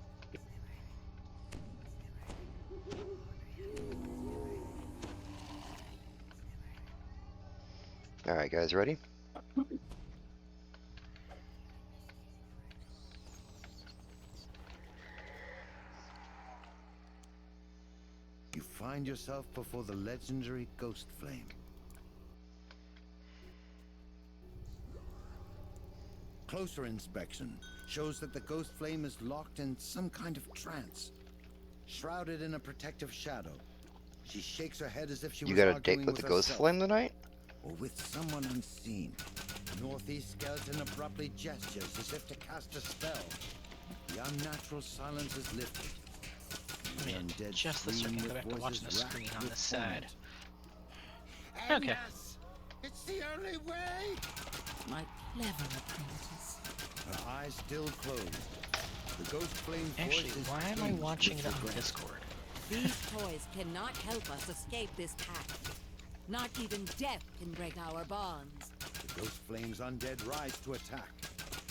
Alright, guys, ready? You find yourself before the legendary Ghost Flame. Closer inspection shows that the Ghost Flame is locked in some kind of trance, shrouded in a protective shadow. She shakes her head as if she You was got a arguing date with the with Ghost herself, Flame tonight? or with someone unseen. Northeast Skeleton abruptly gestures as if to cast a spell. The unnatural silence is lifted. The undead Just the scream second, go with back to watching the voices racked screen on with this side. torment. Okay. Agnes, it's the only way! My clever apprentice. Her eyes still closed. The Ghost Flame's Actually, voice is why am I tinged watching with it on regret. Discord? These toys cannot help us escape this pact. Not even death can break our bonds. The Ghost Flame's undead rise to attack,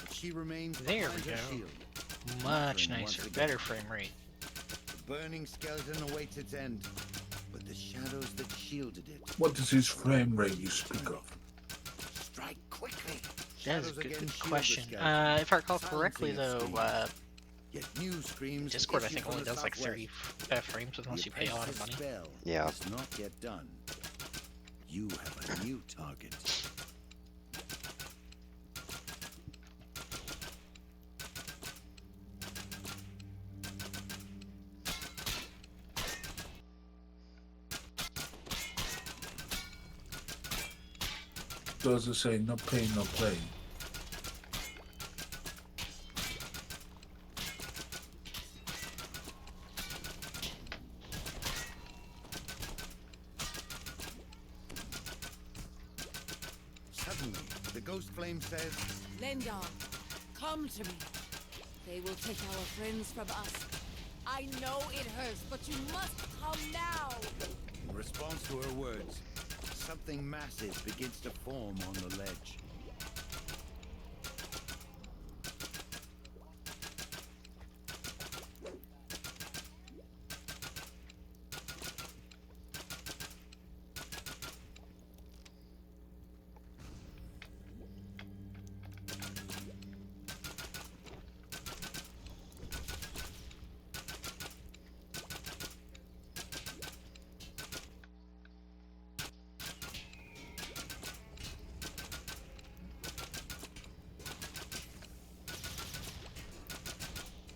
but she remains There behind we her go. shield. Much Muttering once nicer, again. better frame rate. The burning skeleton awaits its end, but the shadows that shielded it What is this frame rate you speak of? strike quickly. That is Shadows a good again shield the question. skeleton, If I recall silencing correctly, its though, screams. Yet new screams Discord I issue think from only the does like southwest. 30 frames unless you pay a lot of money. Spell Yeah. is not yet done. You have a new target. Does it say no pain, no play? Suddenly, the Ghost Flame says, Lendar, come to me. They will take our friends from us. I know it hurts, but you must come now. in response to her words, something massive begins to form on the ledge.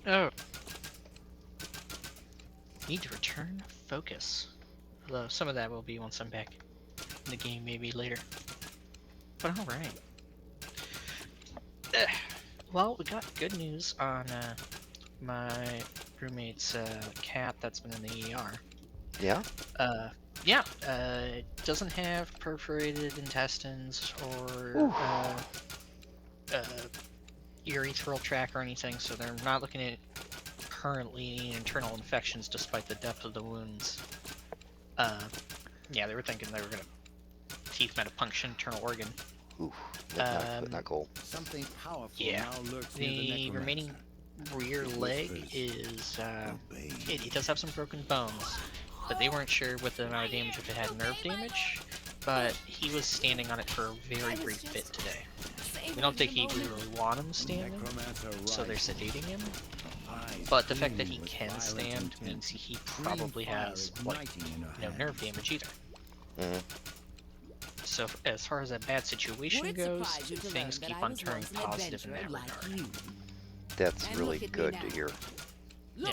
Oh. Need to return focus. Although some of that will be once I'm back in the game, maybe later. But alright. Well, we got good news on my roommate's cat that's been in the ER. Yeah? Yeah, it doesn't have perforated intestines or urethral tract or anything, so they're not looking at currently any internal infections despite the depth of the wounds. Yeah, they were thinking they were gonna teeth metapunction internal organ. Oof, that's not cool. Something powerful Yeah, now lurks near the the necromancer. remaining rear leg is it does have some broken bones, but they weren't sure with the amount of damage if it had nerve damage. But he was standing on it for a very brief bit today. We don't think he really want him standing, so they're sedating him. But the fact that he can stand means he probably has like no nerve damage either. So as far as that bad situation goes, things keep on turning positive in that regard. That's really good to hear. Yeah.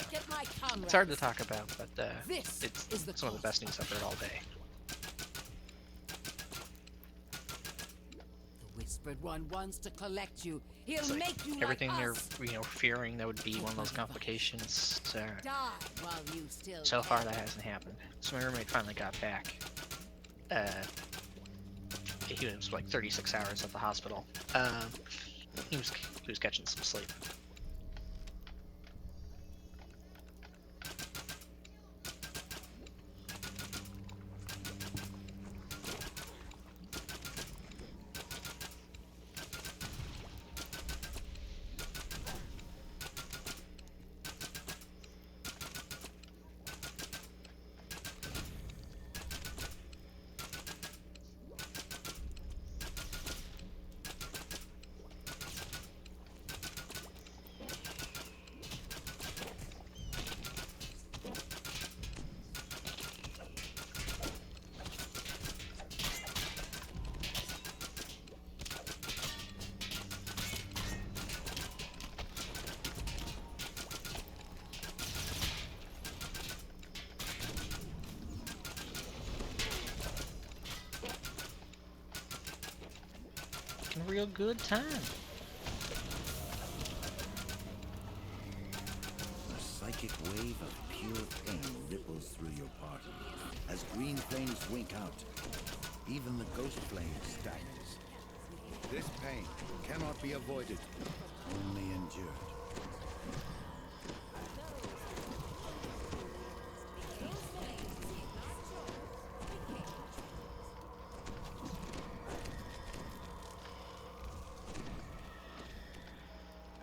It's hard to talk about, but it's some of the best news I've heard all day. desperate one wants to collect you. He'll It's like make you everything like they're us. fearing that would be one of those complications. Die while you still So far, can. that hasn't happened. So my roommate finally got back. He was like 36 hours at the hospital. He was catching some sleep. A real good time. A psychic wave of pure pain ripples through your party as green flames wink out. Even the ghost flame staggers. This pain cannot be avoided, only endured.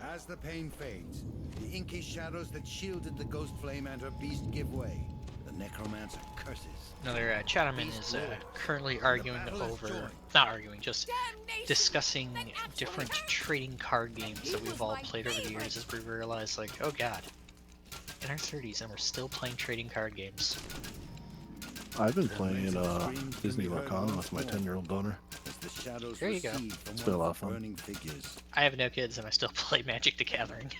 As the pain fades, the inky shadows that shielded the ghost flame and her beast give way. The necromancer curses. Another Chatterman is currently arguing over, not arguing, just discussing different trading card games that we've all played over the years as we realize, like, oh god, in our 30s and we're still playing trading card games. I've been playing Disney Arcana with my 10-year-old daughter. There you go. It's been a lot of fun. I have no kids and I still play Magic the Gathering.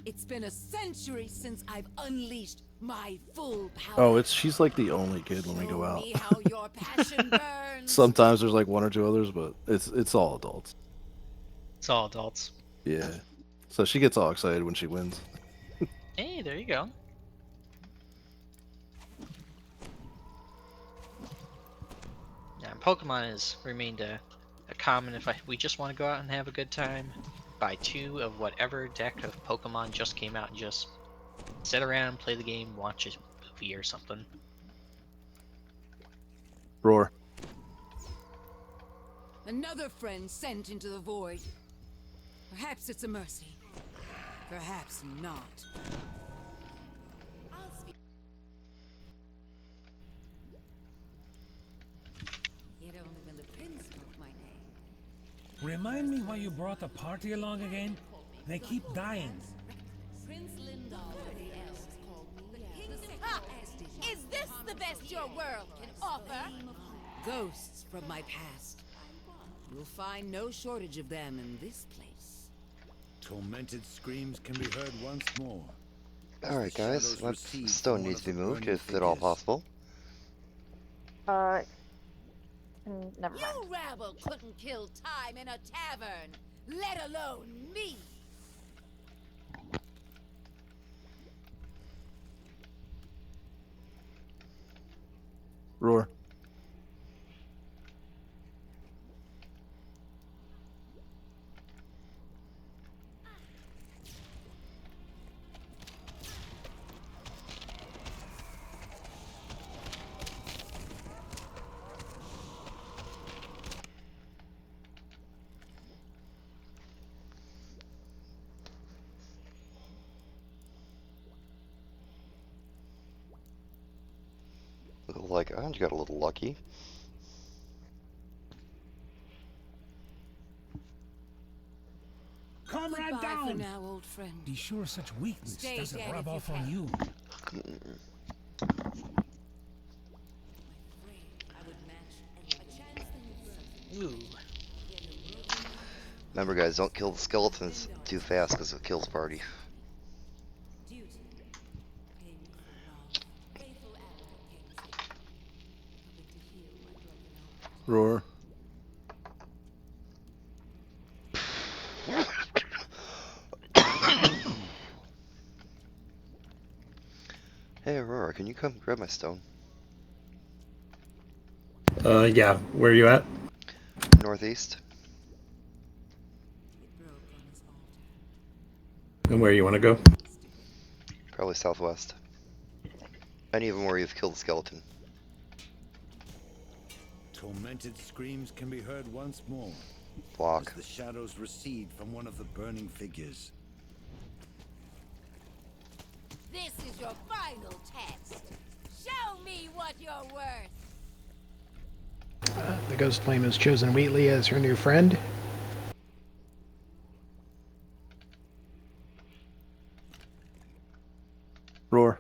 It's been a century since I've unleashed my full power. Oh, she's like the only kid when we go out. See how your passion burns. Sometimes there's like one or two others, but it's all adults. It's all adults. Yeah. So she gets all excited when she wins. Hey, there you go. Yeah, Pokemon has remained a common if we just want to go out and have a good time, buy 2 of whatever deck of Pokemon just came out and just sit around, play the game, watch a movie or something. Roar. Another friend sent into the void. Perhaps it's a mercy. Perhaps not. It only when the prince spoke my name. Remind me why you brought the party along again? They keep dying. Prince Lindal or the elves called me. Ha! Is this the best your world can offer? Ghosts from my past. You'll find no shortage of them in this place. Tormented screams can be heard once more. Alright guys, that stone needs to be moved if at all possible. Never mind. You rabble couldn't kill time in a tavern, let alone me. Roar. Look like Ange got a little lucky. Comrade Goodbye down! for now, old friend. Be sure such weakness Stay doesn't dead rub if you off on can. you. Ooh. Remember guys, don't kill the skeletons too fast because it kills party. Roar. Come grab my stone. Yeah. Where are you at? Northeast. And where you want to go? Probably southwest. Any of them where you've killed the skeleton. Tormented screams can be heard once more. Block. As the shadows recede from one of the burning figures. This is your final test. Show me what you're worth. The Ghost Flame has chosen Wheatley as her new friend. Roar.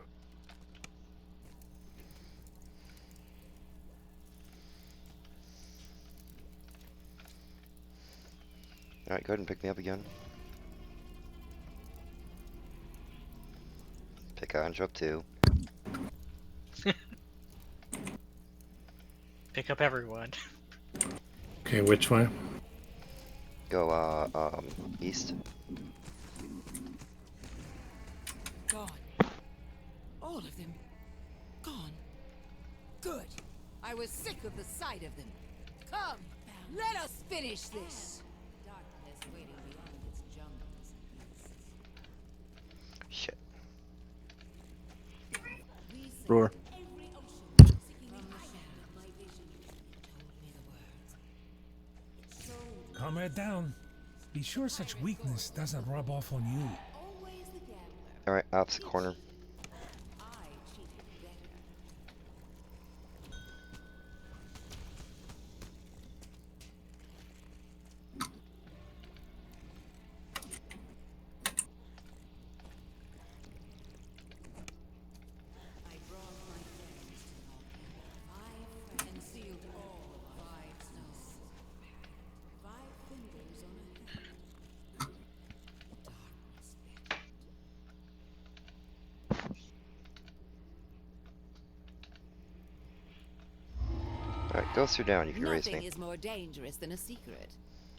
Alright, go ahead and pick me up again. Pick Ange up too. Pick up everyone. Okay, which way? Go, east. Gone. All of them. Gone. Good. I was sick of the sight of them. Come, let us finish this. Darkness waiting beyond its jungles. Shit. Roar. Comrade down. Be sure such weakness doesn't rub off on you. Alright, opposite corner. Alright, go through down, you can erase Nothing me. is more dangerous than a secret.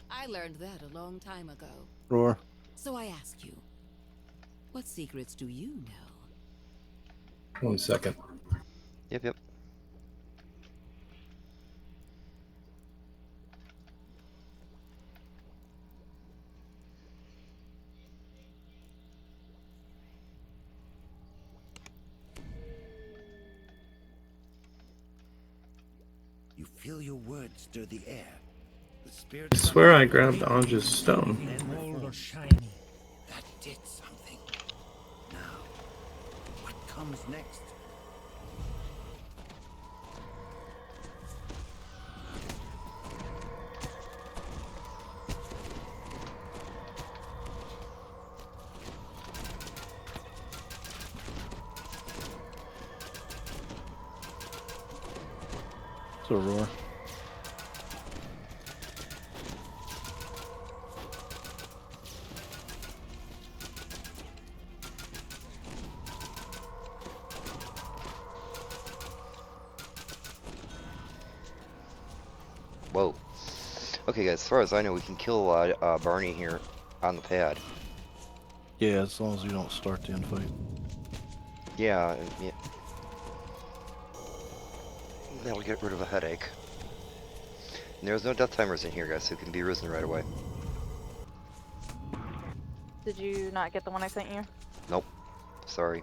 I learned that a long time ago. Roar. So I ask you, what secrets do you know? 1 second. Yep. You feel your words stir the air. The spirit. I swear I grabbed Anja's stone. Gold or shiny. That did something. Now, what comes next? So roar. Whoa. Okay guys, as far as I know, we can kill Barney here on the pad. Yeah, as long as you don't start the infight. Yeah. That'll get rid of a headache. And there's no death timers in here, guys, so it can be risen right away. Did you not get the one I sent you? Nope. Sorry.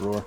Roar.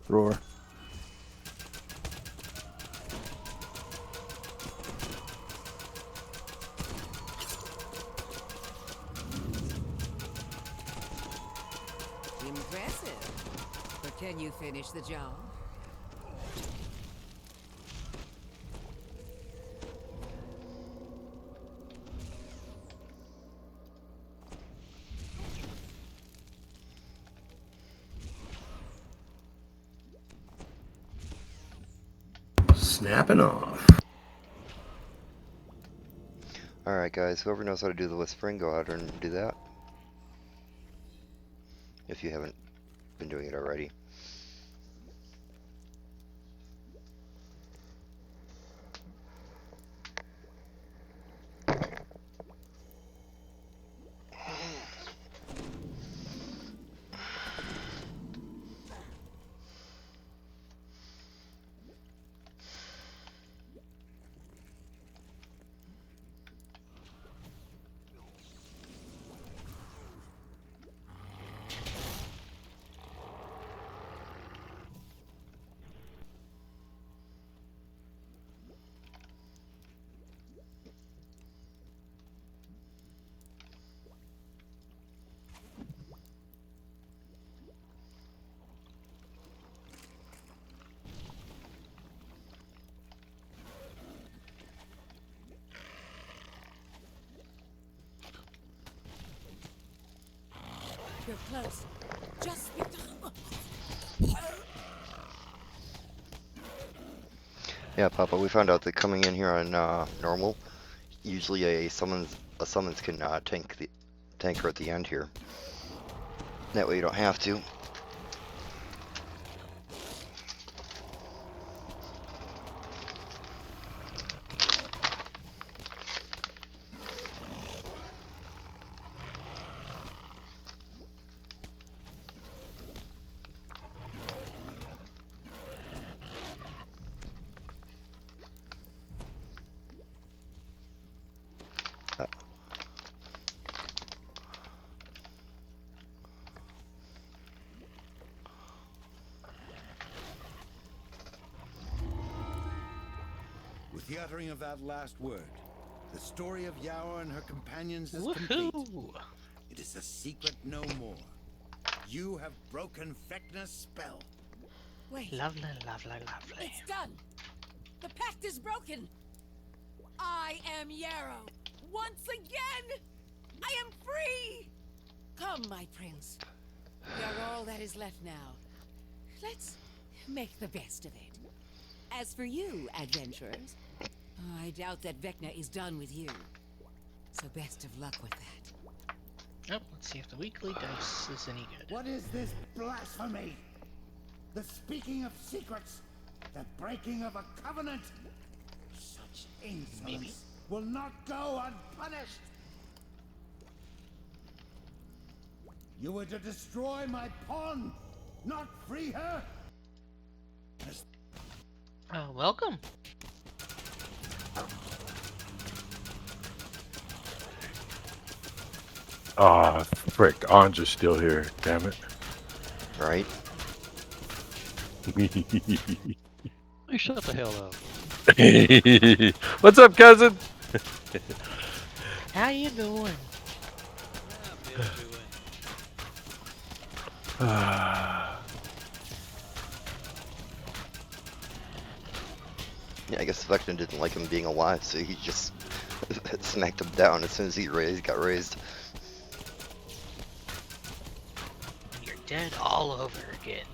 Roar. Impressive. But can you finish the job? Snapping off. Alright guys, whoever knows how to do the whispering, go out and do that. If you haven't been doing it already. You're close. Just be Yeah, Papa, we found out that coming in here on normal, usually a summons can tank her at the end here. That way you don't have to. With the uttering of that last word, the story of Yaoa and her companions is complete. It is a secret no more. You have broken Vecna's spell. Wait. Lovely, lovely, lovely. It's done. The pact is broken. I am Yarrow. Once again, I am free. Come, my prince. We are all that is left now. Let's make the best of it. As for you, adventurers, I doubt that Vecna is done with you. So best of luck with that. Oh, let's see if the weekly dose is any good. What is this blasphemy? The speaking of secrets, the breaking of a covenant. Such insolence will not go unpunished. You were to destroy my pawn, not free her. Welcome. Ah, frick, Anja's still here, damn it. Right? You shut the hell up. What's up, cousin? How you doing? Yeah, I guess Vecna didn't like him being alive, so he just smacked him down as soon as he got raised. You're dead all over again.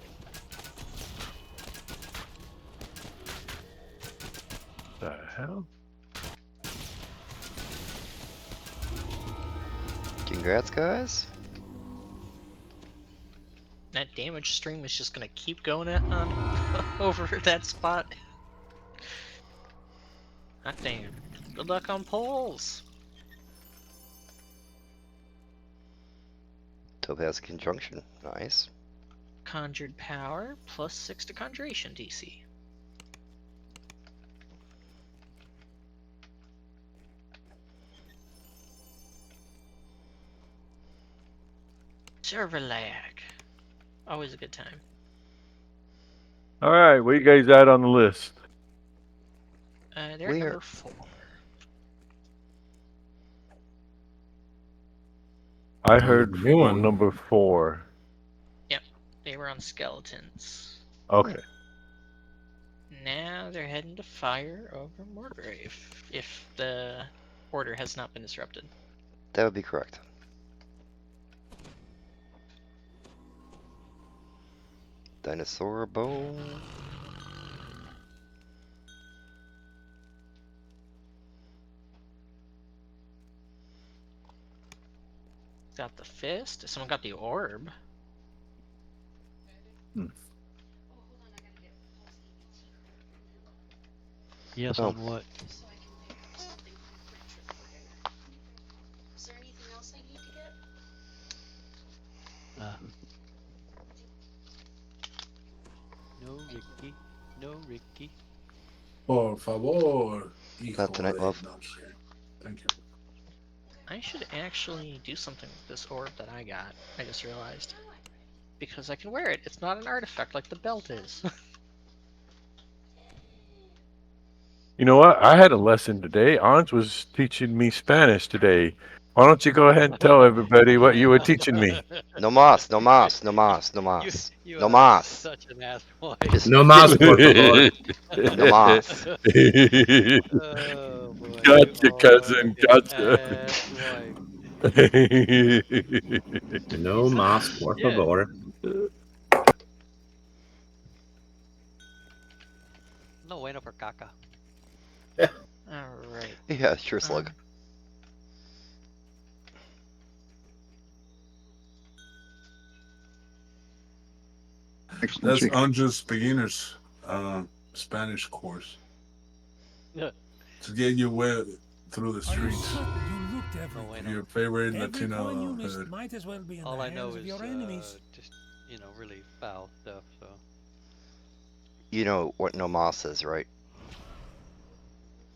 The hell? Congrats, guys. That damage stream is just gonna keep going over that spot. Hot damn. Good luck on polls. Topaz Conjunction. Nice. Conjured power plus 6 to conjuration DC. Server lag. Always a good time. All right, where you guys at on the list? They're at number 4. I heard new one. number 4. Yep, they were on skeletons. Okay. Now they're heading to fire over Morgrave, if the order has not been disrupted. That would be correct. Dinosaur bone. Got the fist. Someone got the orb. Yes, Oh. on what? Is there anything else I need to get? No, Ricky. No, Ricky. Por favor. Not tonight, love. No, shit. Thank you. I should actually do something with this orb that I got. I just realized. Because I can wear it. It's not an artifact like the belt is. You know what? I had a lesson today. Anj was teaching me Spanish today. Why don't you go ahead and tell everybody what you were teaching me? No mas, no mas, no mas, no mas. You No are mas. Such an asswipe. Just- No mas, por favor. No mas. Oh boy. Gotcha, you cousin. are Gotcha. an asswipe. No mas, por Yeah. favor. No bueno for caca. Alright. Yeah, sure, Slug. That's Anja's beginners Spanish course. Yeah. To get you way through the Are you streets. certain you looked everywhere? Your favorite Every Latino coin you missed hood. might as well be in All the I know hands of is your enemies. just really foul stuff. So You know what no mas is, right?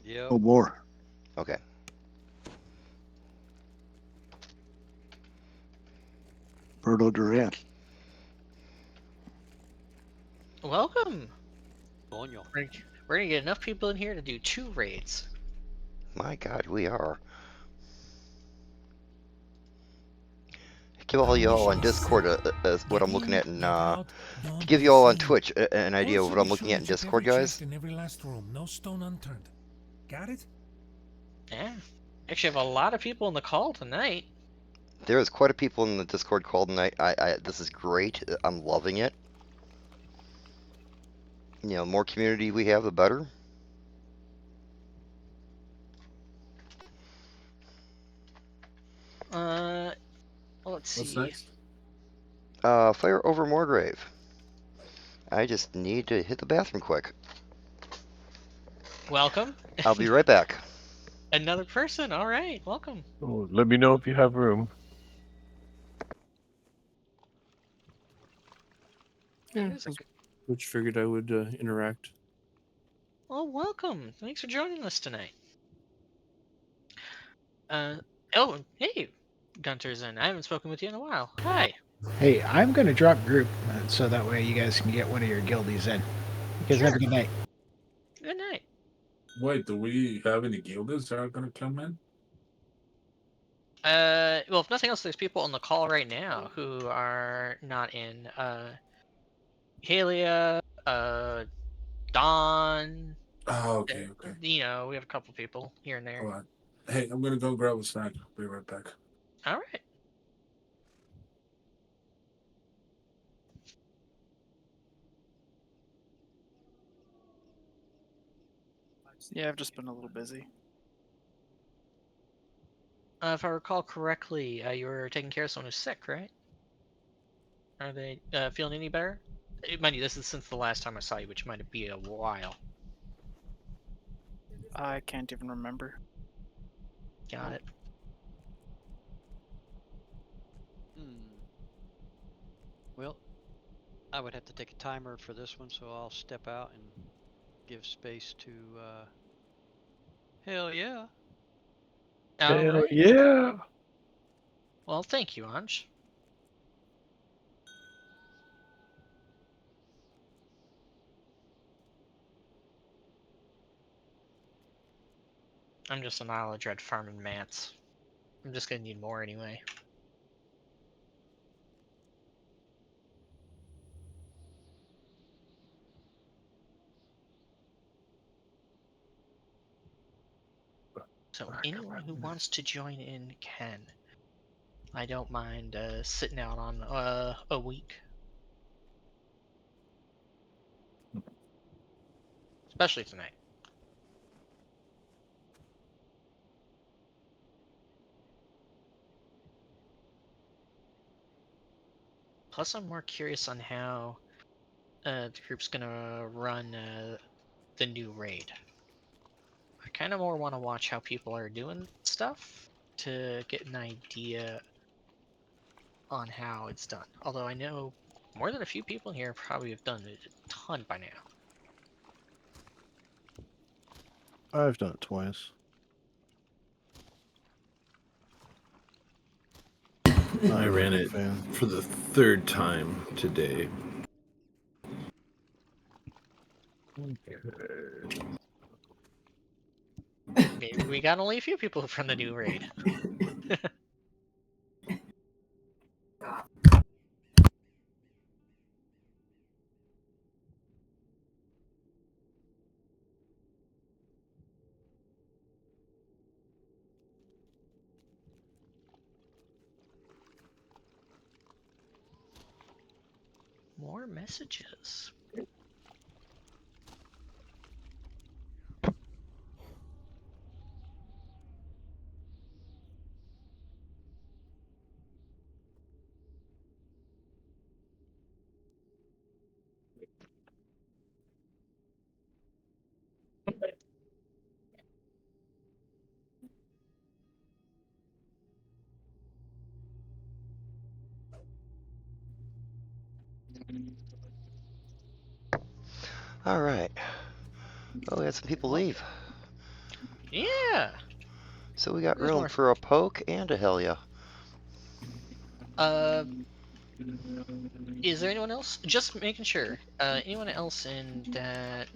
yeah. Oh, more. Okay. Berto Duran. Welcome! Coño. We're gonna get enough people in here to do 2 raids. My God, we are. Give all y'all on Discord what I'm looking at, and give you all on Twitch an idea of what I'm looking at in Discord, guys. In every last room, no stone unturned. Got it? Yeah. Actually, have a lot of people in the call tonight. There is quite a people in the Discord call tonight. This is great. I'm loving it. You know, more community we have, the better. Let's What's see. next? Fire over Morgrave. I just need to hit the bathroom quick. Welcome. I'll be right back. Another person. All right. Welcome. Oh, let me know if you have room. Yeah, which figured I would interact. Well, welcome. Thanks for joining us tonight. Oh, hey, Gunter's in. I haven't spoken with you in a while. Hi. Hey, I'm going to drop group so that way you guys can get one of your guildies in. You guys have a good night. Good night. Wait, do we have any guildies that are gonna come in? Well, if nothing else, there's people on the call right now who are not in. Halia, Don. Oh, okay, okay. You know, we have a couple people here and there. All right. Hey, I'm gonna go grab a snack. Be right back. All right. Yeah, I've just been a little busy. If I recall correctly, you were taking care of someone who's sick, right? Are they feeling any better? Mind you, this is since the last time I saw you, which might be a while. I can't even remember. Got it. Well, I would have to take a timer for this one, so I'll step out and give space to. Hell yeah. Hell yeah. Well, thank you, Anj. I'm just an Isle of Dread farming mats. I'm just gonna need more anyway. So anyone who wants to join in can. I don't mind sitting out on a week. Especially tonight. Plus, I'm more curious on how the group's gonna run the new raid. I kind of more want to watch how people are doing stuff to get an idea on how it's done. Although I know more than a few people here probably have done it a ton by now. I've done it twice. I ran it for the 3rd time today. Maybe we got only a few people from the new raid. More messages. All right. Oh, we had some people leave. Yeah. So we got There's room more. for a poke and a Helia. Is there anyone else? Just making sure. Anyone else in that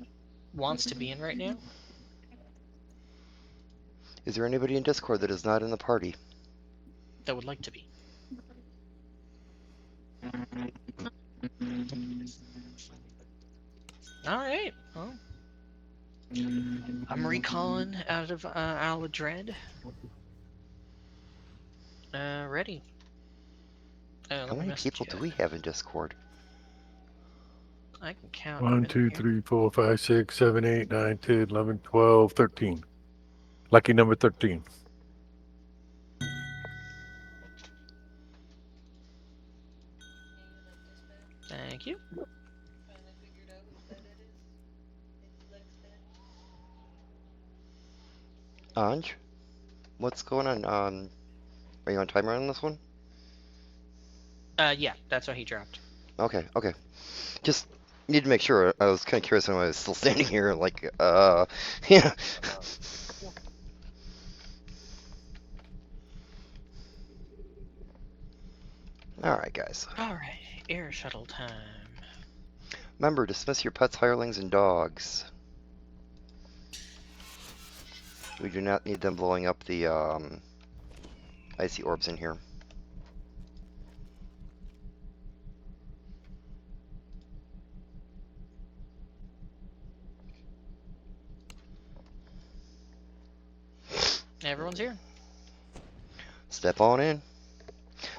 wants to be in right now? Is there anybody in Discord that is not in the party? That would like to be. Alright, well. I'm recalling out of Isle of Dread. Ready. How many people do we have in Discord? I can count. 1, 2, 3, 4, 5, 6, 7, 8, 9, 10, 11, 12, 13. Lucky number 13. Thank you. Anj? What's going on? Are you on timer on this one? Yeah, that's what he dropped. Okay, okay. Just need to make sure. I was kind of curious when I was still standing here, like, yeah. Alright, guys. Alright, air shuttle time. Remember, dismiss your pets, hirelings, and dogs. We do not need them blowing up the, icy orbs in here. Everyone's here. Step on in.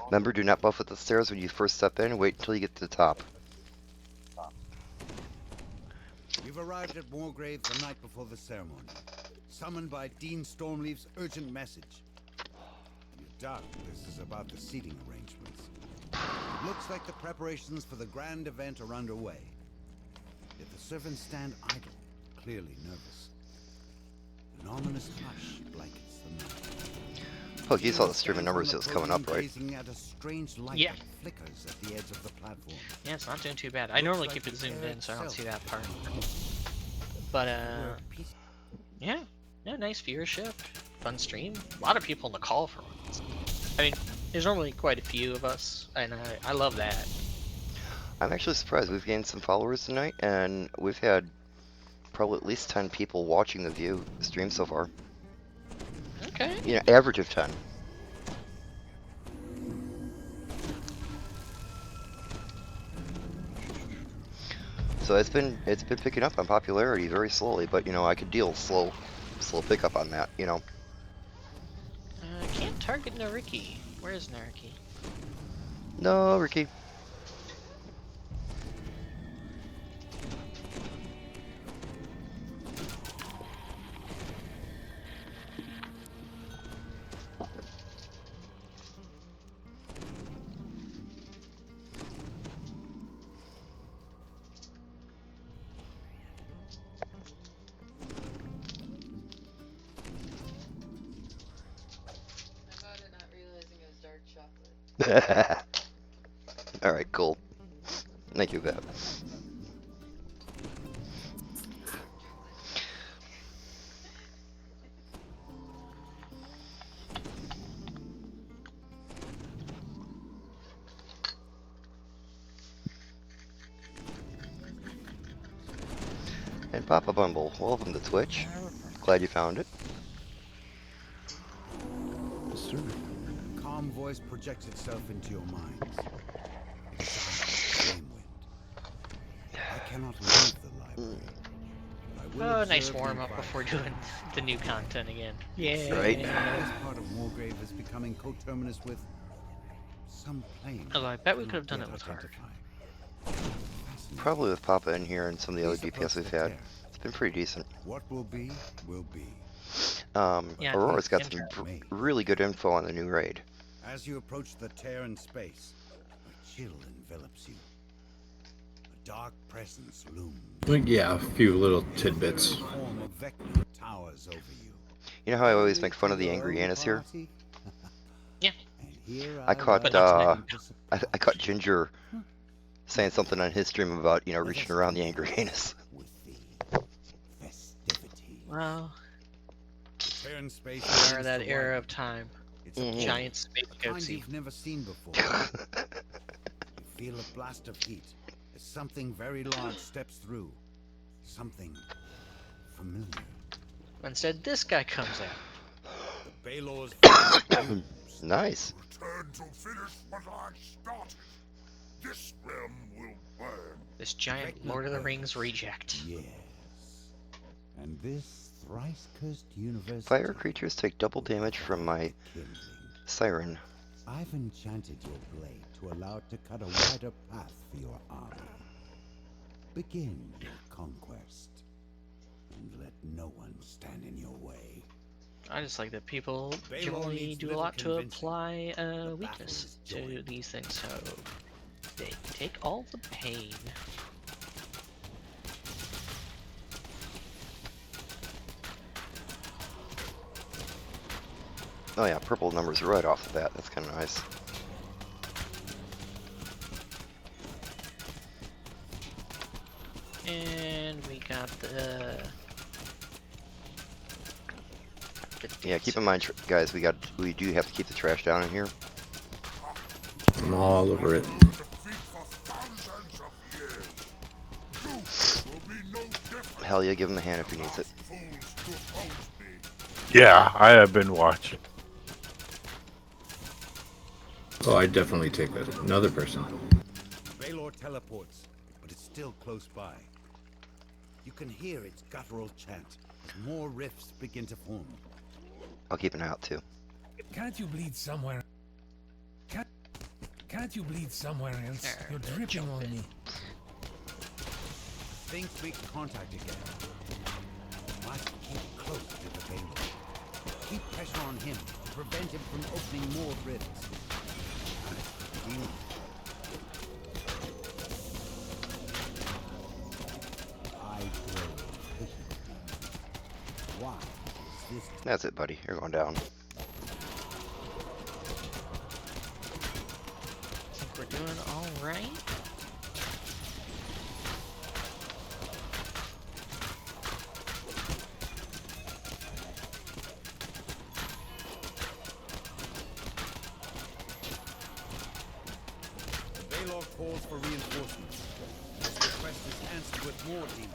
Remember, do not buff at the stairs when you first step in. Wait until you get to the top. You've arrived at Wargrave the night before the ceremony, summoned by Dean Stormleaf's urgent message. You doubt this is about the seating arrangements. It looks like the preparations for the grand event are underway. Yet the servants stand idle, clearly nervous. An ominous hush blankets the night. Look, you saw the stream of numbers that was coming up, right? Yeah. Flickers at the edge of the platform. Yeah, it's not doing too bad. I normally keep it zoomed in, so I don't see that part. But, yeah. Yeah, nice viewership. Fun stream. A lot of people in the call for once. I mean, there's normally quite a few of us, and I love that. I'm actually surprised. We've gained some followers tonight, and we've had probably at least 10 people watching the stream so far. Okay. You know, average of 10. So it's been picking up on popularity very slowly, but you know I could deal slow pickup on that. You know. Can't target Nariki. Where is Nariki? No, Ricky. Alright, cool. Thank you, Bev. And Papa Bumble, welcome to Twitch. Glad you found it. Yes, sir. A calm voice projects itself into your minds. It sounds like flame wind. I cannot leave the library. I will Oh, nice observe warm and up before doing the new content again. Yeah. Right. This part of Wargrave is becoming coterminous with some plane. Although I bet we could have done it with Hard. Probably with Papa in here and some of the other DPS we've had. It's been pretty decent. What will be, will be. Yeah, Aurora's got enter. some really good info on the new raid. As you approach the tear in space, a chill envelops you. A dark presence looms. Like, yeah, a few little tidbits. Form of Vecna towers over you. You know how I always make fun of the angry Annis here? Yeah. I caught But not I caught Ginger saying something on his stream about, you know, reaching around the angry Anus. Well, Tear in space. we are that era of time. It's a Giant space the kind goatsy. you've never seen before. You feel a blast of heat as something very large steps through. Something familiar. Instead, this guy comes out. The Baelor's Nice. Return to finish what I started. This realm will burn. This giant Lord of the Rings reject. Yes. And this thrice cursed universe. Fire creatures take double damage from my siren. I've enchanted your blade to allow it to cut a wider path for your army. Begin your conquest, and let no one stand in your way. I just like that people Baelor generally needs do a little lot to convincing. apply The weakness battle is to joined. these things, so they take all the pain. Oh yeah, purple numbers right off the bat. That's kind of nice. And we got the Yeah, keep in mind, guys, we do have to keep the trash down in here. I'm all over it. Hell yeah, give him a hand if he needs it. Yeah, I have been watching. Oh, I definitely take another person. Baelor teleports, but it's still close by. You can hear its guttural chant as more rifts begin to form. I'll keep an eye out too. Can't you bleed somewhere? Can't you bleed somewhere else? You're dripping on me. Think we can contact again. Must keep close to the Baelor. Keep pressure on him to prevent him from opening more rifts. I grow impatient. Why is this? That's it, buddy. You're going down. think we're doing all right. Baelor calls for reinforcements. His request is answered with more demons.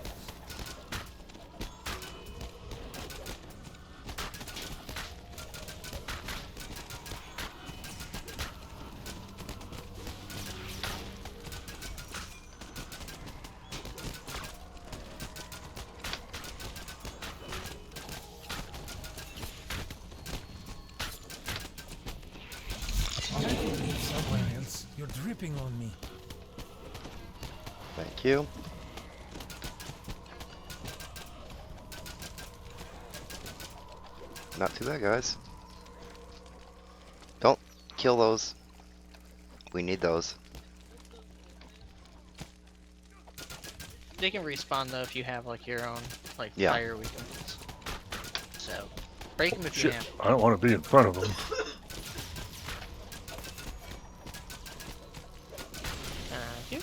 stepping on me. Thank you. Not too bad, guys. Don't kill those. We need those. They can respawn though if you have like your own like Yeah. fire weaknesses. So break them if you Shit, have. I don't want to be in front of them. You.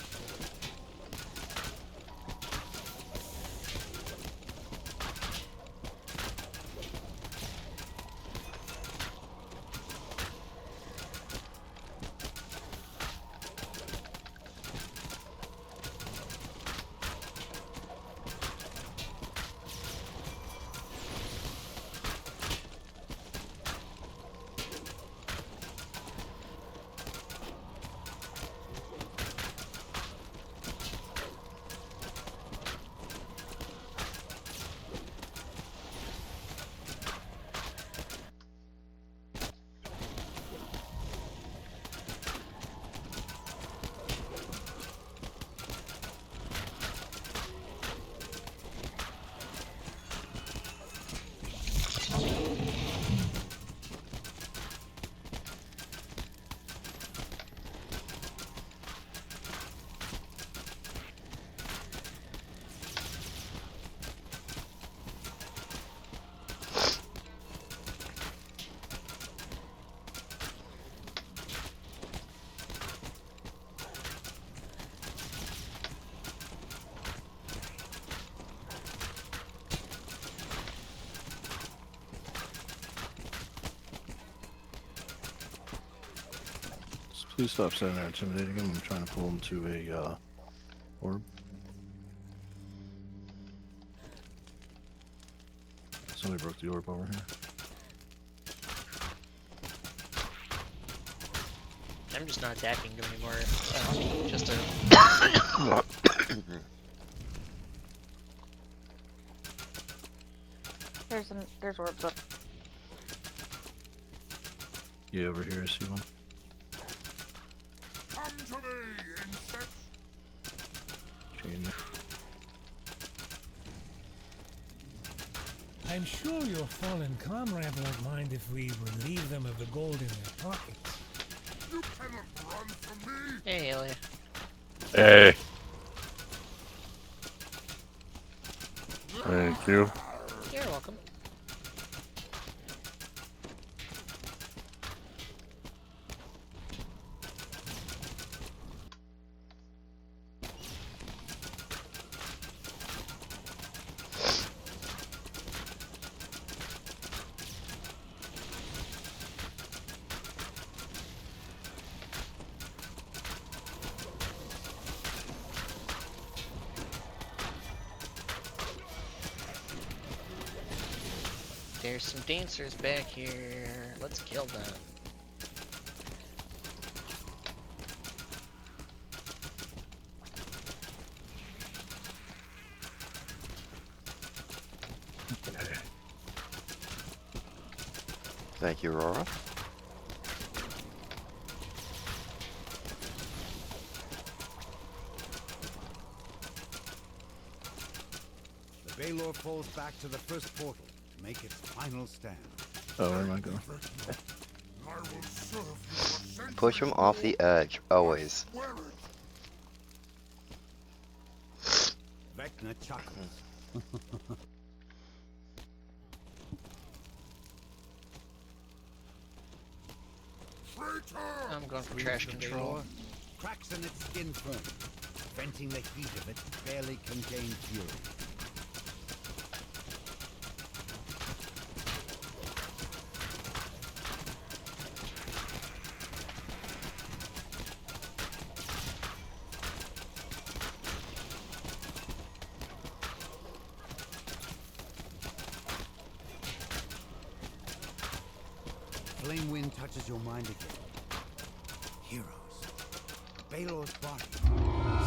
Please stop saying that, intimidating him. I'm trying to pull him to a orb. Somebody broke the orb over here. I'm just not attacking them anymore. Just to. There's orbs up. Yeah, over here, I see one. Come to me, insects! Chain. I'm sure your fallen comrade won't mind if we relieve them of the gold in their pockets. You cannot run from me! Hey, Elia. Hey. Thank you. You're welcome. There's some dancers back here. Let's kill them. Thank you, Aurora. The Baylor falls back to the first portal to make its final stand. Oh, where am I going? I will serve you for centuries. Push him off the edge, always. Swear it. Vecna chuckles. I'm going for trash control. Cracks in its skin firm, venting the heat of its barely contained fury. Flame wind touches your mind again. Heroes. Baylor's body.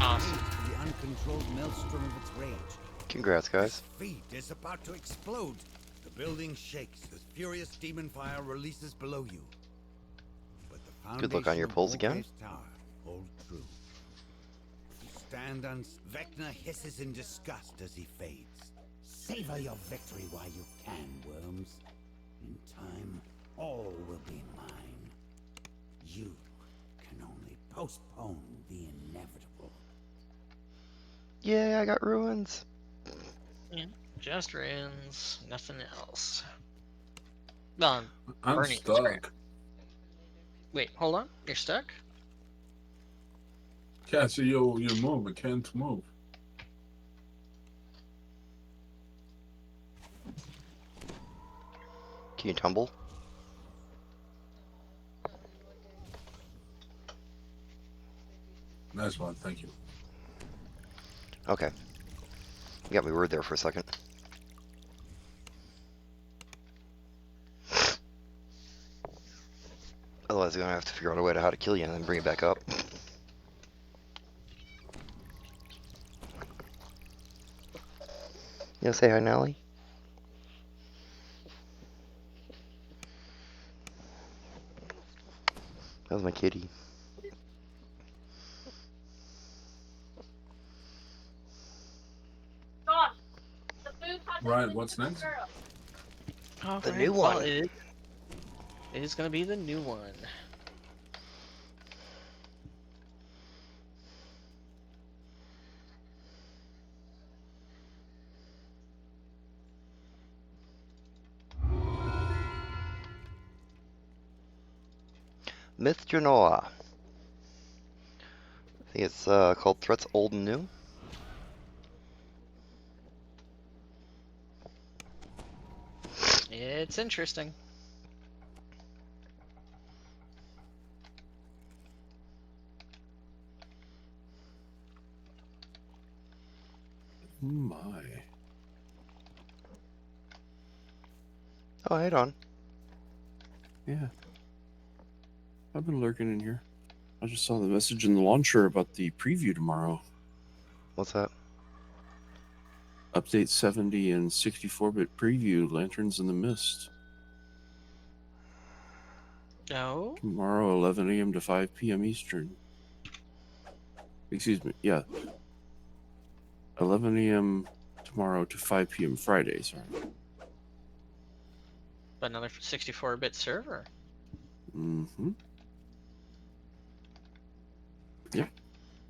Awesome. The uncontrolled maelstrom of its rage. Congrats, guys. Feet is about to explode. The building shakes as furious demon fire releases below you. But the Good luck on your foundation of pulls again. Warface Tower hold true. Stand on. Vecna hisses in disgust as he fades. Savor your victory while you can, worms. In time, all will be mine. You can only postpone the inevitable. Yeah, I got ruins. Yeah, just ruins, nothing else. Well, I'm burning stuck. scrap. Wait, hold on. You're stuck? Can't see you move. I can't move. Can you tumble? Nice one, thank you. Okay. You got me worried there for a second. Otherwise, I'm gonna have to figure out a way to how to kill you and then bring it back up. You say hi, Nally? That was my kitty. Gosh, the food has Ryan, what's next? The new one. Well, it is going to be the new one. Myth Genoa. I think it's called Threats Old and New. It's interesting. My. Oh, hey, Don. Yeah. I've been lurking in here. I just saw the message in the launcher about the preview tomorrow. What's that? Update 70 and 64-bit preview, Lanterns in the Mist. No. Tomorrow, 11 a.m. to 5 p.m. Eastern. Excuse me, yeah. 11 a.m. tomorrow to 5 p.m. Friday, sorry. But another 64-bit server. Mm-hmm. Yeah.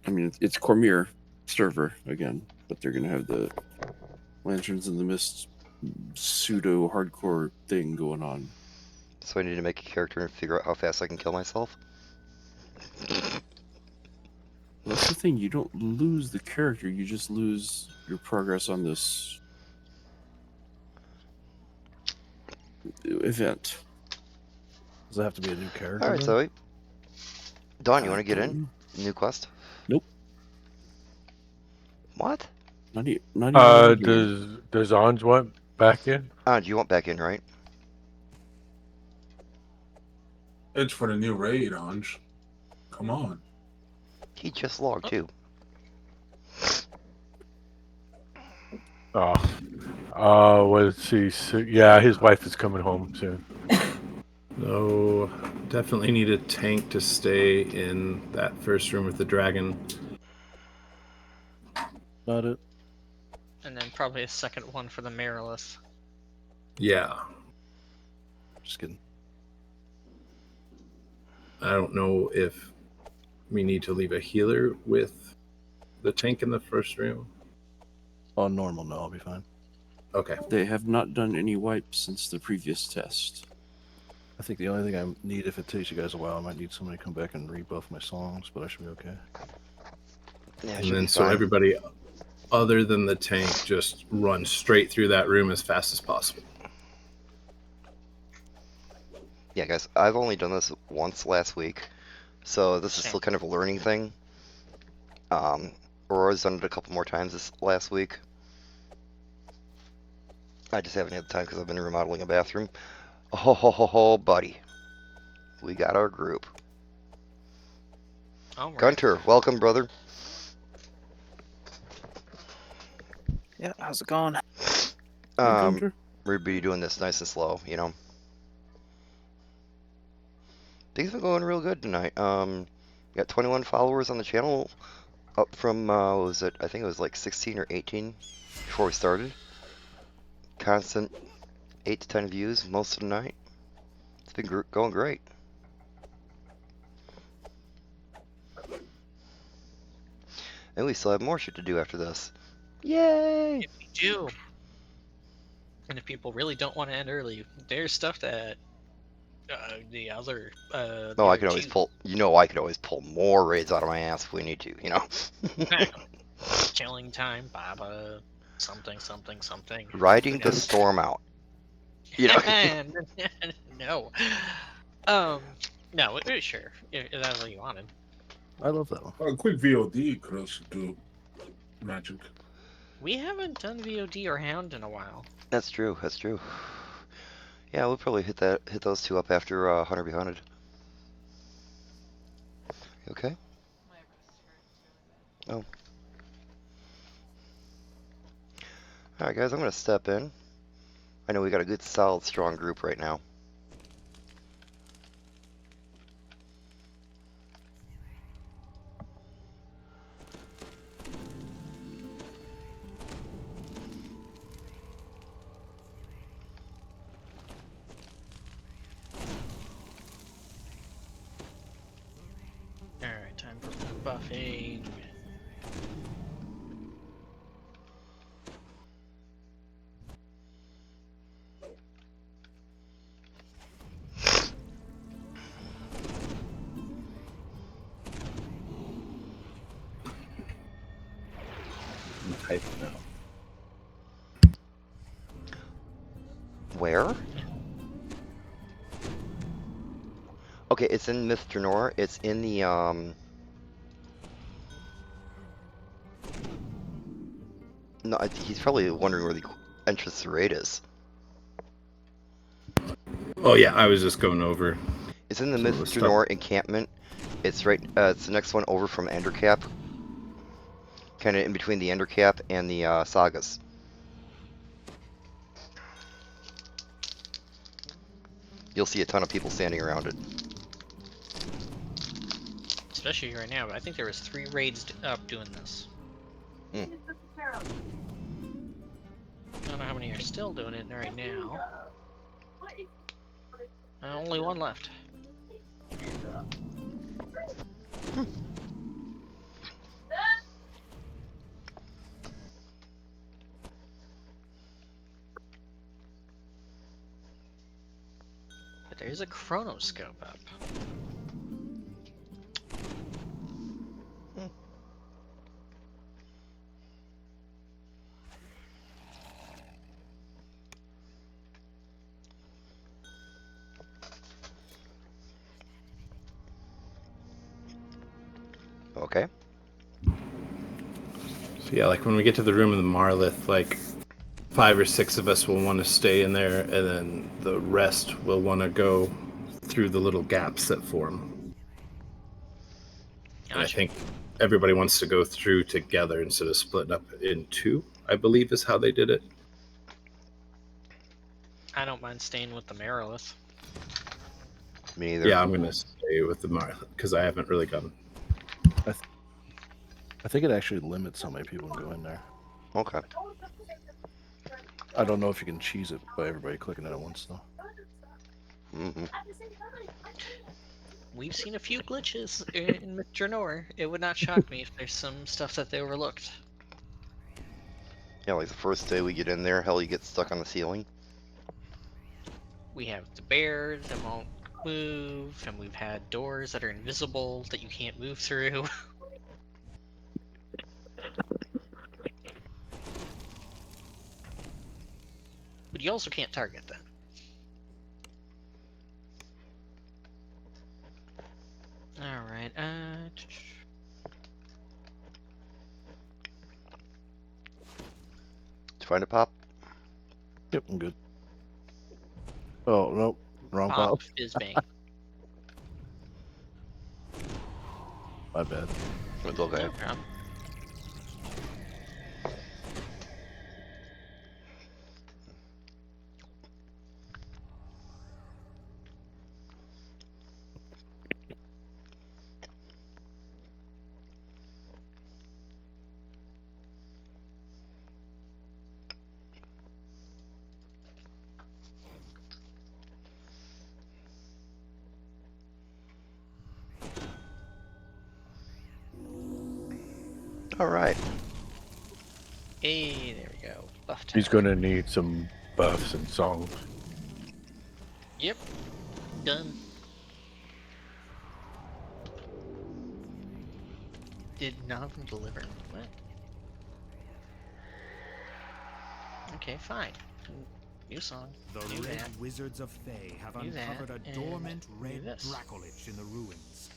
I mean, it's Cormier server again, but they're going to have the Lanterns in the Mist pseudo-hardcore thing going on. So I need to make a character and figure out how fast I can kill myself? That's the thing, you don't lose the character, you just lose your progress on this event. Does it have to be a new character? Alright, Zoe. Dawn, you want to get in? New quest? Nope. What? Not even Does Anj want back in? Anj, you want back in, right? It's for the new raid, Anj. Come on. He just logged too. Let's see. So, yeah, his wife is coming home soon. No, definitely need a tank to stay in that first room with the dragon. Not it. And then probably a second one for the Marilith. Yeah. Just kidding. I don't know if we need to leave a healer with the tank in the first room. On normal, no, I'll be fine. Okay. They have not done any wipes since the previous test. I think the only thing I need, if it takes you guys a while, I might need somebody to come back and rebuff my songs, but I should be okay. Yeah, And then so everybody other than the tank just run straight through that room as fast as possible. Yeah, guys, I've only done this once last week, so this is still kind of a learning thing. Aurora's done it a couple more times this last week. I just haven't had the time because I've been remodeling a bathroom. Oh, buddy. We got our group. All right. Gunter, welcome, brother. Yeah, how's it going? We're be doing this nice and slow, you know. Things have been going real good tonight. Got Got 21 followers on the channel, up from what was it? I think it was like 16 or 18 before we started. Constant 8 to 10 views most of the night. It's been going great. And we still have more shit to do after this. Yay! We do. And if people really don't want to end early, there's stuff that the other. No, I could always pull. You know, I could always pull more raids out of my ass if we need to. You know. Chilling time, Baba, something. Riding the storm out. You know. No. No, sure. If that's what you wanted. I love that one. A quick VOD could also do magic. We haven't done VOD or Hound in a while. That's true. That's true. Yeah, we'll probably hit those two up after Hunter be Hunted. You okay? Oh. Alright guys, I'm gonna step in. I know we got a good solid strong group right now. Alright, time for buffing. Type now. Where? Okay, it's in Myth Draenor. It's in the No, he's probably wondering where the entrance to raid is. Oh yeah, I was just going over. It's in the some Myth of the stuff. Draenor encampment. It's right. It's the next one over from Endercap. Kind of in between the Endercap and the Sagas. You'll see a ton of people standing around it. Especially right now, but I think there was 3 raids up doing this. Hmm. I don't know how many are still doing it right now. Only 1 left. But there's a chronoscope up. Okay. So yeah, like when we get to the room of the Marlith, like 5 or 6 of us will want to stay in there, and then the rest will want to go through the little gaps that form. And I think everybody wants to go through together instead of splitting up in 2, I believe is how they did it. I don't mind staying with the Marilith. Me either. Yeah, I'm going to stay with the Marlith because I haven't really gone. I think it actually limits how many people can go in there. Okay. I don't know if you can cheese it by everybody clicking it at once, though. Mm-hmm. We've seen a few glitches in Myth Draenor. It would not shock me if there's some stuff that they overlooked. Yeah, like the first day we get in there, hell, you get stuck on the ceiling. We have the bears that won't move, and we've had doors that are invisible that you can't move through. But you also can't target them. Alright, Did you find a pop? Yep, I'm good. Oh, nope. Wrong pop. is bang. My bad. It's okay. No problem. All right. Hey, there we go. Buff He's gonna need some buffs and songs. Yep. Done. Did none of them deliver? What? Okay, fine. New song. The Do Red that. Wizards of Thay have Do that, uncovered a and dormant do red this. Dracolich in the ruins.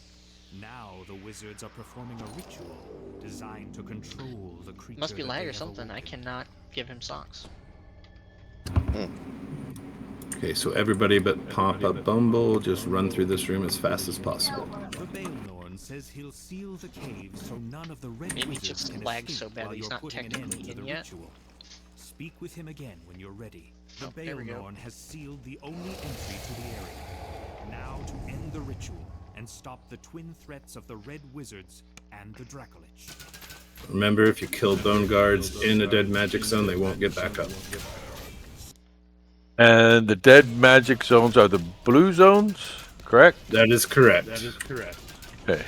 Now the wizards are performing a ritual designed to control the creature. Must be that lag they or have something. I awakened. cannot give him songs. Okay, so everybody but Papa Bumble just run through this room as fast as possible. The Baelnorn says he'll seal the cave so none of the red Maybe he wizards just can lags escape so bad while he's you're not putting an technically end to in the yet. ritual. Speak with him again when you're ready. The Oh, there we go. Baelnorn has sealed the only entry to the area. Now to end the ritual and stop the twin threats of the red wizards and the Dracolich. Remember, if you kill Bone Guards in a dead magic zone, they won't get back up. And the dead magic zones are the blue zones, correct? That is correct. Okay.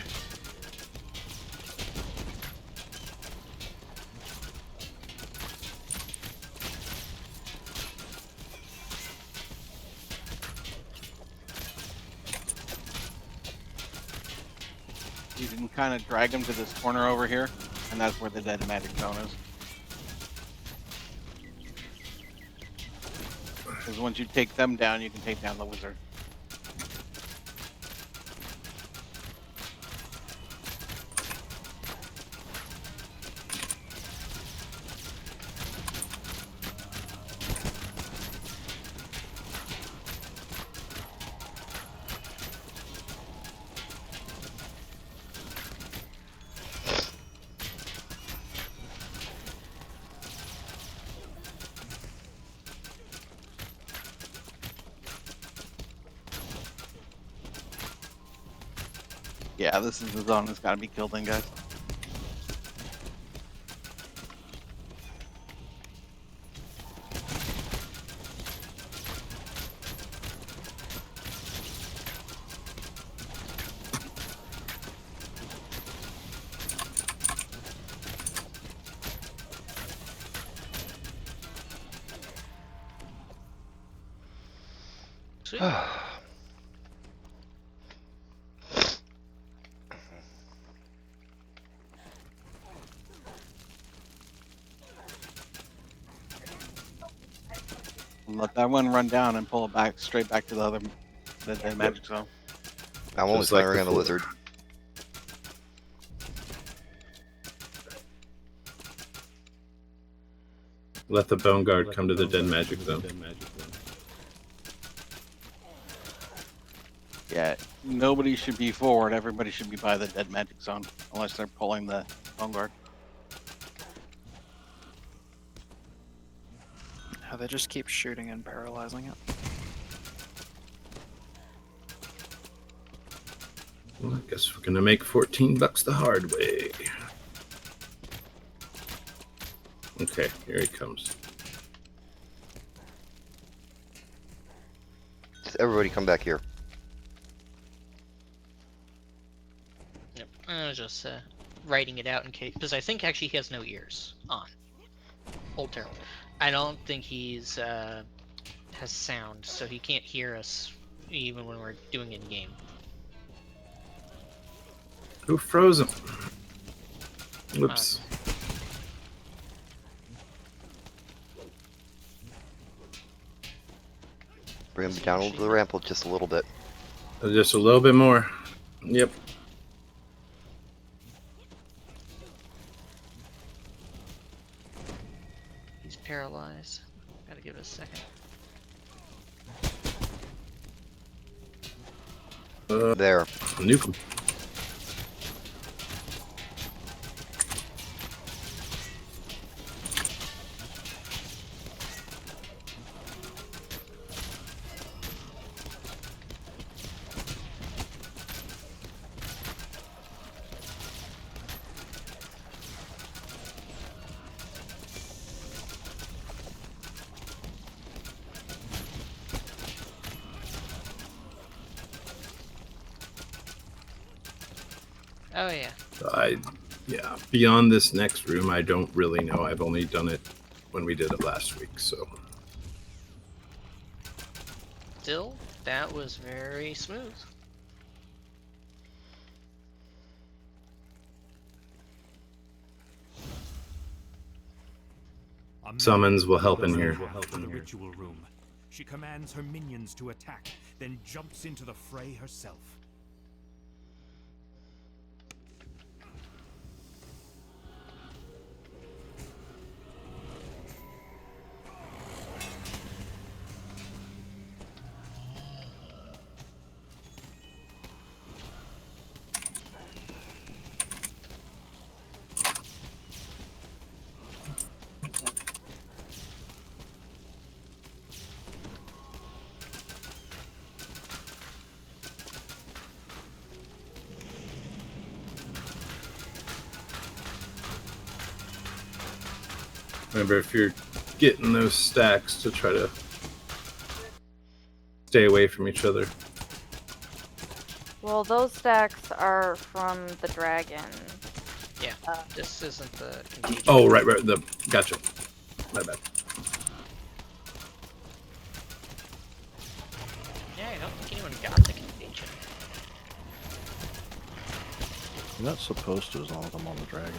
You can kind of drag them to this corner over here, and that's where the dead magic zone is. Because once you take them down, you can take down the wizard. Yeah, this is the zone that's gotta be killed in, guys. Sweet. Let that one run down and pull it back straight back to the dead magic zone. I'm only Just like firing on the before. wizard. Let the Bone Guard come to the dead magic zone. Yeah, nobody should be forward. Everybody should be by the dead magic zone, unless they're pulling the Bone Guard. How they just keep shooting and paralyzing it. Well, I guess we're gonna make $14 the hard way. Okay, here he comes. Just everybody come back here. Yep. I was just writing it out in case, because I think actually he has no ears on. Old Terrell. I don't think he's has sound, so he can't hear us even when we're doing in game. Who froze him? Whoops. Bring him down to the ramp just a little bit. Just a little bit more. Yep. He's paralyzed. Gotta give it a second. There. Nuke him. Oh yeah. I Yeah, beyond this next room, I don't really know. I've only done it when we did it last week, so. Still, that was very smooth. Summons will help in here. To the ritual room. She commands her minions to attack, then jumps into the fray herself. Remember, if you're getting those stacks, to try to stay away from each other. Well, those stacks are from the dragon. Yeah, this isn't the contagion. Oh, right, gotcha. My bad. Yeah, I don't think anyone got the contagion. You're not supposed to as long as I'm on the dragon.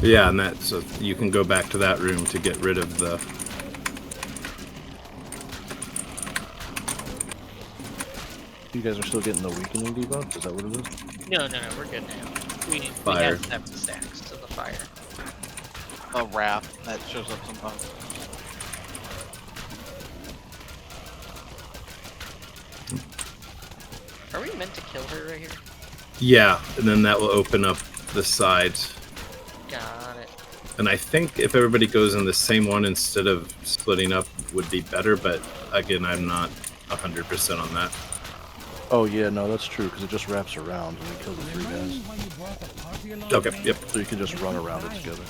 Yeah, and so you can go back to that room to get rid of the. You guys are still getting the weakening debuff? Is that what it is? No, we're good now. We Fire. have 7 stacks to the fire. A wrath that shows up sometimes. Are we meant to kill her right here? Yeah, and then that will open up the sides. Got it. And I think if everybody goes in the same one instead of splitting up would be better, but again, I'm not 100% on that. Oh yeah, no, that's true, because it just wraps around and we kill the 3 guys. Okay, yep. So you can just run around it together.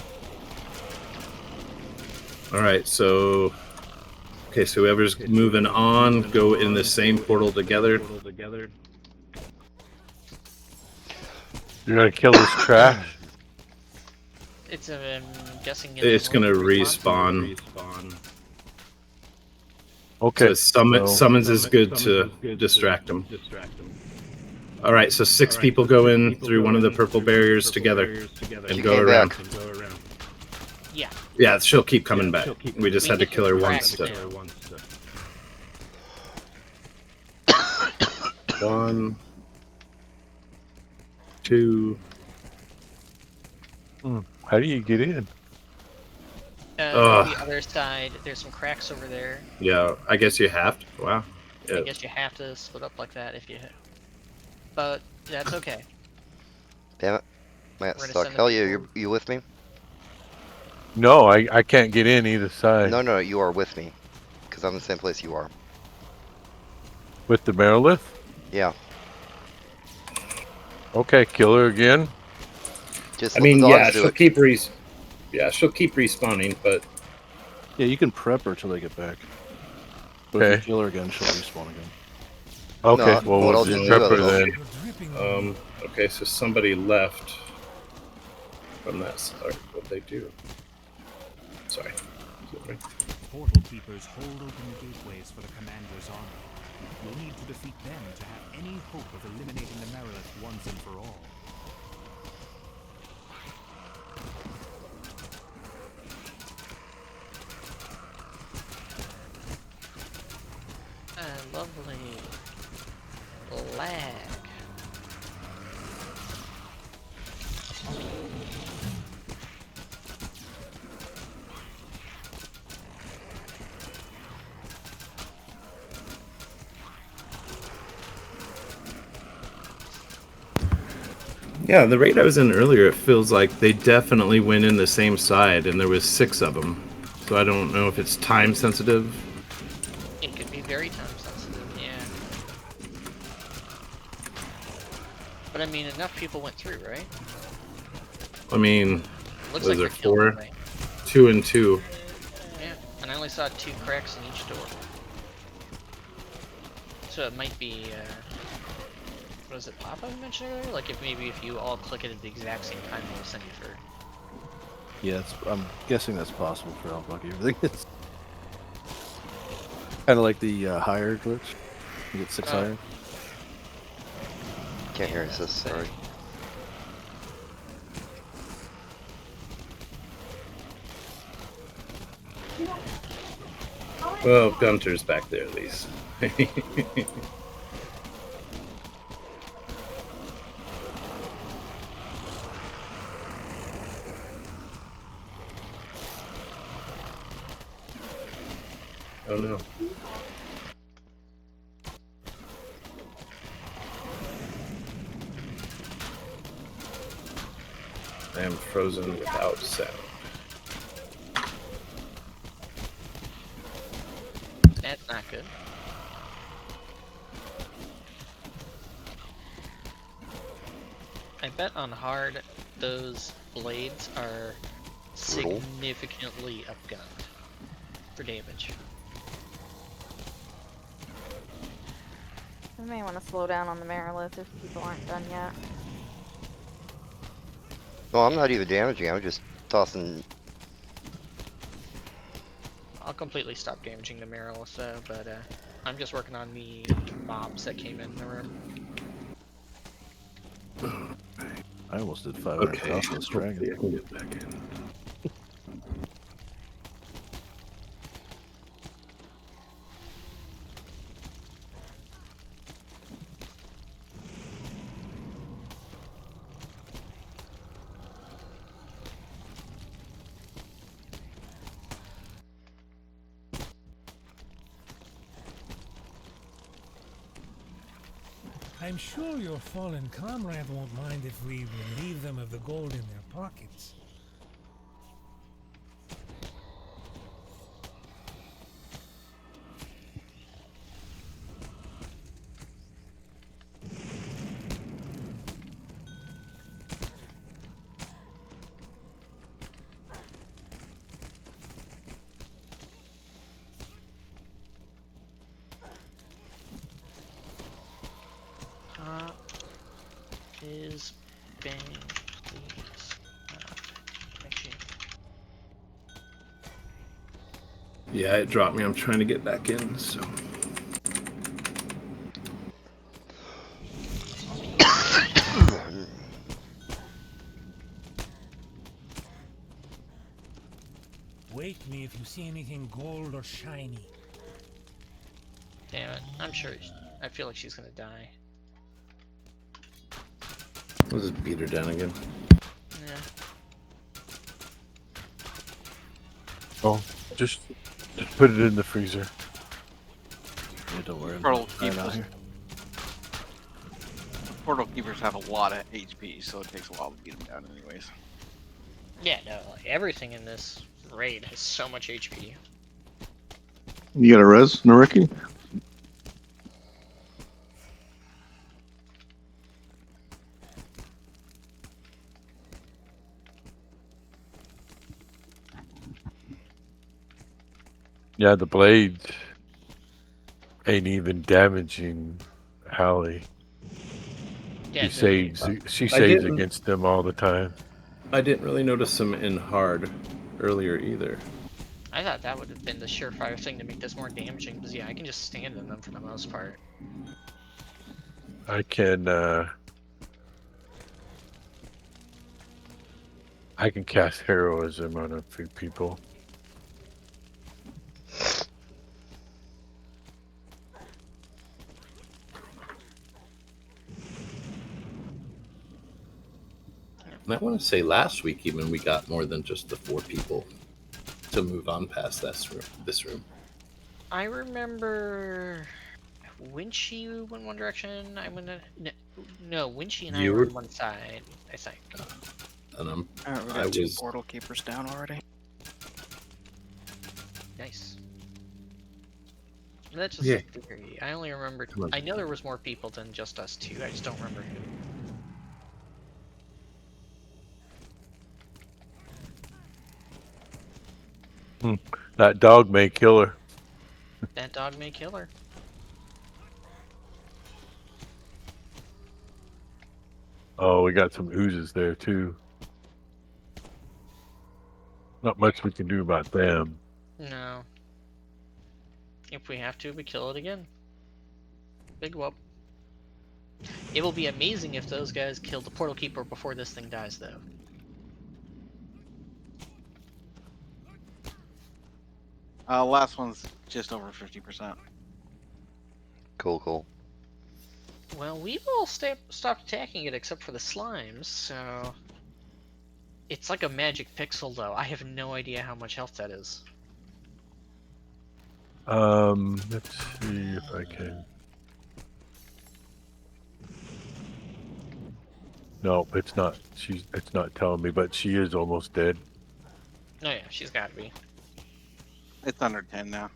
Alright, so... Okay, so whoever's moving on, go in the same portal together. You're gonna kill this trash? It's, I'm guessing... It's gonna respawn. Okay. So summons is good to distract them. Alright, so 6 people go in through one of the purple barriers together and go around. Yeah. Yeah, she'll keep coming back. We just had to kill her once. 1, 2. How do you get in? The other side, there's some cracks over there. Yeah, I guess you have to. Wow. Yeah. I guess you have to split up like that if you... But that's okay. Damn it. Matt We're gonna stuck. send Hell the yeah, people- you with me? No, I can't get in either side. No, you are with me. Because I'm in the same place you are. With the Marilith? Yeah. Okay, kill her again. Just I let mean, the yeah, dogs do she'll it. keep respawning, but Yeah, you can prep her till they get back. But if you kill her again, she'll respawn again. Okay, No, well, what we'll else just do you prep her other then. okay, so somebody left from that start. What'd they do? Sorry. Portal keepers hold open the gateways for the commander's army. You'll need to defeat them to have any hope of eliminating the Marilith once and for all. Lovely. Lag. Yeah, the raid I was in earlier, it feels like they definitely went in the same side, and there was 6 of them. So I don't know if it's time sensitive. It could be very time sensitive, yeah. But I mean, enough people went through, right? I mean, Looks was like there they're killed 4? anyway. 2 and 2. Yeah, and I only saw 2 cracks in each door. So it might be, what is it, Papa mentioned earlier? Like if you all click it at the exact same time, it'll send you through. Yeah, I'm guessing that's possible for Albuquerque. Everything is kind of like the hire glitch. You get 6 iron. Can't hear us, sorry. Well, Gunter's back there at least. Oh no. I am frozen without sound. That's not good. I bet on hard, those blades are significantly upgunned for damage. We may want to slow down on the Marilith if people aren't done yet. Well, I'm not even damaging, I'm just tossing. I'll completely stop damaging the Marilith though, but I'm just working on the mobs that came in the room. I almost did 500 Okay, off this dragon. I can get back in. I'm sure your fallen comrade won't mind if we relieve them of the gold in their pockets. Is bang, please. Thank you. Yeah, it dropped me. I'm trying to get back in, so. Wake me if you see anything gold or shiny. Damn it. I'm sure. I feel like she's gonna die. I'll just beat her down again. Yeah. Oh, just put it in the freezer. Yeah, don't worry. Portal I'm out keepers. here. Portal keepers have a lot of HP, so it takes a while to beat them down, anyways. Yeah, no, like everything in this raid has so much HP. You got a res, Nariki? Yeah, the blades ain't even damaging Hallie. Yeah, she saves didn't- against them all the time. I didn't really notice them in hard earlier either. I thought that would have been the surefire thing to make this more damaging, because yeah, I can just stand in them for the most part. I can cast heroism on a few people. And I want to say last week even we got more than just the 4 people to move on past this room. I remember Winchy went one direction. I went no, Winchy and I were on one side, I think. And Alright, we I got 2 was portal keepers down already. Nice. That's just Yeah. a theory. I only remember. Come on. I know there was more people than just us 2. I just don't remember who. That dog may kill her. That dog may kill her. Oh, we got some oozes there too. Not much we can do about them. No. If we have to, we kill it again. Big whoop. It will be amazing if those guys kill the Portal Keeper before this thing dies, though. Last one's just over 50%. Cool, cool. Well, we've all stopped attacking it except for the slimes, so... It's like a magic pixel, though. I have no idea how much health that is. Let's see if I can. No, it's not. It's not telling me, but she is almost dead. Oh yeah, she's gotta be. It's under 10 now.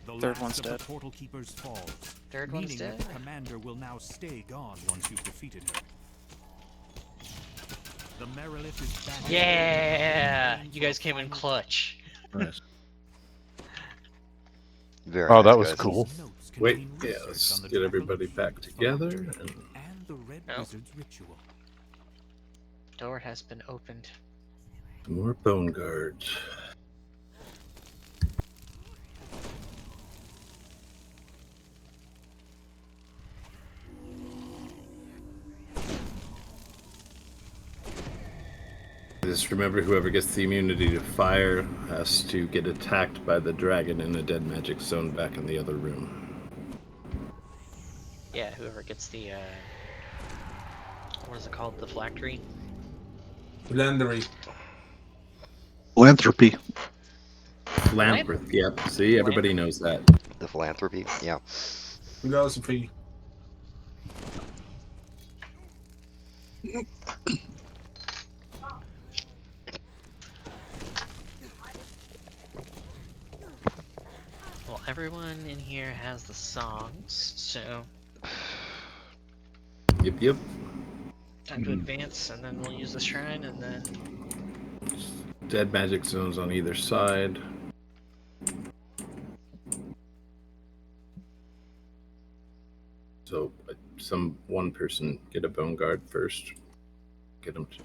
The Third last one's of the dead. Portal Keeper's fall. Third one's meaning dead? that the commander will now stay gone once you've defeated her. The Merilith is back. Yeah! You guys came in clutch. Nice. Very Oh, nice, that was guys. cool. Wait, yeah, let's get everybody back together. And And the Red Oh. Wizard's ritual. Door has been opened. more bone guards. Just remember, whoever gets the immunity to fire has to get attacked by the dragon in the dead magic zone back in the other room. Yeah, whoever gets the, what is it called? The phylactery? Philandry. Philanthropy. Philanthropy, yep. See, everybody knows that. The philanthropy, yeah. Philosophy. Well, everyone in here has the songs, so Yep. time to advance, and then we'll use the shrine, and then... Dead magic zones on either side. So, one person get a bone guard first. Get them to...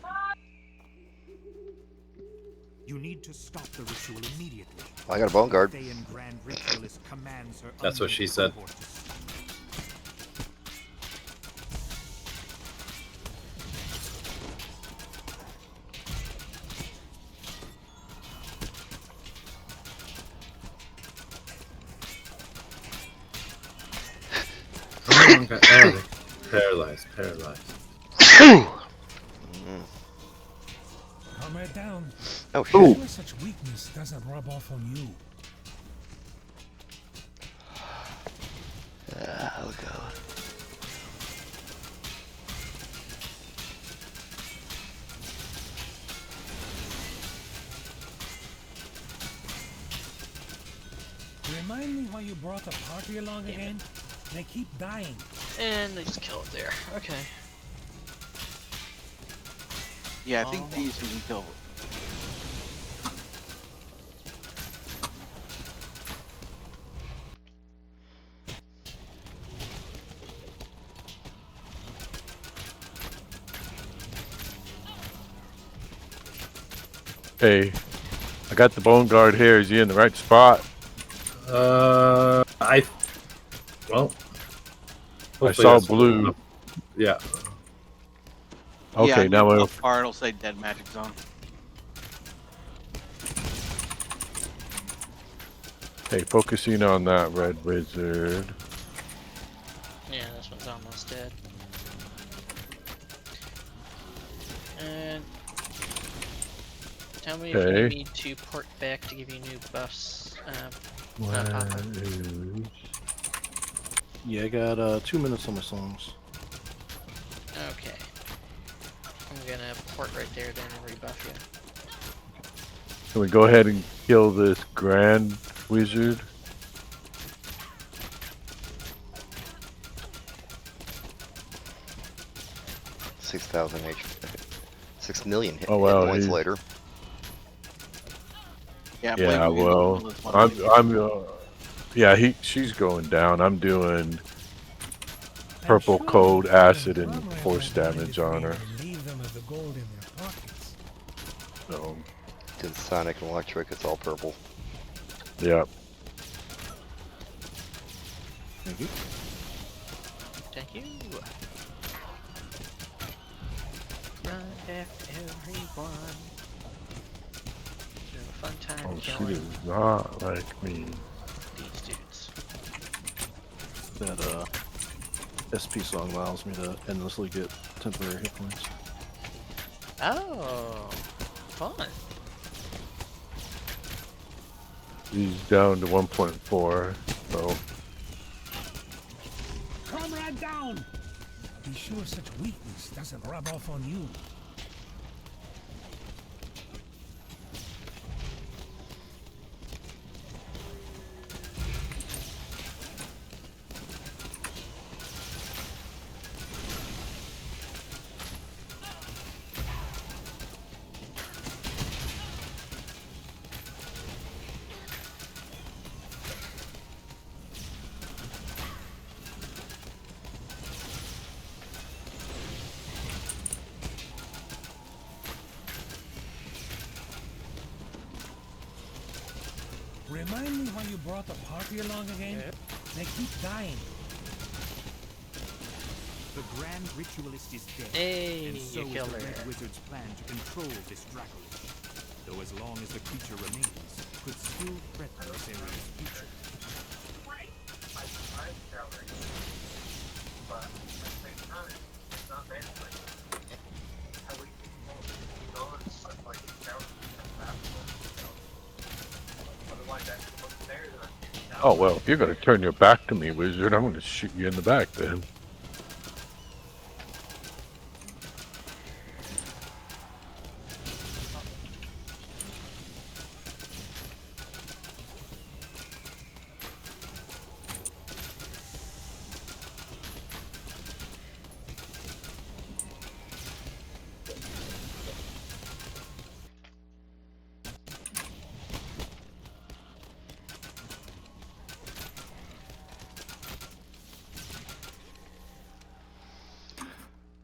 You need to stop the ritual immediately. I got a bone guard. Thayan Grand Ritualist commands her That's what she said. cohort to stop. Come on, guys. Paralyzed. Calm her down. Oh, Surely shit. such weakness doesn't rub off on you. Oh, God. Remind me why you brought the party along again? They keep dying. And they just kill it there. Okay. Yeah, I think these we can kill. Hey, I got the bone guard here. Is he in the right spot? Well, I hopefully saw that's blue. enough. Yeah. Okay, yeah, now so we'll... far it'll say dead magic zone. Hey, focusing on that red wizard. Yeah, this one's almost dead. And... Tell me if Okay. you need to port back to give you new buffs. Papa. Yeah, I got 2 minutes on my songs. Okay. I'm gonna port right there then and rebuff you. Can we go ahead and kill this grand wizard? $6,000 6 million hit, Oh, wow, hit points he's- later. Yeah, I believe Yeah, we can well, kill this one. I'm Yeah, she's going down. I'm doing purple cold acid and force damage on her. Leave them with the gold in their pockets. So Did Sonic and Electric, it's all purple. yeah. Thank you. Thank you. Run after everyone. Have a fun time Oh, she killing does not like me. these dudes. That SP song allows me to endlessly get temporary hit points. Oh, fun. He's down to 1.4. So Comrade down! Be sure such weakness doesn't rub off on you. Remind me why you brought the party along again? They keep dying. The Grand Ritualist is dead, Hey, and so you is killed the her. Red Wizard's plan to control this Dracolich. Though as long as the creature remains, could still threaten this area's future. oh well, if you're gonna turn your back to me, wizard, I'm gonna shoot you in the back then.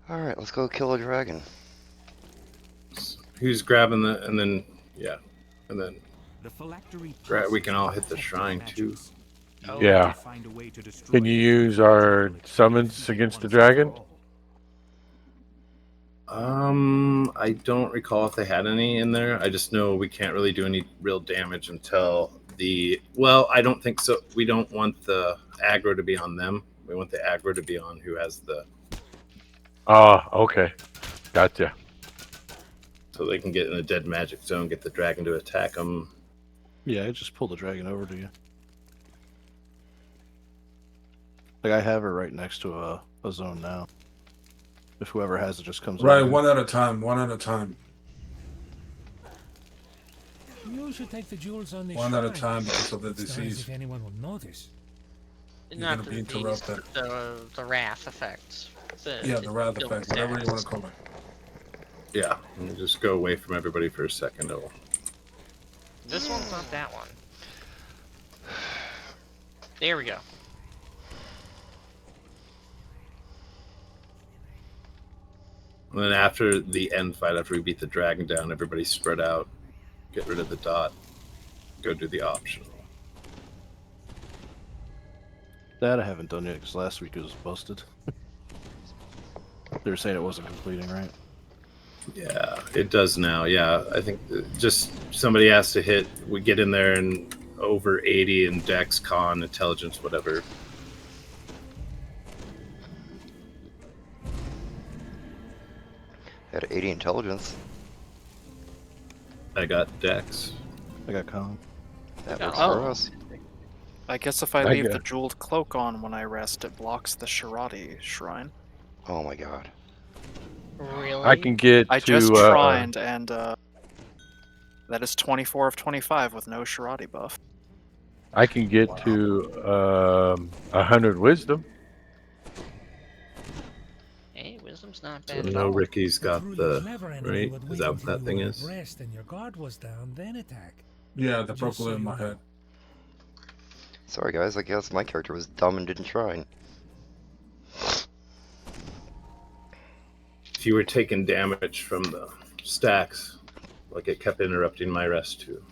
Alright, let's go kill a dragon. Who's grabbing the, and then, yeah, and then The phylactery we can all hit the shrine too. Oh, Yeah. find a way to destroy Can you use our summons against the dragon? I don't recall if they had any in there. I just know we can't really do any real damage until well, I don't think so. We don't want the aggro to be on them. We want the aggro to be on who has the... Okay. Gotcha. So they can get in a dead magic zone, get the dragon to attack them. Yeah, I just pull the dragon over to you. Like, I have her right next to a zone now. If whoever has it just comes Right, over. one at a time, one at a time. You should take the jewels on the One at a shrine. time because of the It's not as disease. if anyone will notice. You're Not gonna be the interrupted. the wrath effects. Yeah, the wrath effect, whatever you want to call it. Yeah, and just go away from everybody for a second. It'll... This one's not that one. There we go. And then after the end fight, after we beat the dragon down, everybody spread out, get rid of the dot, go do the optional. That I haven't done yet because last week it was busted. They were saying it wasn't completing, right? Yeah, it does now. Yeah, I think just somebody has to hit. We get in there and over 80 in Dex, Con, Intelligence, whatever. Had 80 intelligence. I got Dex. I got Con. That works Oh. for us. I guess if I I leave got- the jeweled cloak on when I rest, it blocks the Shirati shrine. Oh my god. Really? I can get I to just tried, and that is 24 of 25 with no Shirati buff. I can get to 100 wisdom. Hey, wisdom's not So bad at now all. Ricky's got Truly the clever enemy right. would Is wait that what until that you thing were is? abreast and your guard was down, then attack. Yeah, the Just purple so in my you know. head. Sorry guys, I guess my character was dumb and didn't try. If you were taking damage from the stacks, like it kept interrupting my rest too.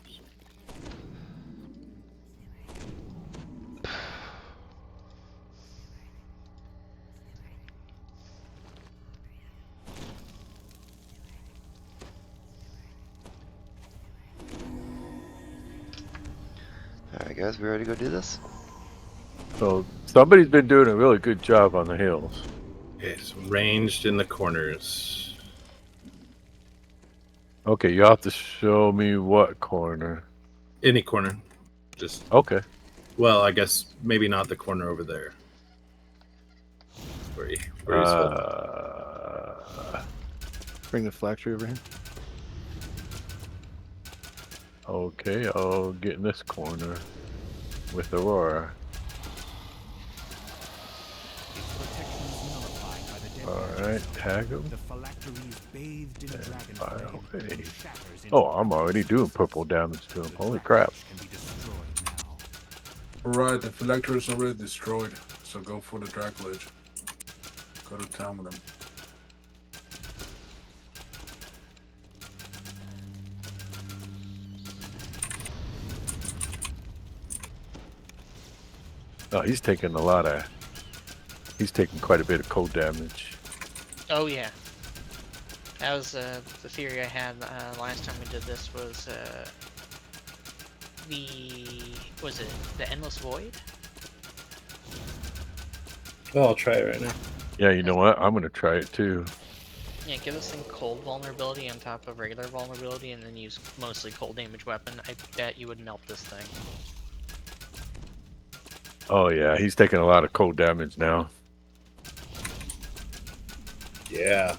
Alright guys, we ready to go do this? So somebody's been doing a really good job on the hills. It's ranged in the corners. Okay, you have to show me what corner. Any corner. Just okay. Well, I guess maybe not the corner over there. Where he's Bring the flag tree over here. Okay, I'll get in this corner with Aurora. Alright, tag him. Oh, I'm already doing purple damage to him. Holy crap. Alright, the Phylactery is already destroyed, so go for the Dracolich. Go to town with them. Oh, he's taking a lot of... He's taking quite a bit of cold damage. Oh yeah. That was the theory I had last time we did this was was it the Endless Void? Oh, I'll try it right now. Yeah, you know what? I'm gonna try it too. Yeah, give this thing cold vulnerability on top of regular vulnerability and then use mostly cold damage weapon. I bet you would melt this thing. Oh yeah, he's taking a lot of cold damage now. Yeah.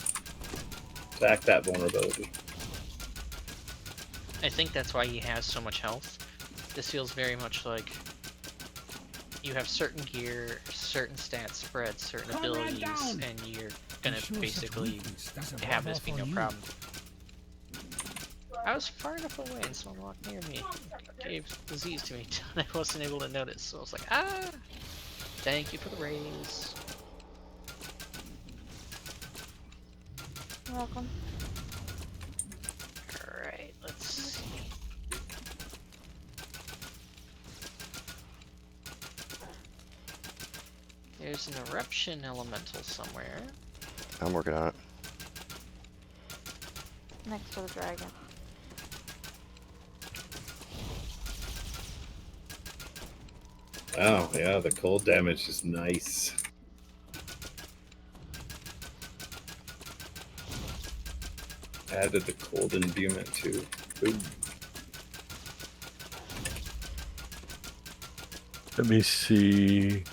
Attack that vulnerability. I think that's why he has so much health. This feels very much like you have certain gear, certain stat spreads, certain abilities, and you're gonna basically have this be no problem. I was far enough away and someone walked near me. Gave disease to me and I wasn't able to notice, so I was like, ah! Thank you for the raise. You're welcome. Alright, let's see. There's an eruption elemental somewhere. I'm working on it. Next to the dragon. Oh, yeah, the cold damage is nice. Added the cold imbuement too. Boom. Let me see.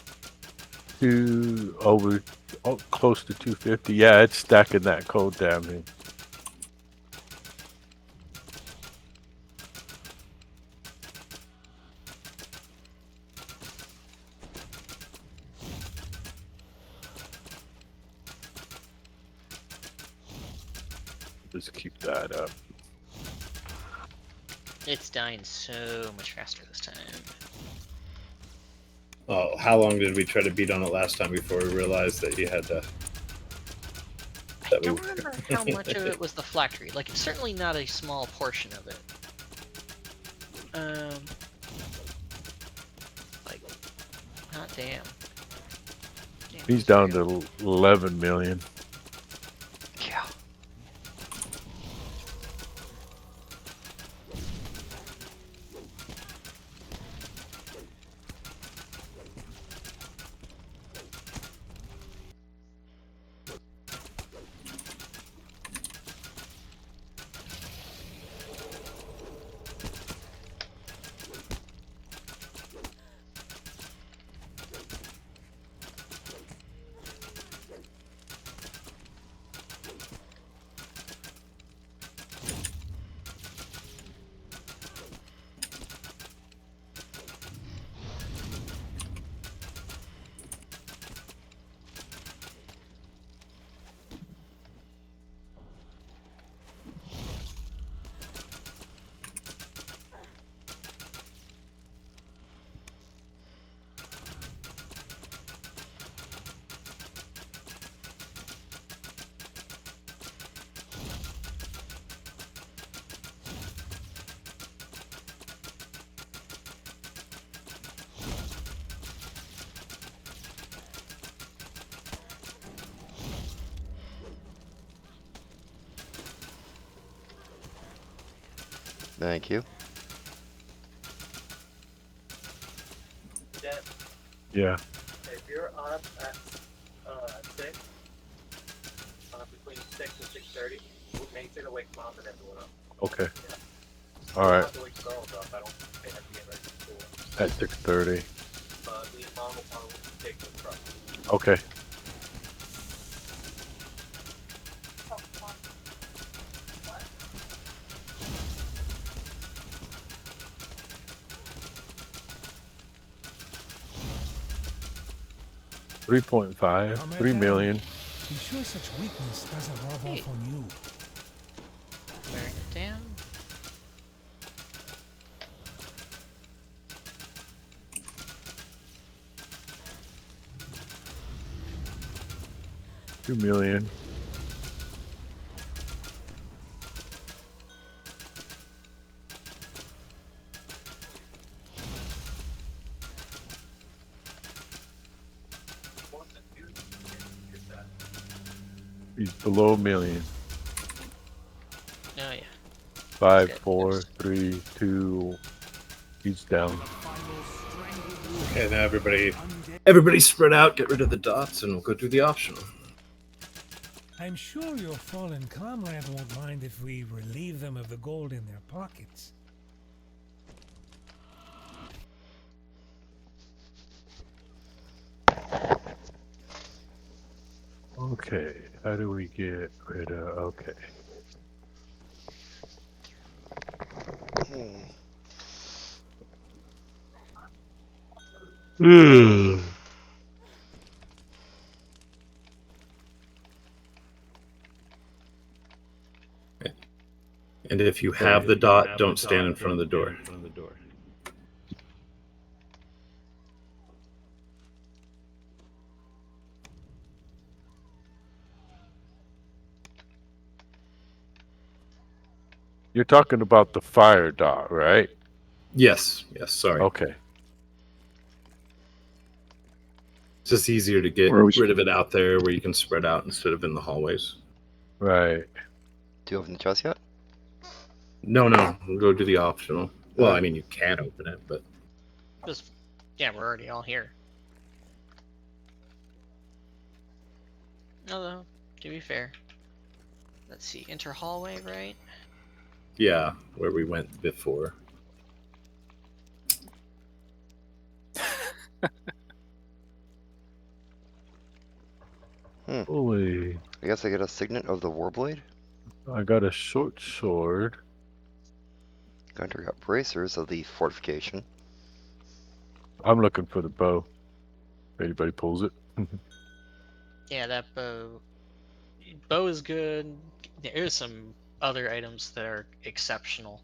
Close to 250. Yeah, it's stacking that cold damage. Just keep that up. It's dying so much faster this time. Oh, how long did we try to beat on it last time before we realized that you had to... I don't remember how much of it was the phylactery. Like, it's certainly not a small portion of it. Like, hot damn. He's down to 11 million. Yeah. Thank you. Jen, Yeah. if you're up at 6, between 6 and 6:30, make sure to wake Mom and everyone up. Okay. Yeah. All You don't right. have to wake girls up. I don't think they have to get ready for school. At 6:30. Me and Mom will probably take the truck. Okay. $3.5, Calm it $3 down. million. Be sure such weakness doesn't rub off on you. Wearing it down. $2 million. He's below $1 million. Oh yeah. 5, 4, 3, 2. He's down. Okay, now everybody spread out, get rid of the dots, and we'll go do the optional. I'm sure your fallen comrade won't mind if we relieve them of the gold in their pockets. Okay, how do we get rid of... Okay. And if you have the dot, don't stand in front of the door. You're talking about the fire dot, right? Yes, sorry. Okay. It's just easier to get Or we rid of it out there where you can spread out instead of in the hallways. Right. Do you open the chest yet? No, we'll go do the optional. Well, I mean, you can open it, but... Just, yeah, we're already all here. Although, to be fair. Let's see, enter hallway, right? Yeah, where we went before. Holy. I guess I get a signet of the Warblade. I got a short sword. Gunter got bracers of the fortification. I'm looking for the bow. If anybody pulls it. Yeah, that bow. Bow is good. There's some other items that are exceptional.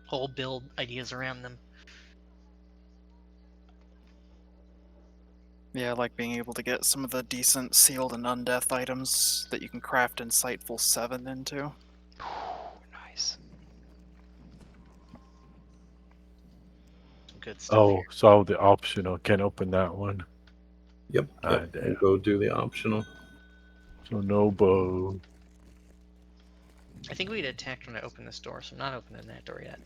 Whole build ideas around them. Yeah, I like being able to get some of the decent sealed and undeath items that you can craft Insightful 7 into. Nice. Good stuff. Oh, saw the optional. Can't open that one. Yep. We'll go do the optional. So no bow. I think we'd attacked when I opened this door, so I'm not opening that door yet.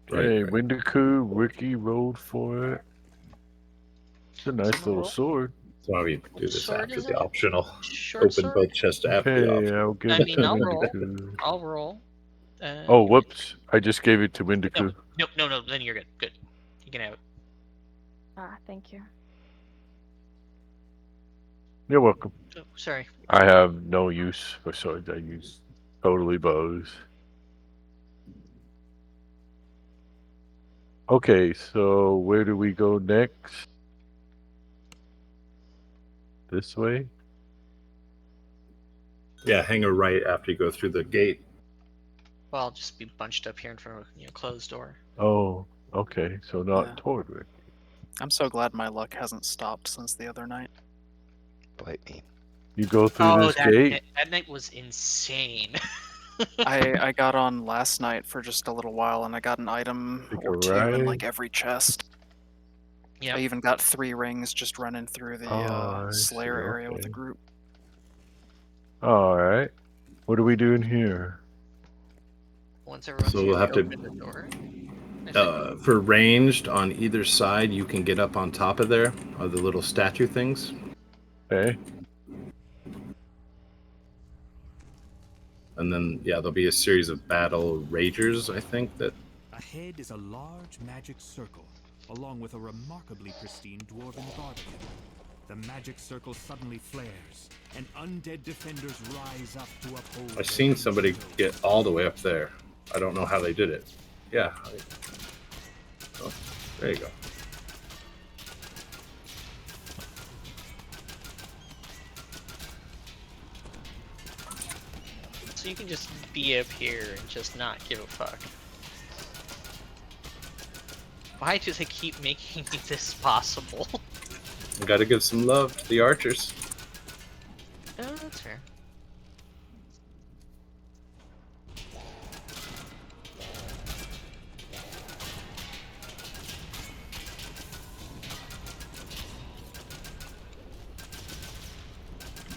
Hey, Windiku, Ricky rolled for it. It's a nice little sword. That's why we do this Sword, after is the it? optional. Short Open sword? both chests after the Okay, optional. I'll give I it mean, to I'll roll. Windiku. I'll roll. Oh, whoops. I just gave it to Windiku. No, then you're good. Good. You can have it. Ah, thank you. You're welcome. Oh, sorry. I have no use for swords. I use totally bows. Okay, so where do we go next? This way? Yeah, hang a right after you go through the gate. Well, I'll just be bunched up here in front of a closed door. Oh, okay. So not Yeah. toward Rick. I'm so glad my luck hasn't stopped since the other night. Bite me. You go through this gate? That night was insane. I got on last night for just a little while, and I got an item or two in like every chest. Yeah. I even got 3 rings just running through the I Slayer see, area with the okay. group. Alright. What are we doing here? Once everyone's So here, we'll have they to- open the door. For ranged on either side, you can get up on top of there, of the little statue things. Okay. And then, yeah, there'll be a series of battle ragers, I think, that... Ahead is a large magic circle, along with a remarkably pristine dwarven guard of it. The magic circle suddenly flares, and undead defenders rise up to uphold. I've seen somebody get all the way up there. I don't know how they did it. Yeah. Oh, there you go. So you can just be up here and just not give a fuck. Why do they keep making this possible? We gotta give some love to the archers. Oh, that's fair.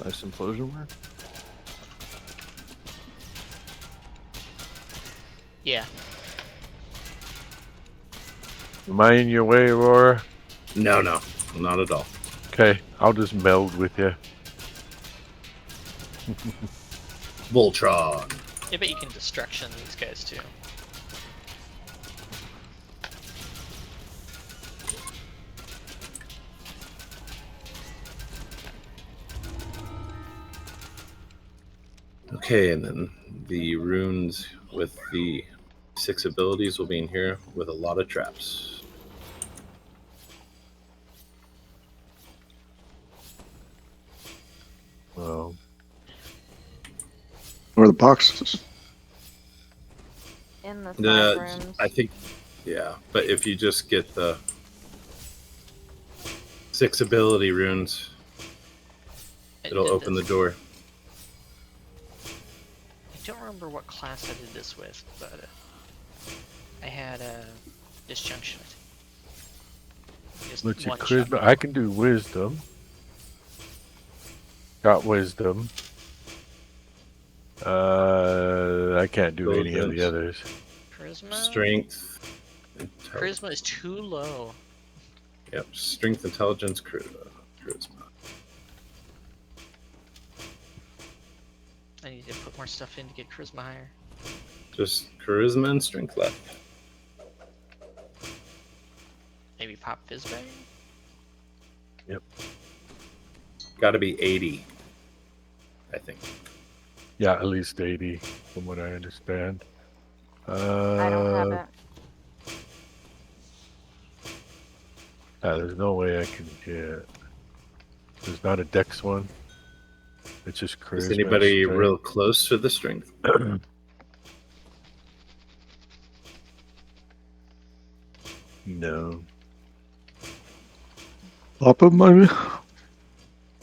Nice implosion work. Yeah. Am I in your way, Aurora? No, not at all. Okay, I'll just meld with you. Voltron. Yeah, but you can destruction these guys too. Okay, and then the runes with the 6 abilities will be in here with a lot of traps. Well, Or the boxes. In the side rooms. I think, yeah, but if you just get the 6 ability runes, it'll open the door. I don't remember what class I did this with, but I had a disjunction. Just let's see, one charisma. shot. I can do wisdom. Got wisdom. I can't do any of the others. Charisma? Strength. Charisma is too low. Yep, strength, intelligence, charisma. I need to put more stuff in to get charisma higher. Just charisma and strength left. Maybe pop Fizzbang? Yep. Gotta be 80, I think. Yeah, at least 80, from what I understand. I don't have it. There's no way I can get. There's not a dex one. It's just charisma. Is anybody strength. real close to the strength? No. Up him, maybe?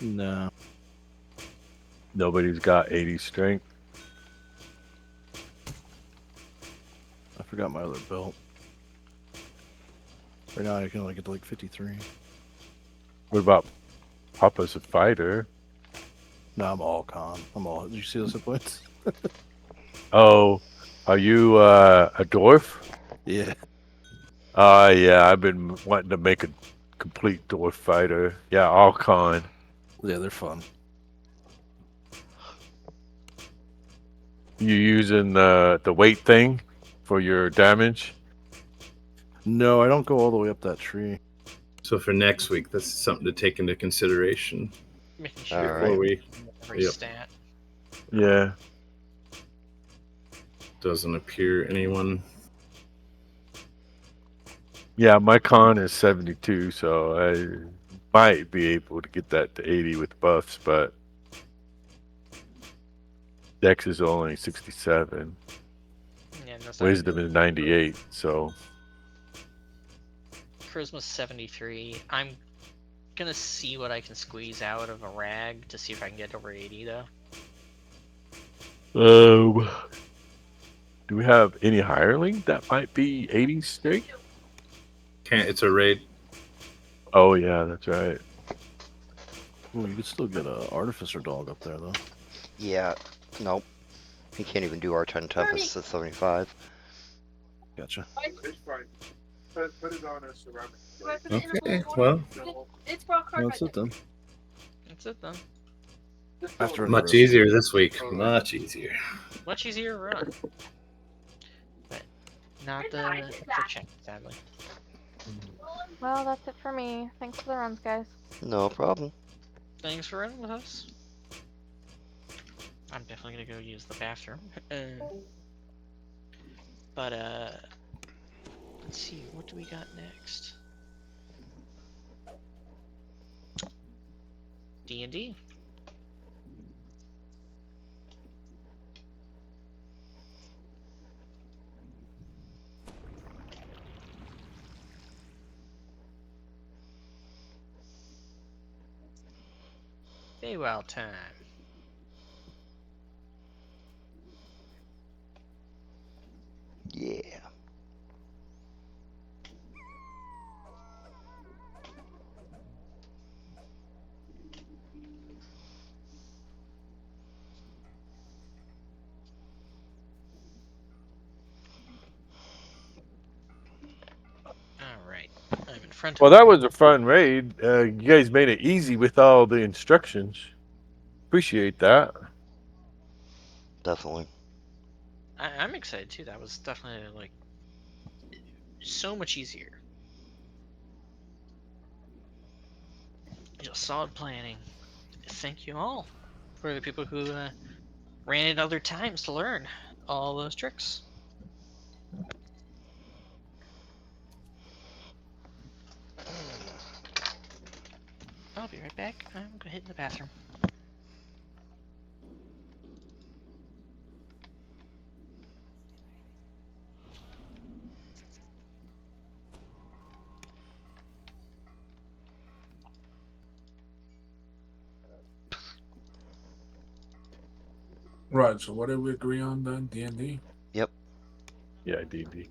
No. Nobody's got 80 strength. I forgot my other belt. Right now I can only get to like 53. What about Papa's a fighter? No, I'm all con. I'm all. Did you see those hit points? Oh, are you a dwarf? Yeah. Yeah, I've been wanting to make a complete dwarf fighter. Yeah, all con. Yeah, they're fun. You using the weight thing for your damage? No, I don't go all the way up that tree. So for next week, that's something to take into consideration. Making All sure right. we every Yep. stat. Yeah. Doesn't appear anyone. Yeah, my con is 72, so I might be able to get that to 80 with buffs, but Dex is only 67. Yeah, that's not Wisdom is 98, so Charisma's 73. I'm gonna see what I can squeeze out of a rag to see if I can get over 80 though. do we have any hireling that might be 80 straight? Can't. It's a raid. Oh yeah, that's right. Well, you could still get a artificer dog up there though. Yeah, nope. He can't even do R10 Tempest at 75. Gotcha. It's fine. Put it on a ceramic. Okay, well, It's rock hard. That's it then. That's it then. After much easier this week. Much easier. Much easier to run. But not for check, sadly. Well, that's it for me. Thanks for the runs, guys. No problem. Thanks for running with us. I'm definitely gonna go use the bathroom. But let's see, what do we got next? D&D. Feywild time. Yeah. Alright, I'm in front of Well, that was a fun raid. You guys made it easy with all the instructions. Appreciate that. Definitely. I'm excited too. That was definitely like so much easier. Just solid planning. Thank you all for the people who ran it other times to learn all those tricks. I'll be right back. I'm gonna hit in the bathroom. Right. So what did we agree on then? D&D. Yep. Yeah, D&D.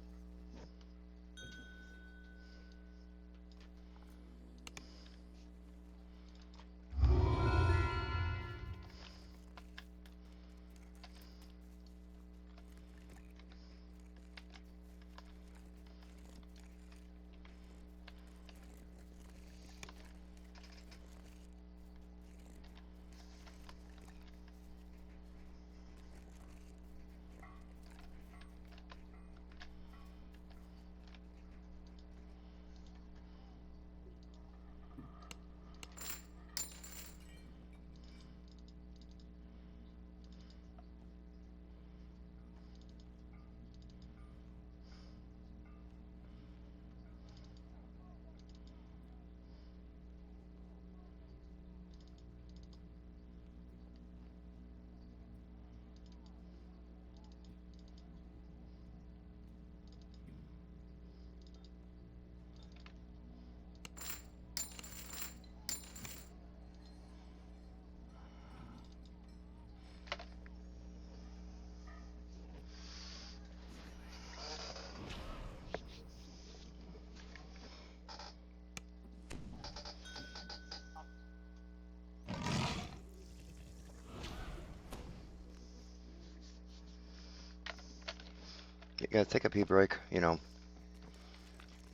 You gotta take a pee break, you know.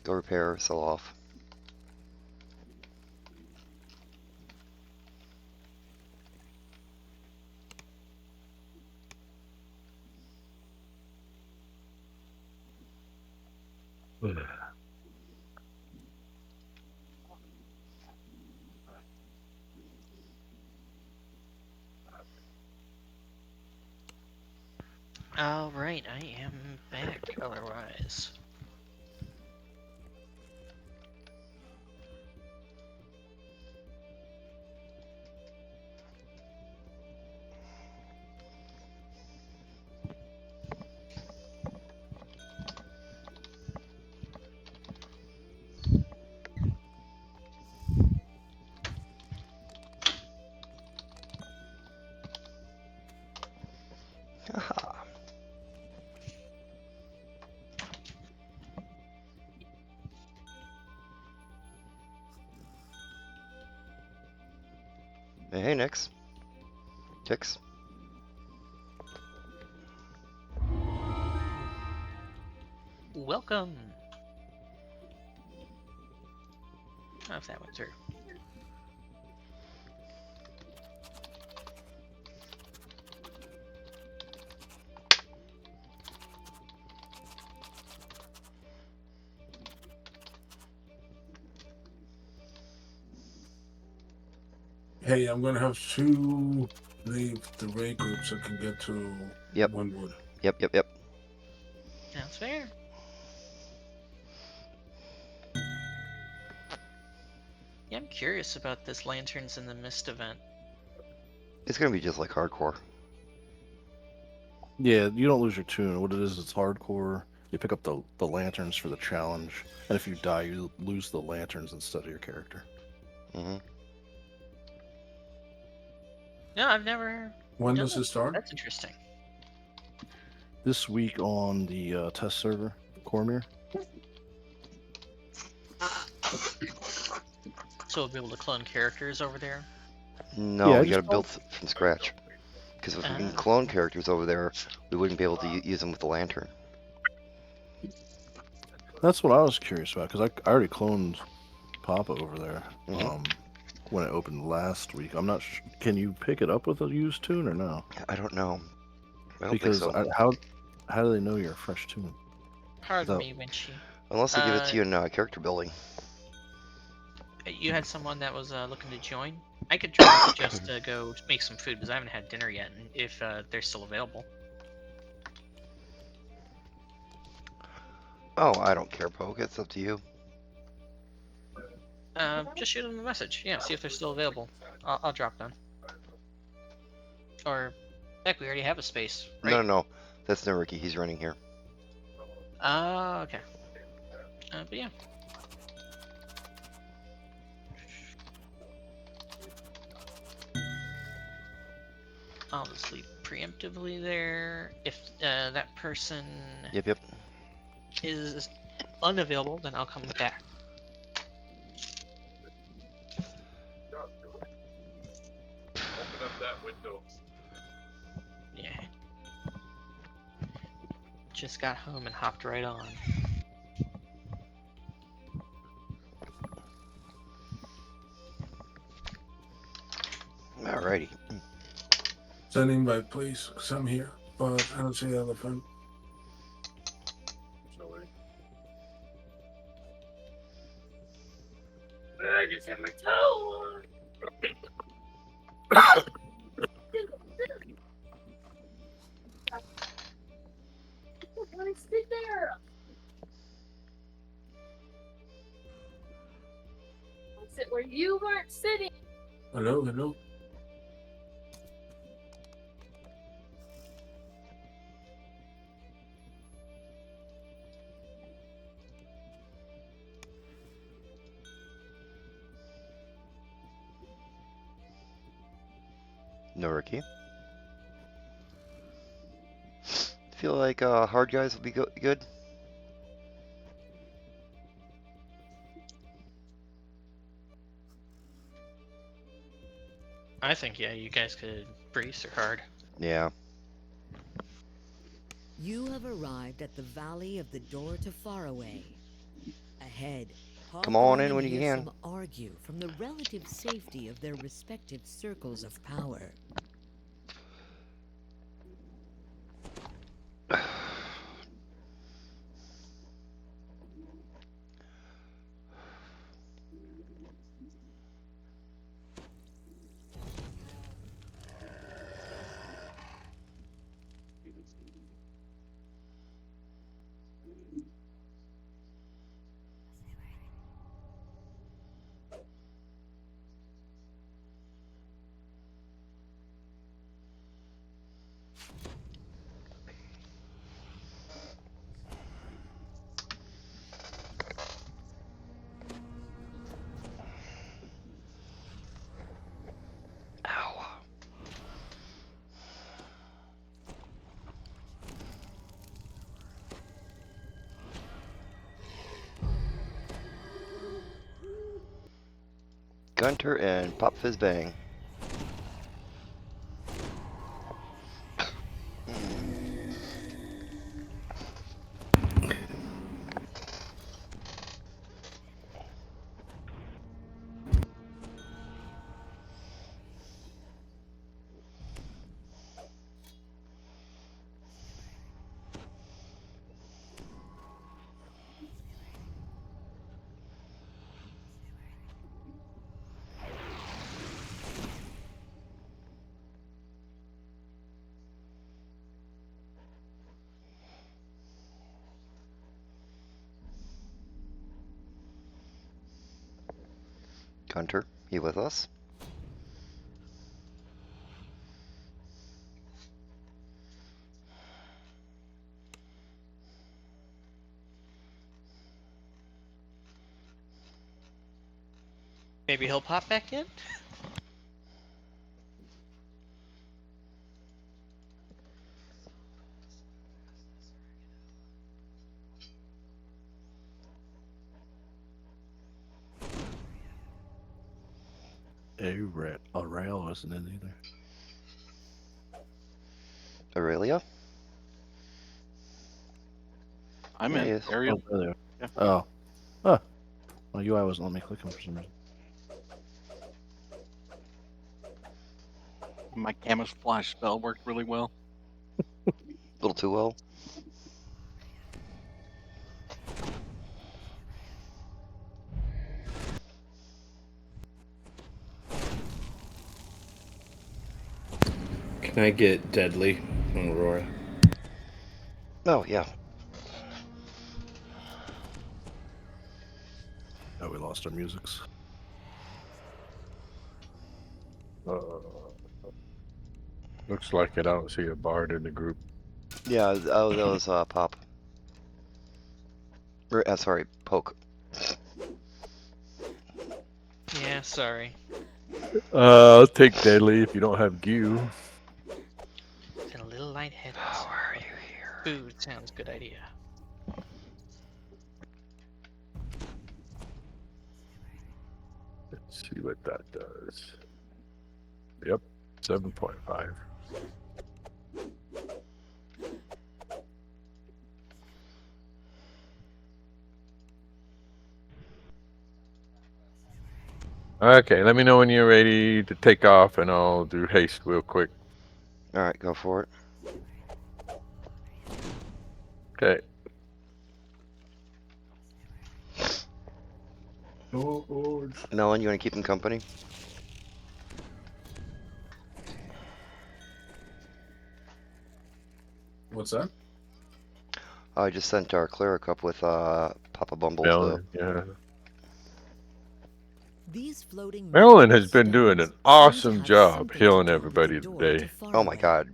Go repair, sell off. Alright, I am back otherwise. Hey, Nix. Tix. Welcome. Oh, if that went through. Hey, I'm gonna have to leave the raid group so I can get to Wynwood. Yep. That's fair. Yeah, I'm curious about this Lanterns in the Mist event. It's gonna be just like hardcore. Yeah, you don't lose your tune. What it is, it's hardcore. You pick up the lanterns for the challenge, and if you die, you lose the lanterns instead of your character. Mm-hmm. No, I've never. When done does that. it start? That's interesting. This week on the test server, Cormier. So we'll be able to clone characters over there. No, Yeah, you just gotta build from scratch. Because if we can clone characters over there, we wouldn't be able to use them with the lantern. That's what I was curious about, because I already cloned Papa over there when it opened last week. I'm not sure. Can you pick it up with a used tune or no? I don't know. I don't Because think so. how do they know you're a fresh tune? Pardon me, Winchy. Unless they give it to you in character building. You had someone that was looking to join? I could try to just go make some food because I haven't had dinner yet, and if they're still available. Oh, I don't care, Poke. It's up to you. Just shoot them a message. Yeah, see if they're still available. I'll drop them. Or, heck, we already have a space, right? No. That's no Ricky. He's running here. Okay. But yeah. I'll just leave preemptively there. If that person Yep. is unavailable, then I'll come back. Open up that window. Yeah. Just got home and hopped right on. Alrighty. Send invite, please, because I'm here, but I don't see the elephant. I just have my toe. Why sit there? Sit where you weren't sitting. Hello. No Ricky. Feel like hard guys will be good. I think, yeah, you guys could brace or hard. Yeah. You have arrived at the Valley of the Door to Faraway. Ahead, Come on in Hawthorne when and you can. Fearsome argue from the relative safety of their respective circles of power. Gunter and Pop Fizz Bang. Gunter, you with us? Maybe he'll pop back in? Aurelia wasn't in either. Aurelia? I'm There he in. is. Ariel. Oh, there. Yeah. Oh. Huh. My UI wasn't letting me click him for some reason. My camouflage spell worked really well. A little too well. Can I get Deadly on Aurora? Oh, yeah. Oh, we lost our musics. Looks like it. I don't see a bard in the group. Yeah, oh, that was Pop. Sorry, Poke. Yeah, sorry. I'll take Deadly if you don't have Gu. And a little lightheaded. How are you here? Food sounds good idea. Let's see what that does. Yep, 7.5. Okay, let me know when you're ready to take off, and I'll do haste real quick. All right, go for it. Okay. Melon, you want to keep him company? What's that? I just sent our cleric up with Papa Bumble. Melon, yeah. These floating Marilyn has been doing an awesome job healing everybody today. Oh my god.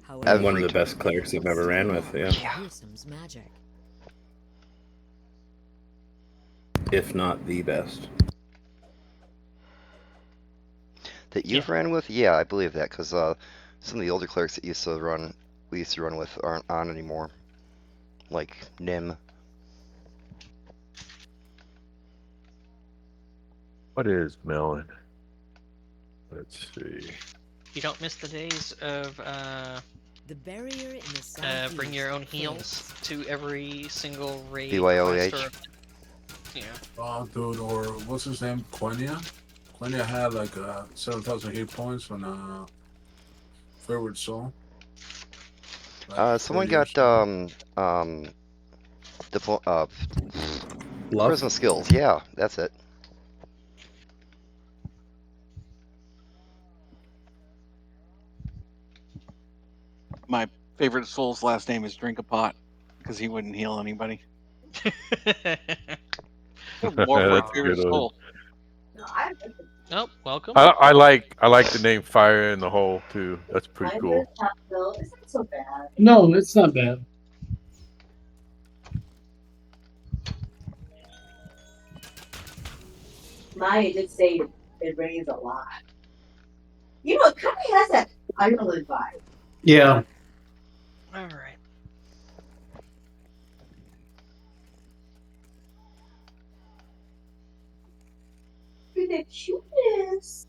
One of the best clerics I've ever ran with, yeah. Magic. If not the best. That you've ran with? Yeah, I believe that, because some of the older clerics that we used to run with aren't on anymore. Like Nim. What is Melon? Let's see. You don't miss the days of the barrier in the bring your own heals to every single raid. BYOH. quest or- Yeah. Oh, dude, or what's his name? Quenya? Quenya had like 7,000 hit points on Favorite Soul. Someone got Charisma skills. Yeah, that's it. My favorite soul's last name is Drink a Pot because he wouldn't heal anybody. More for That's a a favorite good one. soul. Oh, welcome. I like the name Fire in the Hole too. That's pretty cool. It's not so bad. No, it's not bad. Maya did say it rains a lot. You know, it kind of has that Ireland vibe. Yeah. All right. You're the cutest.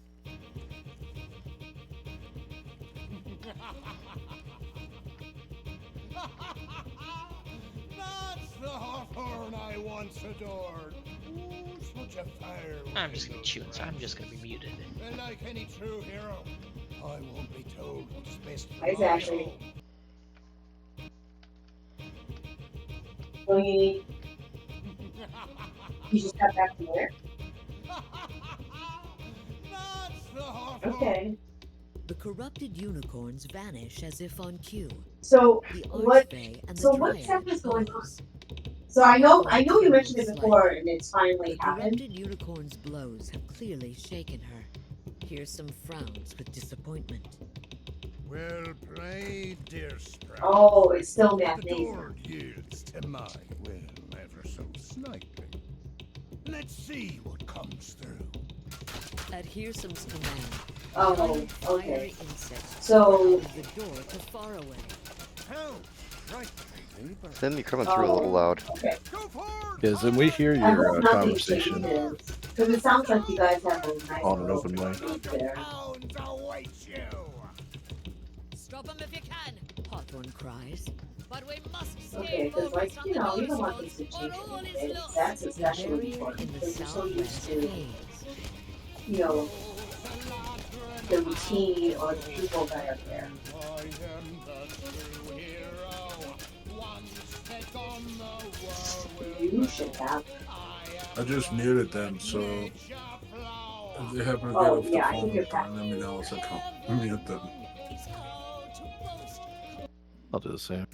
That's the Hawthorne I once adored. Ooh, such a fire. I'm just gonna be chewing, so I'm just gonna be muted. And like any true hero, I won't be told what's best for Hi, my Zachary. soul. Well, you just got back from work? Okay. The corrupted unicorns vanish as if on cue. So The what? Archfey and the So what Dryad stuff is going on? pose. So I know you mentioned it before, and it's finally The happened. corrupted unicorn's blows have clearly shaken her. Here's some frowns with disappointment. Well played, dear Sprout. Oh, it's still The magnesium. door yields to my will ever so slightly. Let's see what comes through. At Hearsom's command, Oh, fire okay. insects So- pour out of the door to far away. How? Right, neighbor. Then you're coming through a little loud. Okay. Yes, and we hear I your hope nothing conversation changes. Because it sounds like you guys have a nice on an little open mic. group there. Hounds await you. Stop him if you can, Hawthorne cries. But we must Okay, because like, you know, you don't want things to change anything. That's especially important because you're so used to, you know, the routine or the people that are there. You should have. I just muted them, so if they happen to get Oh, off the yeah, I phone, think you're let me know so I can mute them. I'll do the same.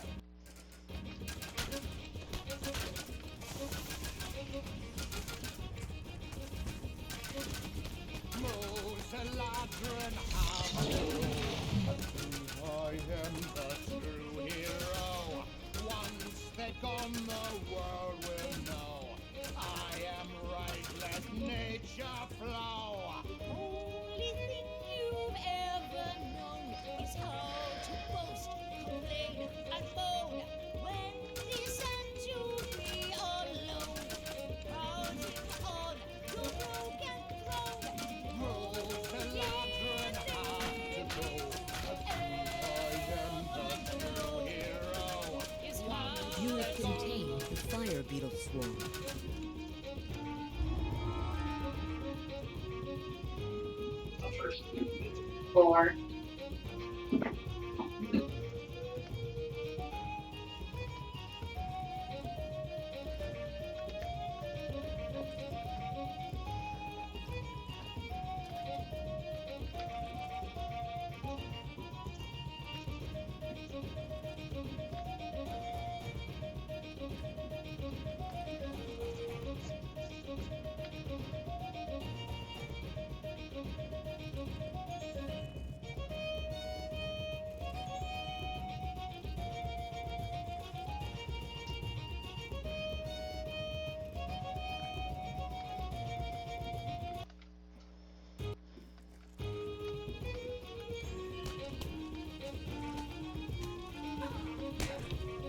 You have contained the fire beetle swarm. Four.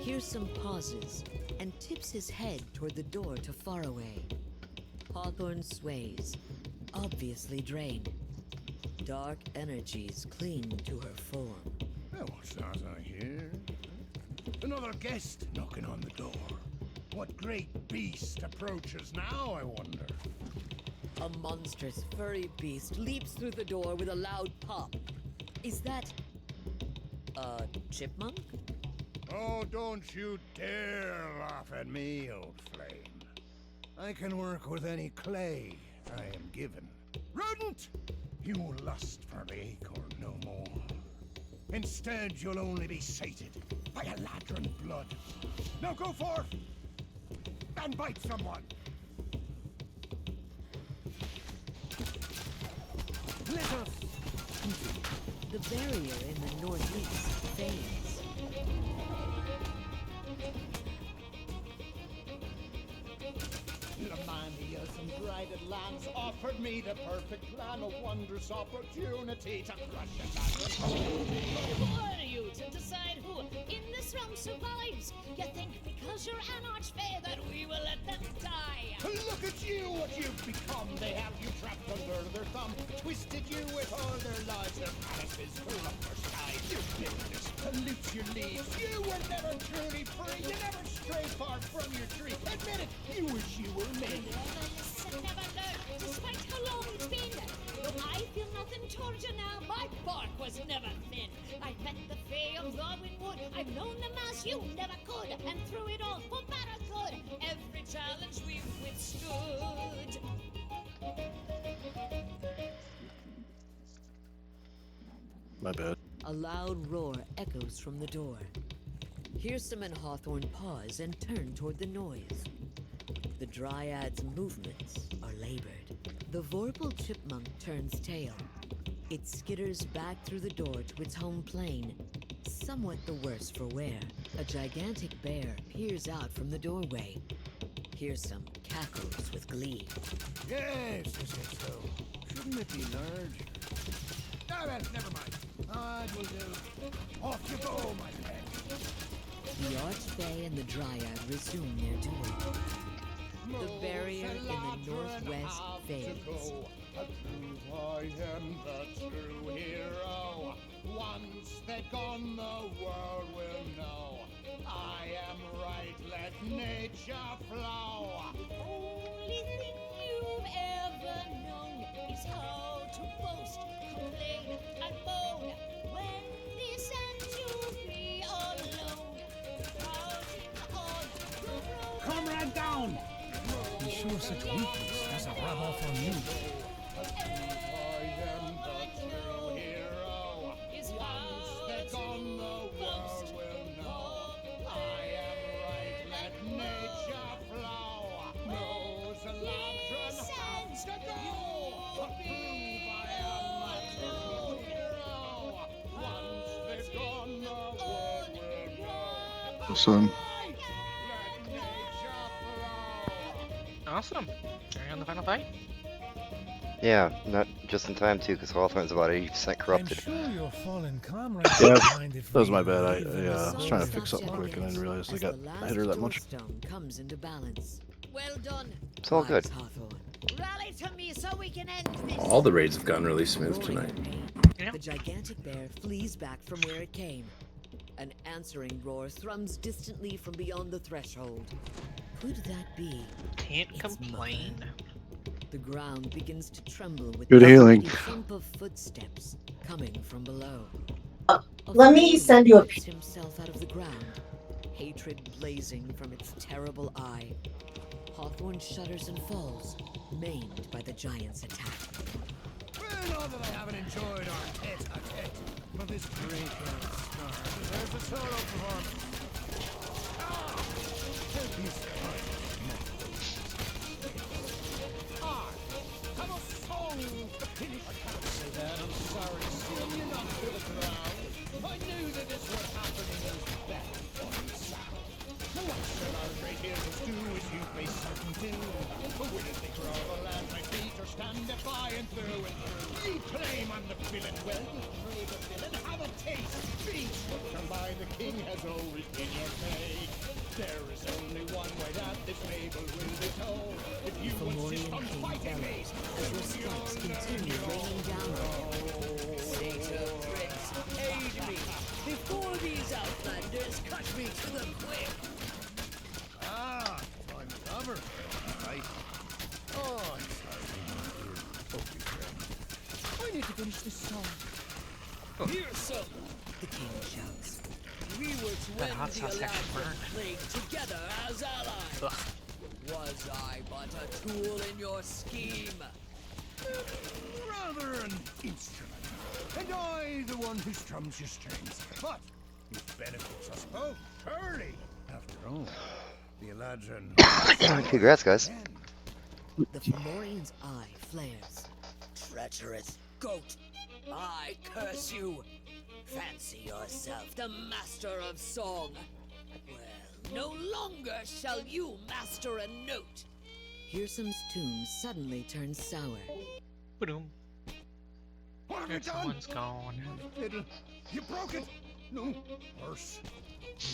Hearsome pauses and tips his head toward the door to Faraway. Hawthorne sways, obviously drained. Dark energies cling to her form. Oh, what's that I hear? Another guest knocking on the door. What great beast approaches now, I wonder? A monstrous furry beast leaps through the door with a loud pop. Is that a chipmunk? Oh, don't you dare laugh at me, old flame. I can work with any clay I am given. Rodent! You lust for the acorn no more. Instead, you'll only be sated by a ladron blood. Now go forth and bite someone. Let us continue. The barrier in the northeast fades. Lamandia, some blighted lands offered me the perfect plan, a wondrous opportunity to crush it back. Who are you to decide who in this realm survives? You think because you're an archfey that we will let them die? Look at you, what you've become. They have you trapped under their thumb, twisted you with all their lies, their palaces full of their skies. Your bitterness pollutes your leaves. You were never truly free. You never strayed far from your tree. Admit it, you wish you were me. Never listen, never learn, despite how long it's been. Though I feel nothing towards you now, my bark was never thin. I've met the Fae of Godwin Wood. I've known them as you never could, and through it all, for better good, every challenge we've withstood. My bad. A loud roar echoes from the door. Hirsim and Hawthorne pause and turn toward the noise. The Dryad's movements are labored. The Vorpal chipmunk turns tail. It skitters back through the door to its home plane, somewhat the worse for wear. A gigantic bear peers out from the doorway. Hirsim cackles with glee. Yes, is so? Shouldn't it be large? Ah, well, never mind. It will do. Off you go, my friend. The Archfey and the Dryad resume their duel. The barrier in the northwest fades. I am the true hero. Once they're gone, the world will know. I am right, let nature flow. The only thing you've ever known is how to boast, complain, and moan. When this ends, you'll be alone. Crowding on the road. Comrade down! Be sure such weakness doesn't rub off on you. Son. Awesome. Are you on the final fight? Yeah, not just in time too, because Hawthorne's about 80% corrupted. I'm sure your fallen comrades Yeah, don't mind if that was we my bad. I leave them was trying to aside. fix something quick and I didn't realize they got hit her that much. Stone comes into balance. Well done. It's all good. Rally to me so we can end this. All the raids have gone really smooth tonight. The gigantic bear flees back from where it came. An answering roar thrums distantly from beyond the threshold. Could that be? Can't complain. The ground begins to tremble with Good the healing. thump of footsteps coming from below. Let me send you a Lifts himself out of the ground, hatred blazing from its terrible eye. Hawthorne shudders and falls, maimed by the giant's attack. Well, not that I haven't enjoyed our tete-a-tete, but this great star deserves a solo performance. Have a song to finish. I can't say that, I'm sorry, Sim, you're not to the ground. I knew that this would happen in those bad ones. What shall our great heroes do as you face certain doom? Will they grovel at my feet or stand defiant through and through? You claim I'm the villain, well, pray the villain, have a taste. Be struck by the king has always been your fate. There is only one way that this fable will be told. If you insist on fighting me, As your sparks continue raining down on him. Satyr Prince, aid me before these outlanders cut me to the quick. Ah, I'm a lover. Right. Oh, I'm sorry. Hope you friend. I need to finish this song. Here's some. The king shouts. We were to That end hot the sauce actually Eladrin burned. plague together as allies. Ugh. Was I but a tool in your scheme? Rather an instrument. And I the one who strums your strings. But it benefits us both, surely. After all, the Eladrin. Congrats, guys. The Fomorian's eye flares. Treacherous goat! I curse you! Fancy yourself the master of song. Well, no longer shall you master a note. Hirsim's tomb suddenly turns sour. Boom. What have you done? Someone's gone. Fiddle, you broke it. No, worse.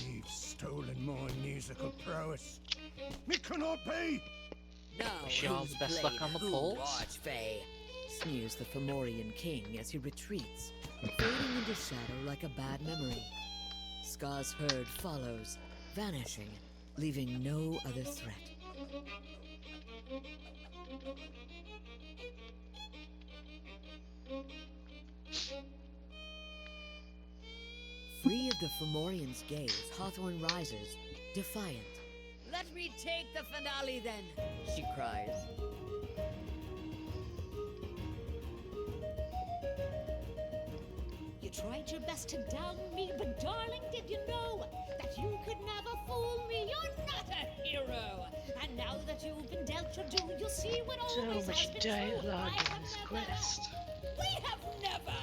You've stolen my musical prowess. It cannot be. Now, Wish you all who's the best played luck on the who, polls. Archfey? Sneers the Fomorian king as he retreats, fading into shadow like a bad memory. Skar's herd follows, vanishing, leaving no other threat. Free of the Fomorian's gaze, Hawthorne rises, defiant. Let me take the finale then. She cries. You tried your best best to down me, but darling, did you know that you could never fool me? You're not a hero. And now that you've been dealt your due, you'll see what So always much has been true. dialogue I in have this never, quest. we have never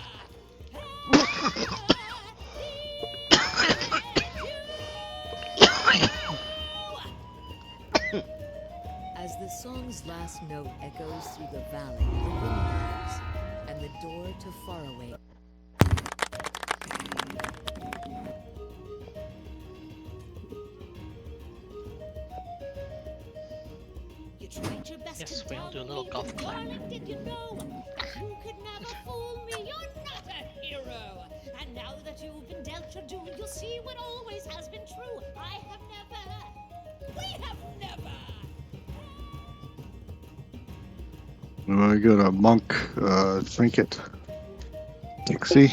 As the song's last note echoes through the valley, the wind blows, and the door to Faraway. You tried your best Yes, to we'll down do a little me, golf but clap. darling, did you know that you could never fool me? You're not a hero. And now that you've been dealt your due, you'll see what always has been true. I have never, we have never. I got a monk trinket. Dixie.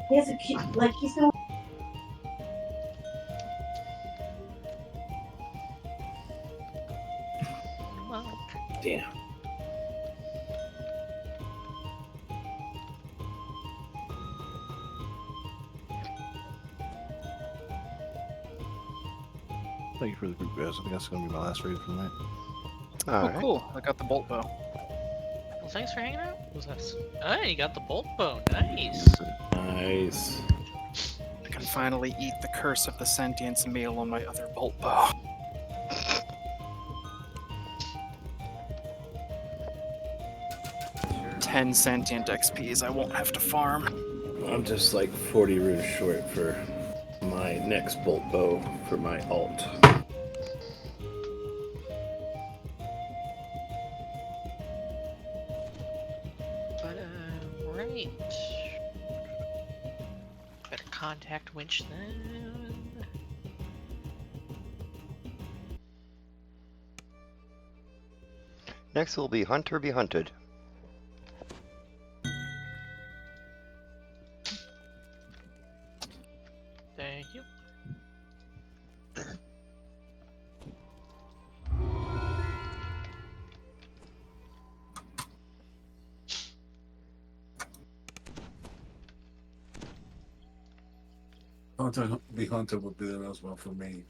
He has a cute, like he's no. Damn. Thank you for the group, guys. I think that's going to be my last raid for the night. Oh, cool. I got the bolt bow. Well, thanks for hanging out with us. Oh, you got the bolt bow. Nice. Nice. I can finally eat the curse of the sentience meal on my other bolt bow. Sure. 10 sentient XPs I won't have to farm. I'm just like 40 runes short for my next bolt bow for my alt. But, right. Better contact winch then. Next will be Hunter be Hunted. Thank you. Hunter be Hunter would be the last one for me,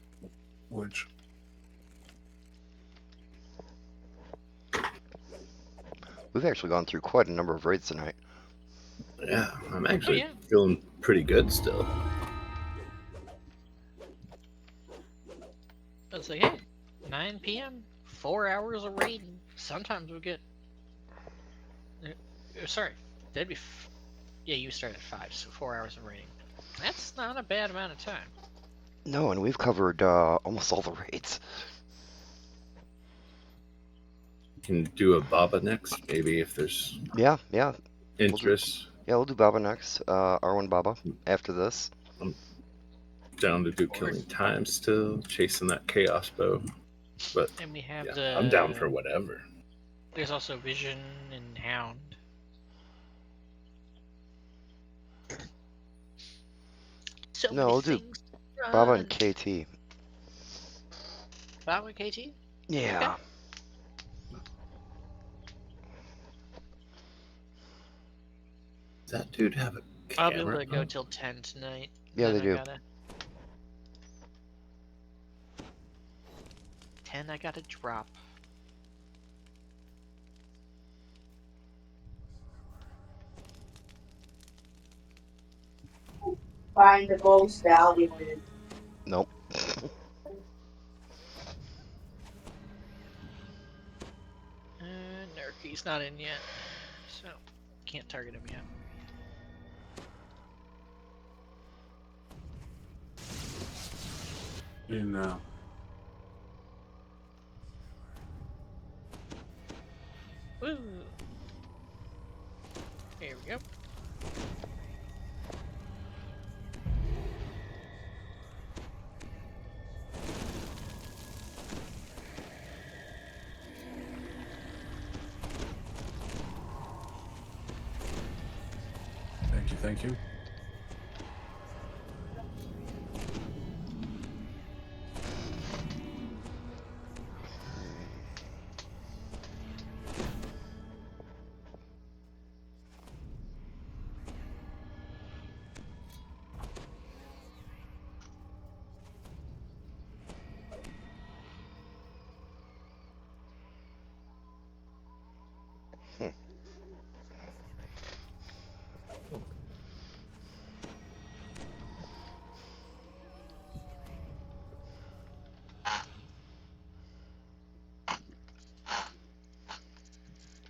which We've actually gone through quite a number of raids tonight. Yeah, I'm actually yeah. feeling pretty good still. It's like, hey, 9 p.m., 4 hours of raiding. Sometimes we get. Sorry, that'd be. Yeah, you start at 5, so 4 hours of raiding. That's not a bad amount of time. No, and we've covered almost all the raids. Can do a Baba next, maybe if there's Yeah. interest. We'll do Baba next. R1 Baba after this. I'm down to do Killing Time still, chasing that Chaos Bow. But And we have yeah, the. I'm down for whatever. There's also Vision and Hound. So No, many we'll do things to Baba run. and KT. Baba and KT? Yeah. Okay. Does that dude have a I'll camera? be able to go till 10 tonight. Yeah, then they I do. Gotta... 10, I gotta drop. Find the most valuable. Nope. Nerky's not in yet, so can't target him yet. in Woo! Here we go. thank you.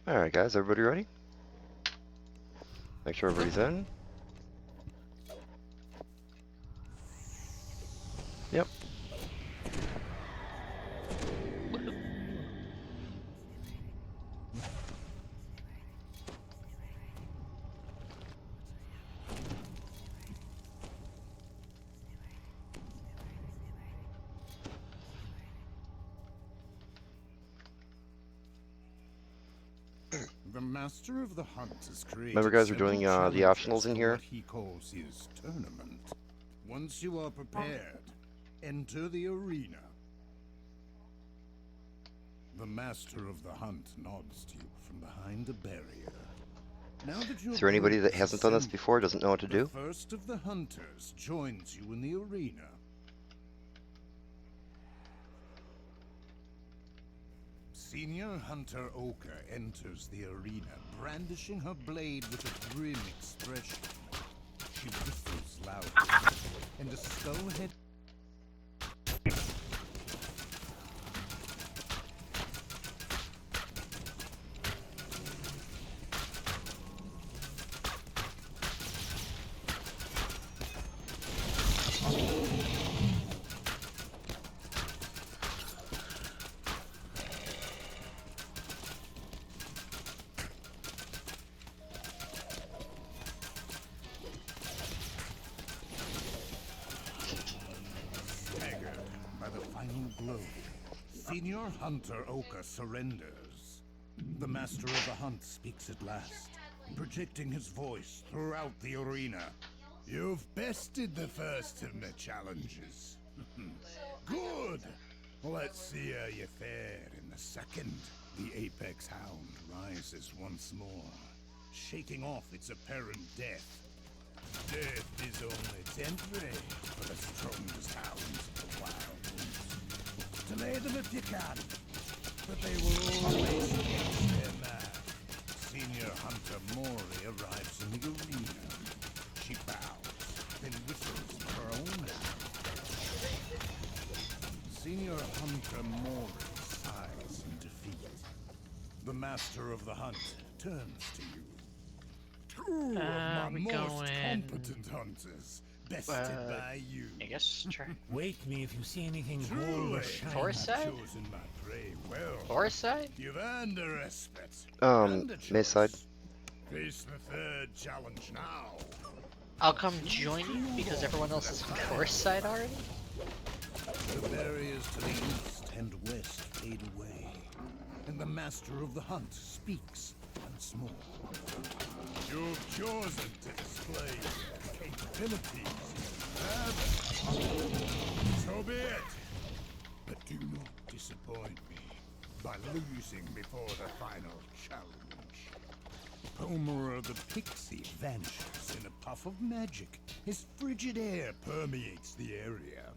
Alright, guys, everybody ready? Make sure everybody's in. Yep. The master of the hunt is created. Remember, guys, we're doing the optionals in here. What he calls his tournament. Once you are prepared, enter the arena. The master of the hunt nods to you from behind a barrier. Now that Is there anybody that hasn't done this before, doesn't know what to the do? first of the hunters joins you in the arena. Senior Hunter Oka enters the arena, brandishing her blade with a grim expression. She whistles loudly, and a skull-head... Staggered by the final blow, Senior Hunter Oka surrenders. The master of the hunt speaks at last, projecting his voice throughout the arena. You've bested the first of the challenges. Good! Let's see how you fared in the second. The Apex Hound rises once more, shaking off its apparent death. Death is only temporary for the strongest hounds of the wild woods. Delay them if you can, but they will always chase their man. Senior Hunter Mori arrives in the arena. She bows, then whistles her own hand. Senior Hunter Mori sighs in defeat. The master of the hunt turns to you. Two of my we most going- competent hunters, bested by you. I guess try. Wake me if you see anything Too gold or late. shiny. Foresight? Chosen my prey well. Foresight? You've earned a respite. Mace side. Face the third challenge now. I'll come join you because everyone else is on Foresight already? The barriers to the east and west fade away, and the master of the hunt speaks once more. You've chosen to display your capabilities. So be it. But do not disappoint me by losing before the final challenge. Homer the Pixie vanishes in a puff of magic. His frigid air permeates the area.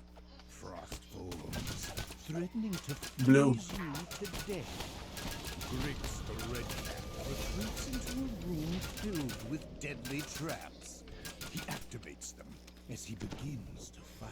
Frost forms, threatening to Blue. freeze you to death. Griggs the Red Man retreats into a room filled with deadly traps. He activates them as he begins to fight.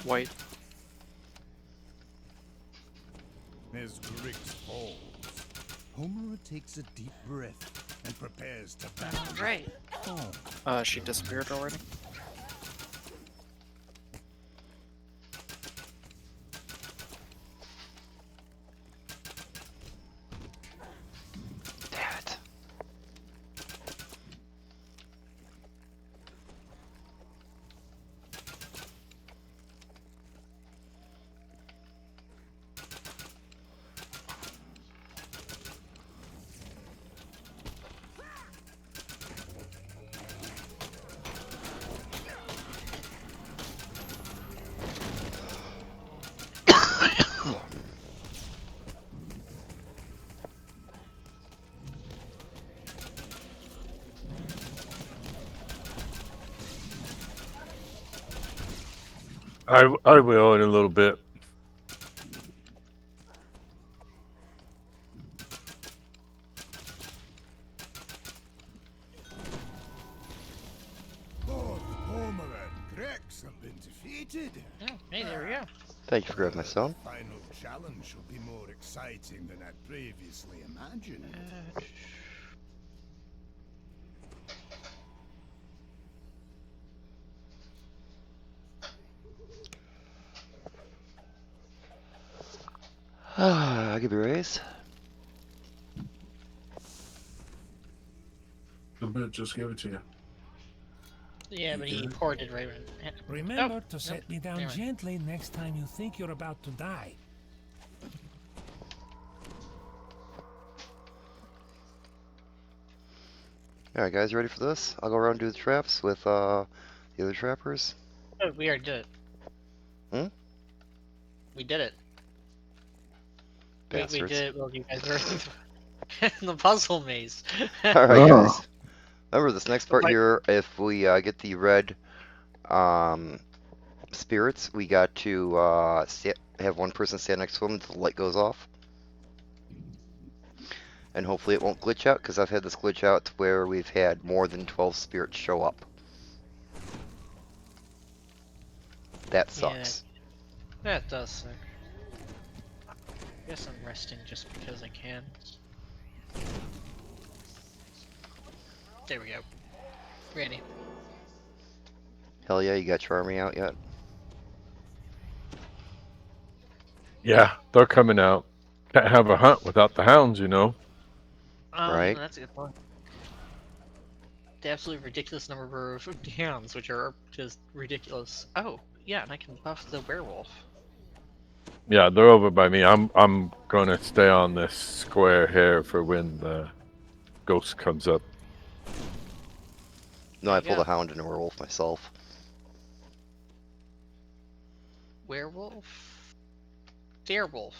White. As Griggs falls, Homer takes a deep breath and prepares to battle. Right. She disappeared already. Damn it. I will in a little bit. have been defeated. Oh, hey, there we go. Thank you for grabbing my stone. The final challenge will be more exciting than I previously imagined. I'll give you a raise. The bit just give it to you. Yeah, but he ported right when. Remember Oh, to set nope, me down never mind. gently next time you think you're about to die. Alright, guys, you ready for this? I'll go around and do the traps with the other trappers. Oh, we already did it. Hmm? We did it. We Bastards. did it while you guys were in the puzzle maze. Alright, Oh. guys. Remember this next part here, if we get the red spirits, we got to have one person stand next to them until the light goes off. And hopefully it won't glitch out, because I've had this glitch out to where we've had more than 12 spirits show up. That sucks. Yeah, that does suck. Guess I'm resting just because I can. There we go. Ready. Hell yeah, you got Charmy out yet? Yeah, they're coming out. Can't have a hunt without the hounds, you know. Right. That's a good point. The absolutely ridiculous number of hounds, which are just ridiculous. Oh, yeah, and I can buff the werewolf. Yeah, they're over by me. I'm gonna stay on this square here for when the ghost comes up. No, I pulled Yeah. a hound and a werewolf myself. Werewolf? Darewolf.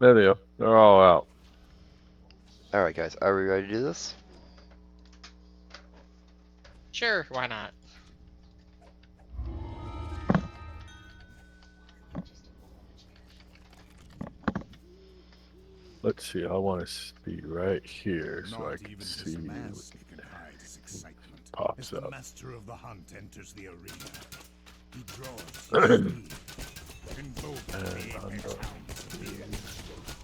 There they are. They're all out. Alright, guys, are we ready to do this? Sure, why not? Let's see. I want to be right here so I Not can even see this what mask can hide his excitement. As pops the up. master of the hunt enters the arena, he draws his speed. Invoke the apex hounds appear.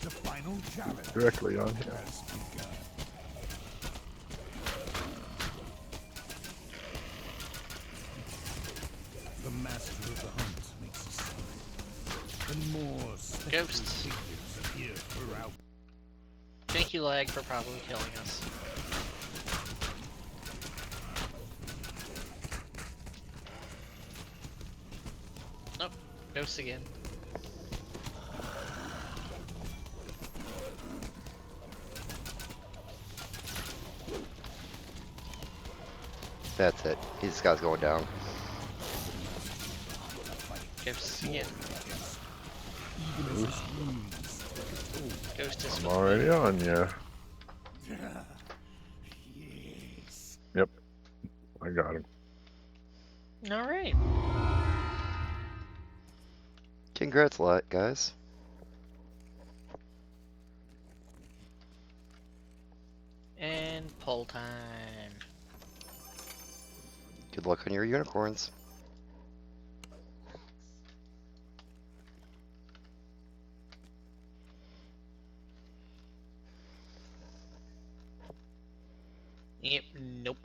The final challenge Directly on here. has begun. The master of the hunt makes a sign, and more spectral Ghosts. figures appear throughout. Thank you, Lag, for probably killing us. Nope, ghosts again. That's it. This guy's going down. Ghosts again. Ghost is I'm already on you. Yep. I got him. Alright. Congrats, guys. And pull time. Good luck on your unicorns. Yep, nope.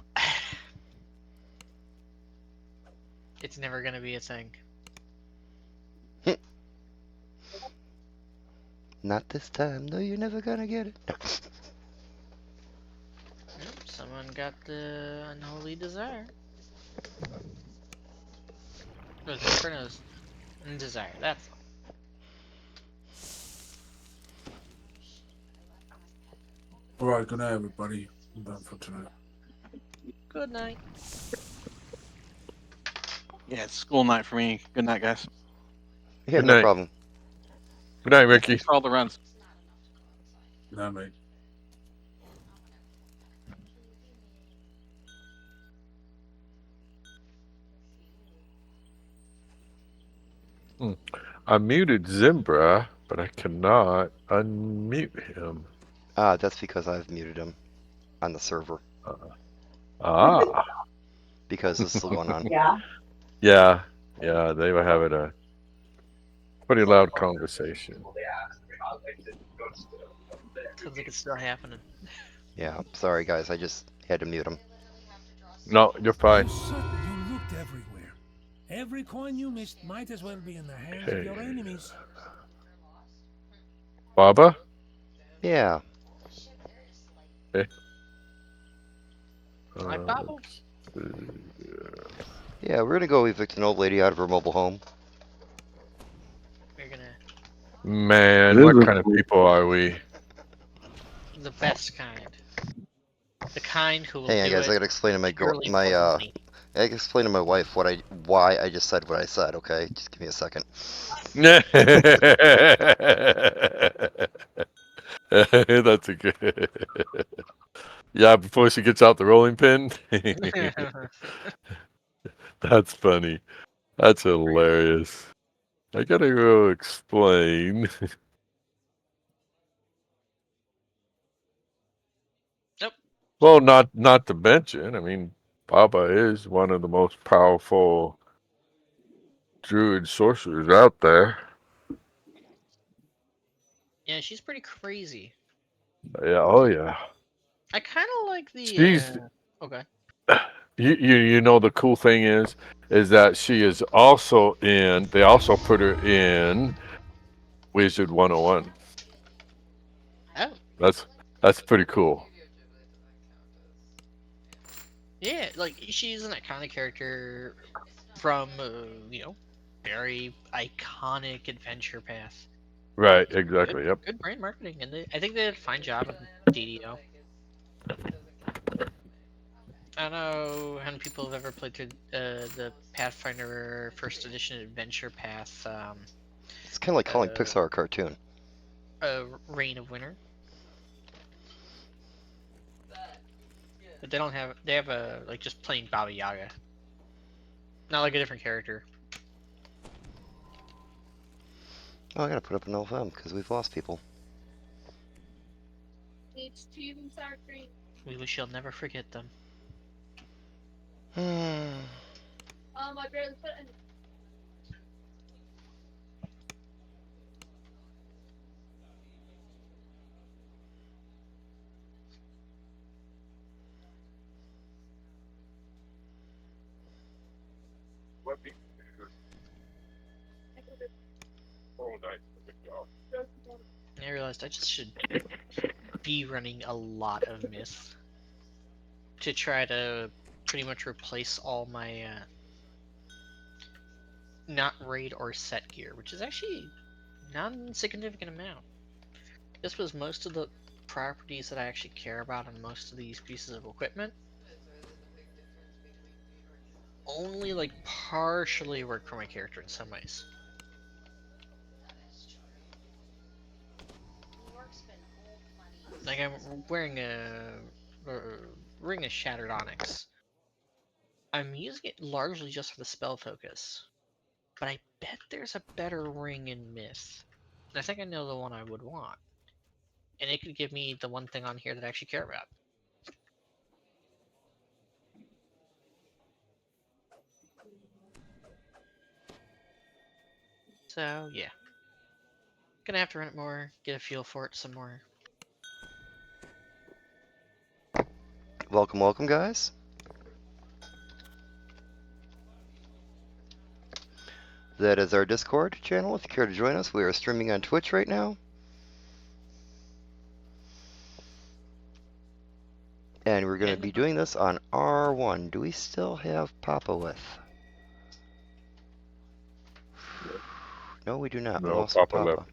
It's never gonna be a thing. Not this time. No, you're never gonna get it. Nope, someone got the unholy desire. Or the Inferno's desire, that's all. Alright, good night, everybody. I'm done for tonight. Good night. Yeah, it's school night for me. Good night, guys. Yeah, Good no night. problem. Good night, Ricky. Thanks for all the runs. Good night, mate. I muted Zimbra, but I cannot unmute him. That's because I've muted him on the server. Ah. because this is still going on. Yeah. Yeah, yeah, they were having a pretty loud conversation. Sounds like it's still happening. Yeah, sorry guys, I just had to mute him. No, you're fine. I'm certain you looked everywhere. Every coin you missed might as well be in the hands of your enemies. Baba? Yeah. Okay. My Baba? Yeah, we're gonna go evict an old lady out of her mobile home. We're gonna Man, It is what a- kind of people are we? the best kind. The kind who will Hang on, do guys, it I gotta explain to my purely for my money. I gotta explain to my wife why I just said what I said. Okay, just give me a second. That's a good. Yeah, before she gets out the rolling pin. That's funny. That's hilarious. I gotta go explain. Nope. Well, not to mention, I mean, Baba is one of the most powerful druid sorcerers out there. Yeah, she's pretty crazy. Yeah, oh yeah. I kind of like the. She's Okay. you know the cool thing is that she is also in. They also put her in Wizard 101. Oh. That's pretty cool. Yeah, like she's an iconic character from very iconic adventure path. Right, exactly. Yep. Good brand marketing, and I think they did a fine job of DDO. I don't know how many people have ever played through the Pathfinder First Edition Adventure Path. It's kind of like calling Pixar a cartoon. Reign of Winter. But they don't have. They have a like just plain Baba Yaga. Not like a different character. Oh, I gotta put up an LFM because we've lost people. Needs cheese and sour cream. We shall never forget them. I barely put in. I realized I just should be running a lot of Myth to try to pretty much replace all my not raid or set gear, which is actually not an insignificant amount. This was most of the properties that I actually care about on most of these pieces of equipment. Only like partially work for my character in some ways. Like I'm wearing a ring of Shattered Onyx. I'm using it largely just for the spell focus, but I bet there's a better ring in Myth. And I think I know the one I would want, and it could give me the one thing on here that I actually care about. So yeah, gonna have to run it more, get a feel for it some more. Welcome, welcome, guys. That is our Discord channel. If you care to join us, we are streaming on Twitch right now. And we're going to be doing this on R1. Do we still have Papa with? No, we do not. We No, lost our Papa left.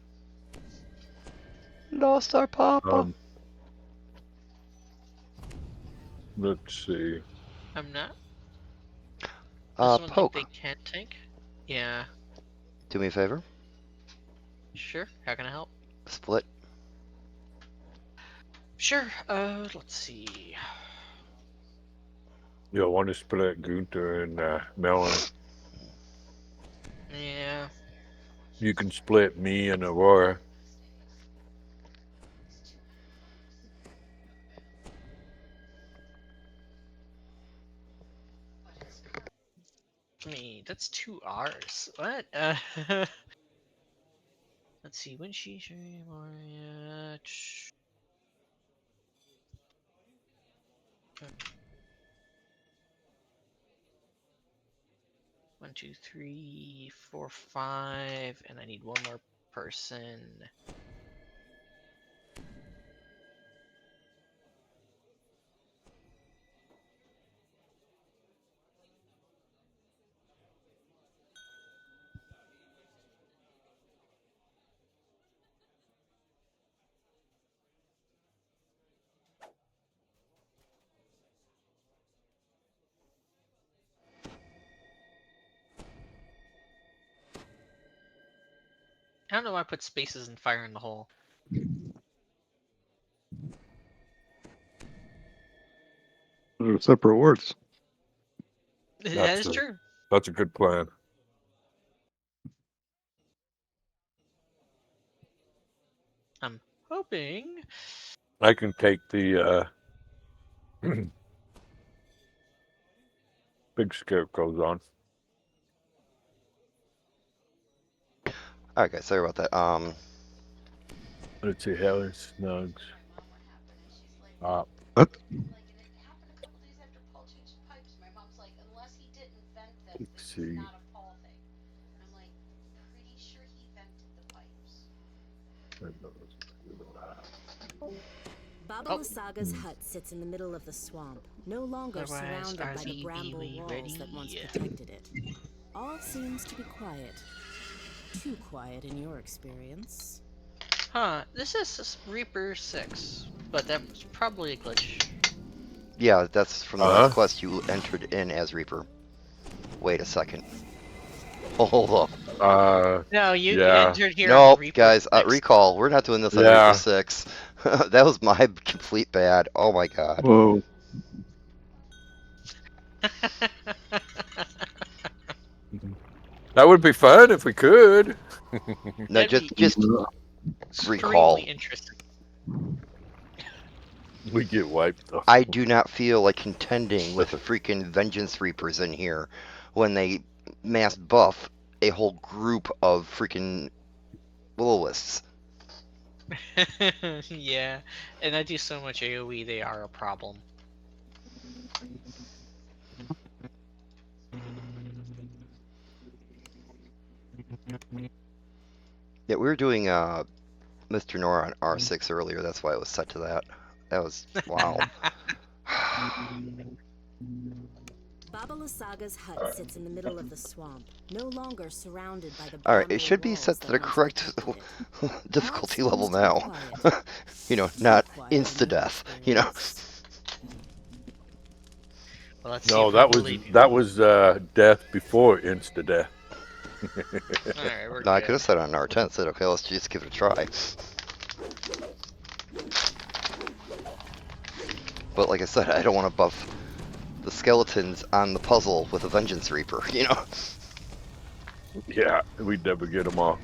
Lost our Papa. Let's see. I'm not. Does someone Poke. think they can't tank? Yeah. Do me a favor. Sure. How can I help? Split. Sure. Let's see. You'll want to split Gunther and Melon. Yeah. You can split me and Aurora. That's 2 R's. What? Let's see. When she Moria. 1, 2, 3, 4, 5, and I need one more person. I don't know why I put spaces and fire in the hole. They're separate words. That is true. That's a good plan. I'm hoping. I can take the big scarecrows on. Alright guys, sorry about that. Let's see, Haley Snugs. What? Let's see. Baba Saga's hut sits in the middle of the swamp, no longer Otherwise, surrounded by the RZ, bramble we walls ready? that once protected it. All seems to be quiet. Too quiet in your experience. Huh, this is Reaper 6, but that's probably a glitch. Yeah, that's from the last quest you entered in as Reaper. Wait a second. Oh, hold up. No, you entered here on Nope, Reaper guys, 6. recall. We're not doing this on Reaper 6. That was my complete bad. Oh my god. Whoa. That would be fun if we could. No, just recall. Interesting. We get wiped though. I do not feel like contending with the freaking Vengeance Reapers in here when they mass buff a whole group of freaking Will-O-Wisps. Yeah, and I do so much AoE, they are a problem. Yeah, we were doing Mr. Nora on R6 earlier, that's why it was set to that. That was, wow. Baba Lasaga's hut sits in the middle of the swamp, no longer surrounded by the Alright, bramble it should be walls set to that the once correct protected it. difficulty level now. You know, not insta-death, you know. Well, let's No, see if that was death before insta death. Alright, we're No, I good. could have said on R10, said, okay, let's just give it a try. But like I said, I don't want to buff the skeletons on the puzzle with a Vengeance Reaper, you know? Yeah, we'd never get them all.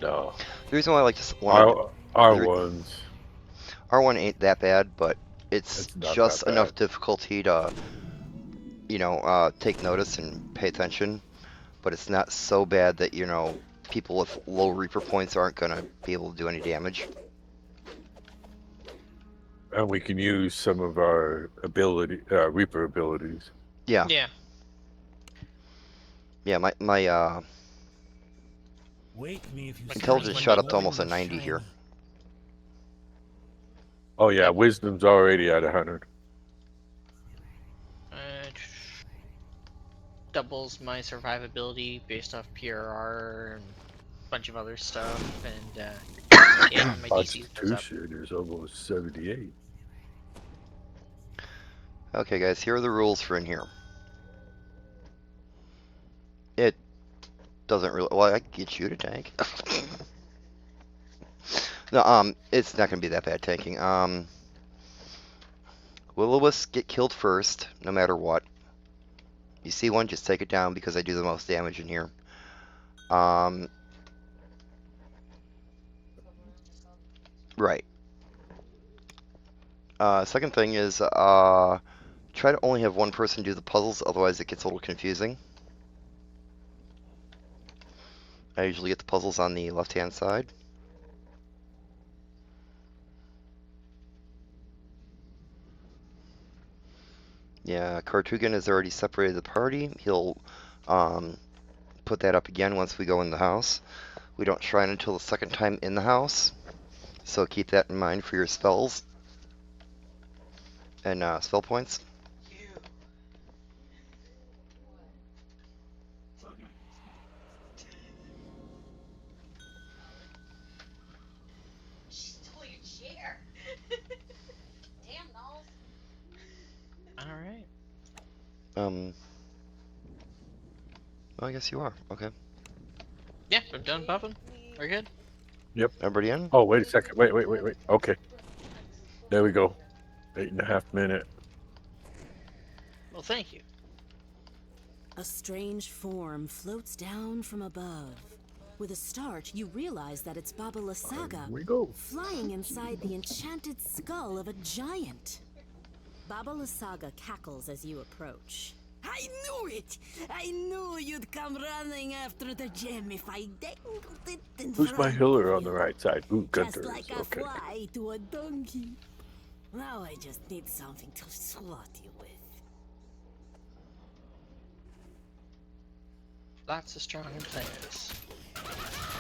No. The reason why I like to R1s. R1 ain't that bad, but it's not just that enough difficulty to, you know, take notice and pay attention. But it's not so bad that, you know, people with low Reaper points aren't going to be able to do any damage. And we can use some of our Reaper abilities. Yeah. Yeah. Yeah, my Wake me if you intelligence shot up to almost a 90 here. Oh yeah, wisdom's already at 100. doubles my survivability based off PRR and a bunch of other stuff, and yeah, my DC goes up. Constitution is almost 78. Okay, guys, here are the rules for in here. It doesn't really. Well, I can get you to tank. No, it's not gonna be that bad tanking. Will-o-wisps get killed first, no matter what. You see one, just take it down because I do the most damage in here. Right. Second thing is, try to only have one person do the puzzles, otherwise it gets a little confusing. I usually get the puzzles on the left-hand side. Yeah, Kartugan has already separated the party. He'll put that up again once we go in the house. We don't shrine until the second time in the house, so keep that in mind for your spells and spell points. Alright. Well, I guess you are. Okay. Yeah, I'm done buffing. We're good. Yep. Everybody in? Oh, wait a second. Wait. Okay. There we go. 8.5 minutes. Well, thank you. A strange form floats down from above. With a start, you realize that it's Baba Lysaga, we go. flying inside the enchanted skull of a giant. Baba Lysaga cackles as you approach. I knew it! I knew you'd come running after the gem if I dangled it in Who's my front healer of on the you. right side? Ooh, Just Gunter. like a Okay. fly to a donkey. Now I just need something to swat you with. Lots of strong players.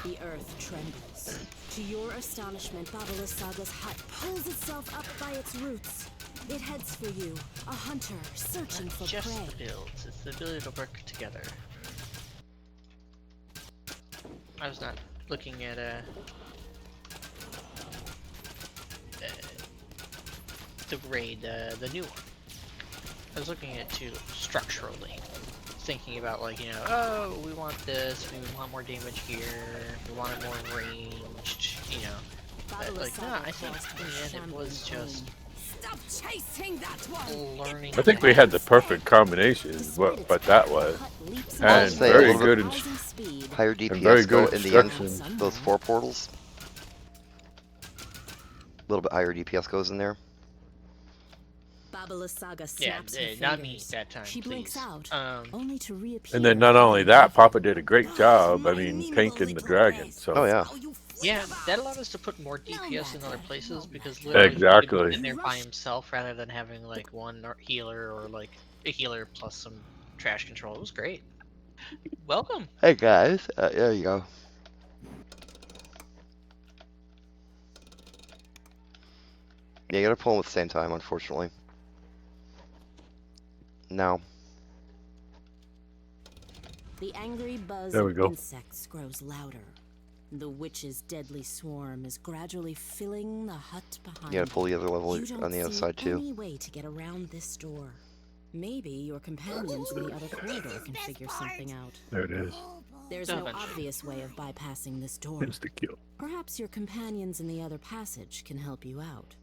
The earth trembles. To your astonishment, Baba Lysaga's hut pulls itself up by its roots. It heads for you, a hunter searching for Just prey. the builds. It's the ability to work together. I was not looking at the raid, the new one. I was looking at it too structurally, thinking about like, you know, oh, we want this, we want more damage here, we want it more ranged, you know. But like, no, I think in the end it was just Stop chasing that one! learning. I think we had the perfect combination, but that was. And say a very little good, Higher and very DPS go good in the end. instruction. Those 4 portals. A little bit higher DPS goes in there. Baba Lysaga Yeah, snaps her not me fingers. that time. She blinks please. out, only to reappear. And then not only that, Papa did a great job. I mean, tanking the dragon. So. Oh yeah. Yeah, that allowed us to put more DPS in other places because literally he Exactly. was in there by himself rather than having like one healer or like a healer plus some trash control. It was great. Welcome. Hey guys, there you go. Yeah, you gotta pull them at the same time, unfortunately. Now. The angry buzz There we of go. insects grows louder. The witch's deadly swarm is gradually filling the hut behind You gotta pull the other level You don't on the other see side too. any way to get around this door. Maybe your companions in the other corridor can figure something out. There it is. There's no Eventually. obvious way of bypassing this door. Insta kill. Perhaps your companions in the other passage can help you out.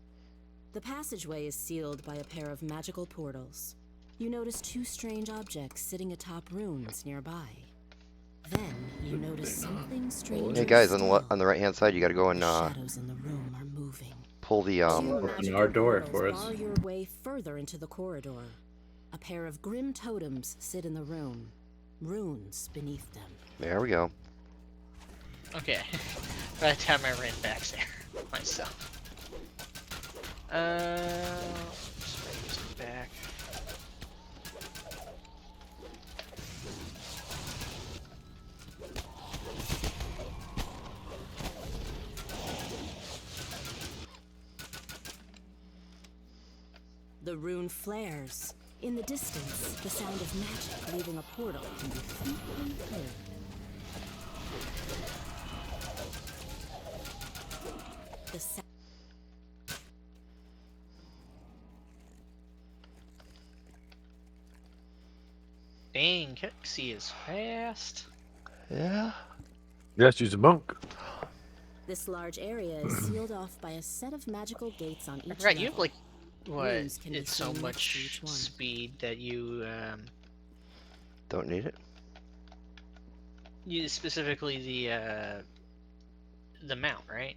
The passageway is sealed by a pair of magical portals. You notice 2 strange objects sitting atop runes nearby. Then you notice something strange. Hey guys, on the right hand side, you gotta go and Shadows in the room are moving. pull the Open our door for us. Bar your way further into the corridor. A pair of grim totems sit in the room. Runes beneath them. There we go. Okay. By the time I ran back there myself. Just bring this back. The rune flares. In the distance, the sound of magic leaving a portal can be faintly heard. The sound. Dang, Kexi is fast. Yeah. Yes, she's a monk. This large area is sealed off by a set of magical gates on each Right, level. you have like what? Runes can be It's so seen next to much each one. speed that you Don't need it. you specifically the mount, right?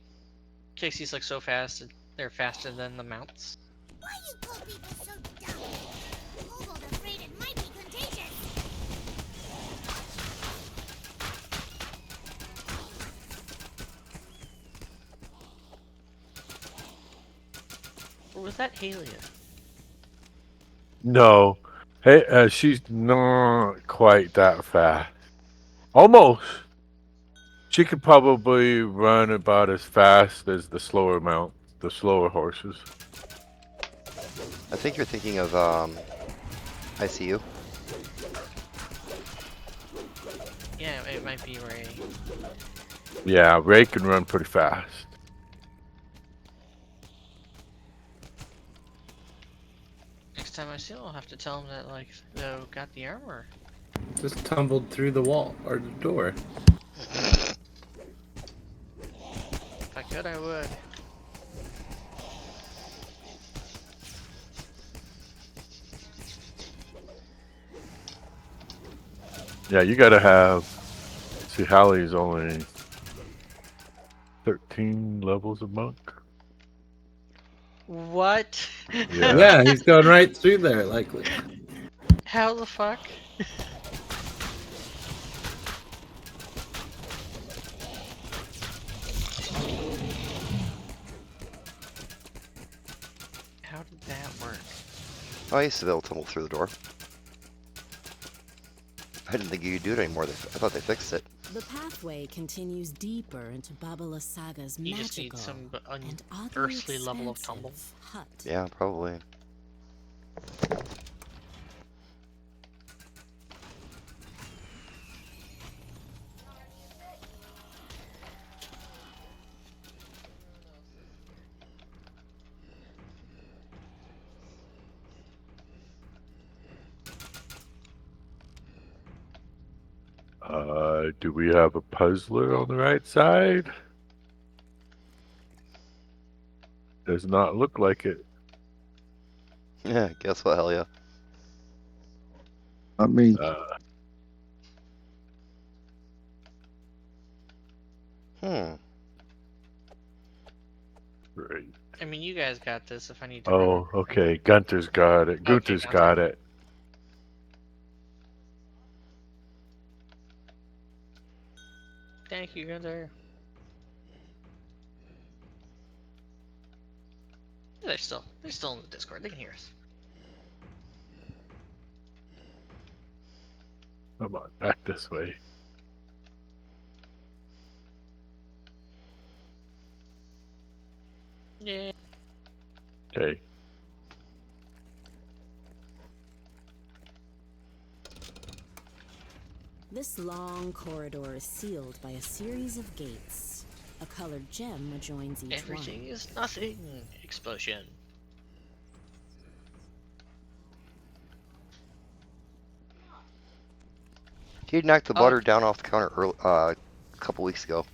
Kexi's like so fast, they're faster than the mounts. Why you call people so dumb? Kobold afraid it might be contagious. Or was that Halia? No. Hey, she's not quite that fast. Almost. She could probably run about as fast as the slower mount, the slower horses. I think you're thinking of ICU. Yeah, it might be Ray. Yeah, Ray can run pretty fast. Next time I see him, I'll have to tell him that like they got the armor. Just tumbled through the wall or the door. If I could, I would. Yeah, you gotta have. See, Hallie's only 13 levels of monk. What? Yeah. Yeah, he's going right through there, likely. How the fuck? How did that work? Oh, I used to be able to tumble through the door. I didn't think you could do it anymore. I thought they fixed it. The pathway continues deeper into Babala Saga's You just need magical some and oddly unearthly level of tumble. expansive hut. Yeah, probably. Do we have a puzzler on the right side? Does not look like it. Yeah, guess what, hell yeah. I mean, Right. I mean, you guys got this if I need to. Oh, okay. Gunter's got it. Gunther's got it. Thank you, Gunther. They're still in the Discord. They can hear us. Come on, back this way. Yeah. Okay. This long corridor is sealed by a series of gates. A colored gem adjoins each Everything one. is nothing. Explosion. He knocked the butter down off the counter a couple weeks ago.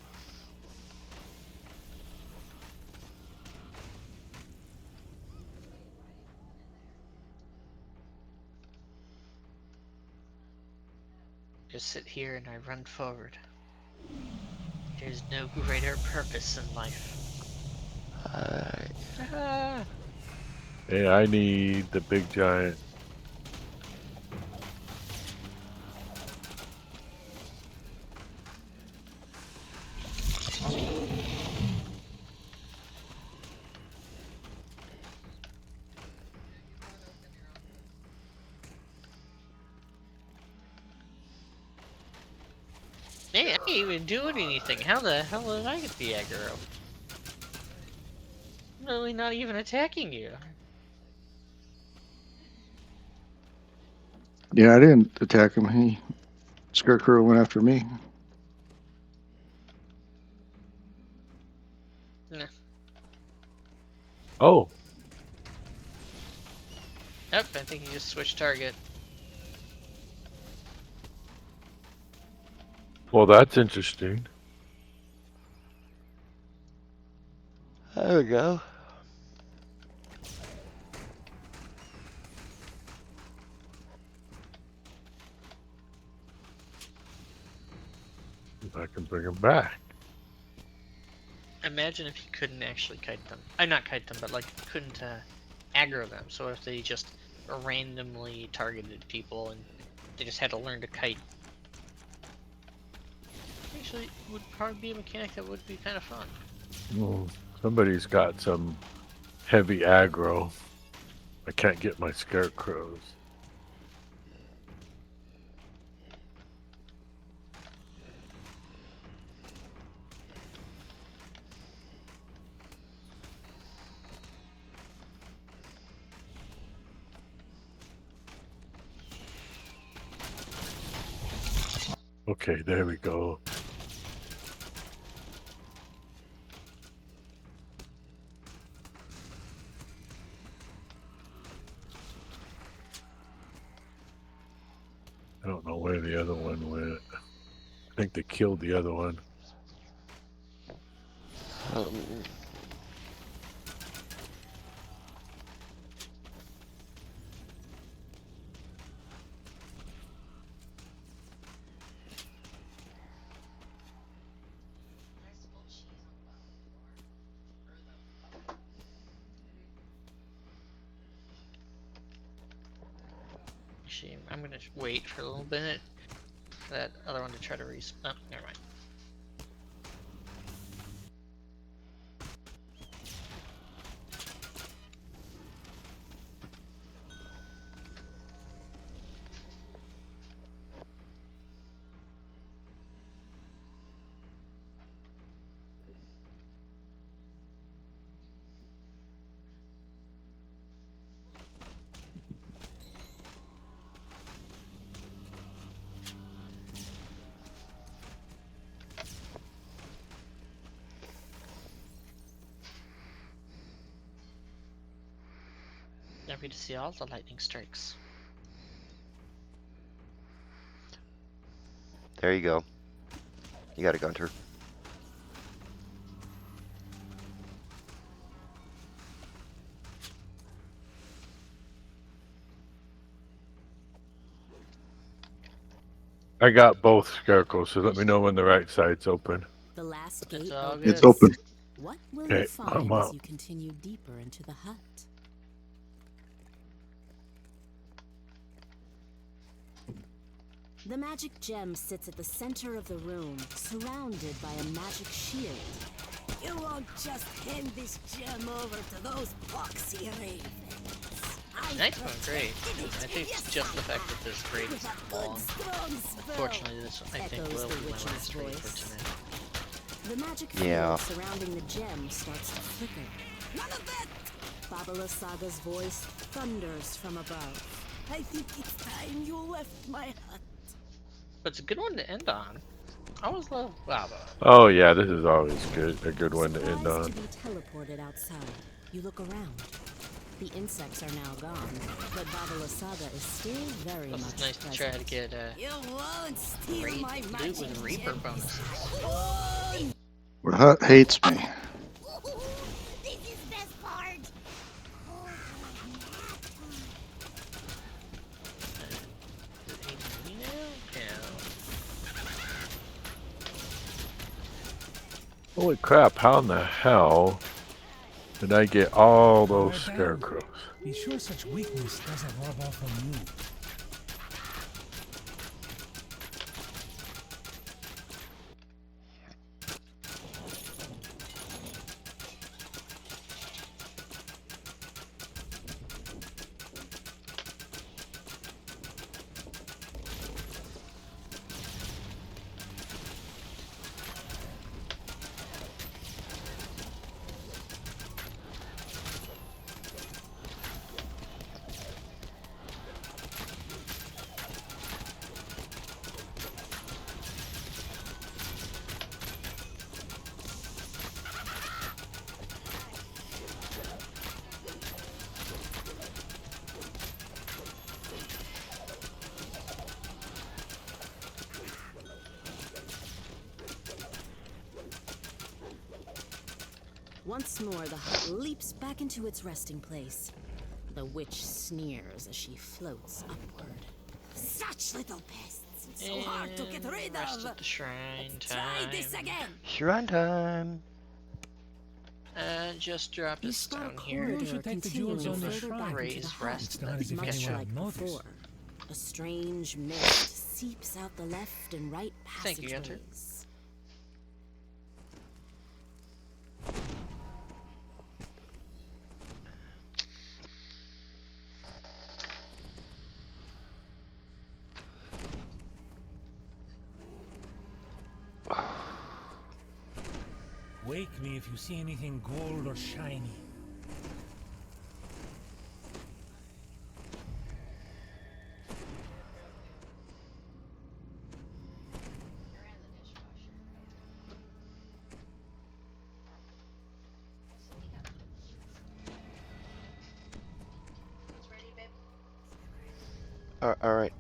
Just sit here and I run forward. There's no greater purpose in life. Ah. Hey, I need the big giant. Hey, I ain't even doing anything. How the hell did I get the aggro? I'm really not even attacking you. Yeah, I didn't attack him. Scarecrow went after me. Nah. Oh, Yep, I think you just switched target. well, that's interesting. There we go. If I can bring him back. Imagine if you couldn't actually kite them. Not kite them, but like couldn't aggro them. So if they just randomly targeted people and they just had to learn to kite. Actually, it would probably be a mechanic that would be kind of fun. Oh, somebody's got some heavy aggro. I can't get my scarecrows. Okay, there we go. I don't know where the other one went. I think they killed the other one. Actually, I'm gonna wait for a little bit for that other one to try to respawn. Oh, never mind. Happy to see all the lightning strikes. There you go. You got a Gunter. I got both scarecrows, so let me know when the right side's open. The last gate It's open. What will Okay, you find I'm as out. you continue deeper into the hut? The magic gem sits at the center of the room, surrounded by a magic shield. You won't just hand this gem over to those foxy ravens. Nice one, great. I think it's just the fact that this grade is long. Unfortunately, this I think will be my last trade for tonight. The magic Yeah. field surrounding the gem starts to flicker. None of that! Babala Saga's voice thunders from above. I think it's time you left my hut. But it's a good one to end on. I always love Baba. Oh yeah, this is always good. A good one to end Surprised on. to be teleported outside, you look around. The insects are now gone, but Babala Saga is still very Plus, much it's nice to try to get You won't steal raid my loot magic with Reaper gem. bonuses. The hut hates me. This is best part. Holy crap, how in the hell did I get all those scarecrows? Be sure such weakness doesn't rub off on you. Once more, the hut leaps back into its resting place. The witch sneers as she floats upward. Such little pests, so hard to get rid Rest of. at the shrine Try time. this again. Shrine time. Just dropped a stone here. corridor should take the jewels continuing on the further shrine. back into the Raise, hut, rest, It's not as if much anyone like would notice. before. A strange mist seeps out the left and right Thank you, Gunter. passageways. Wake me if you see anything gold or shiny. Alright.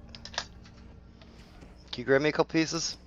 Can you grab me a couple pieces?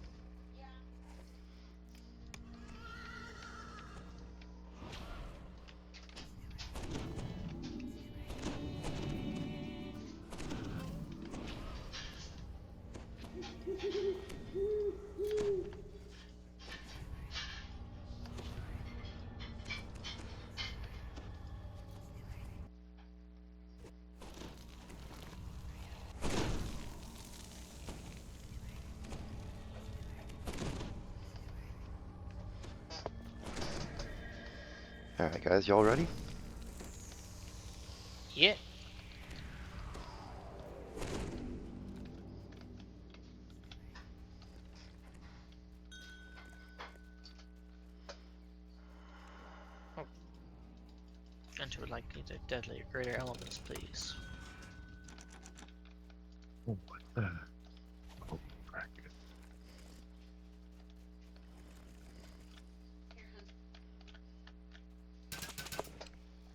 Alright guys, y'all ready? Yeah. Oh. Gunter would like either deadly or greater elements, please. Oh, what the? Oh, frick.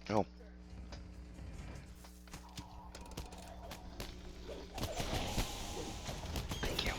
Oh. Thank you.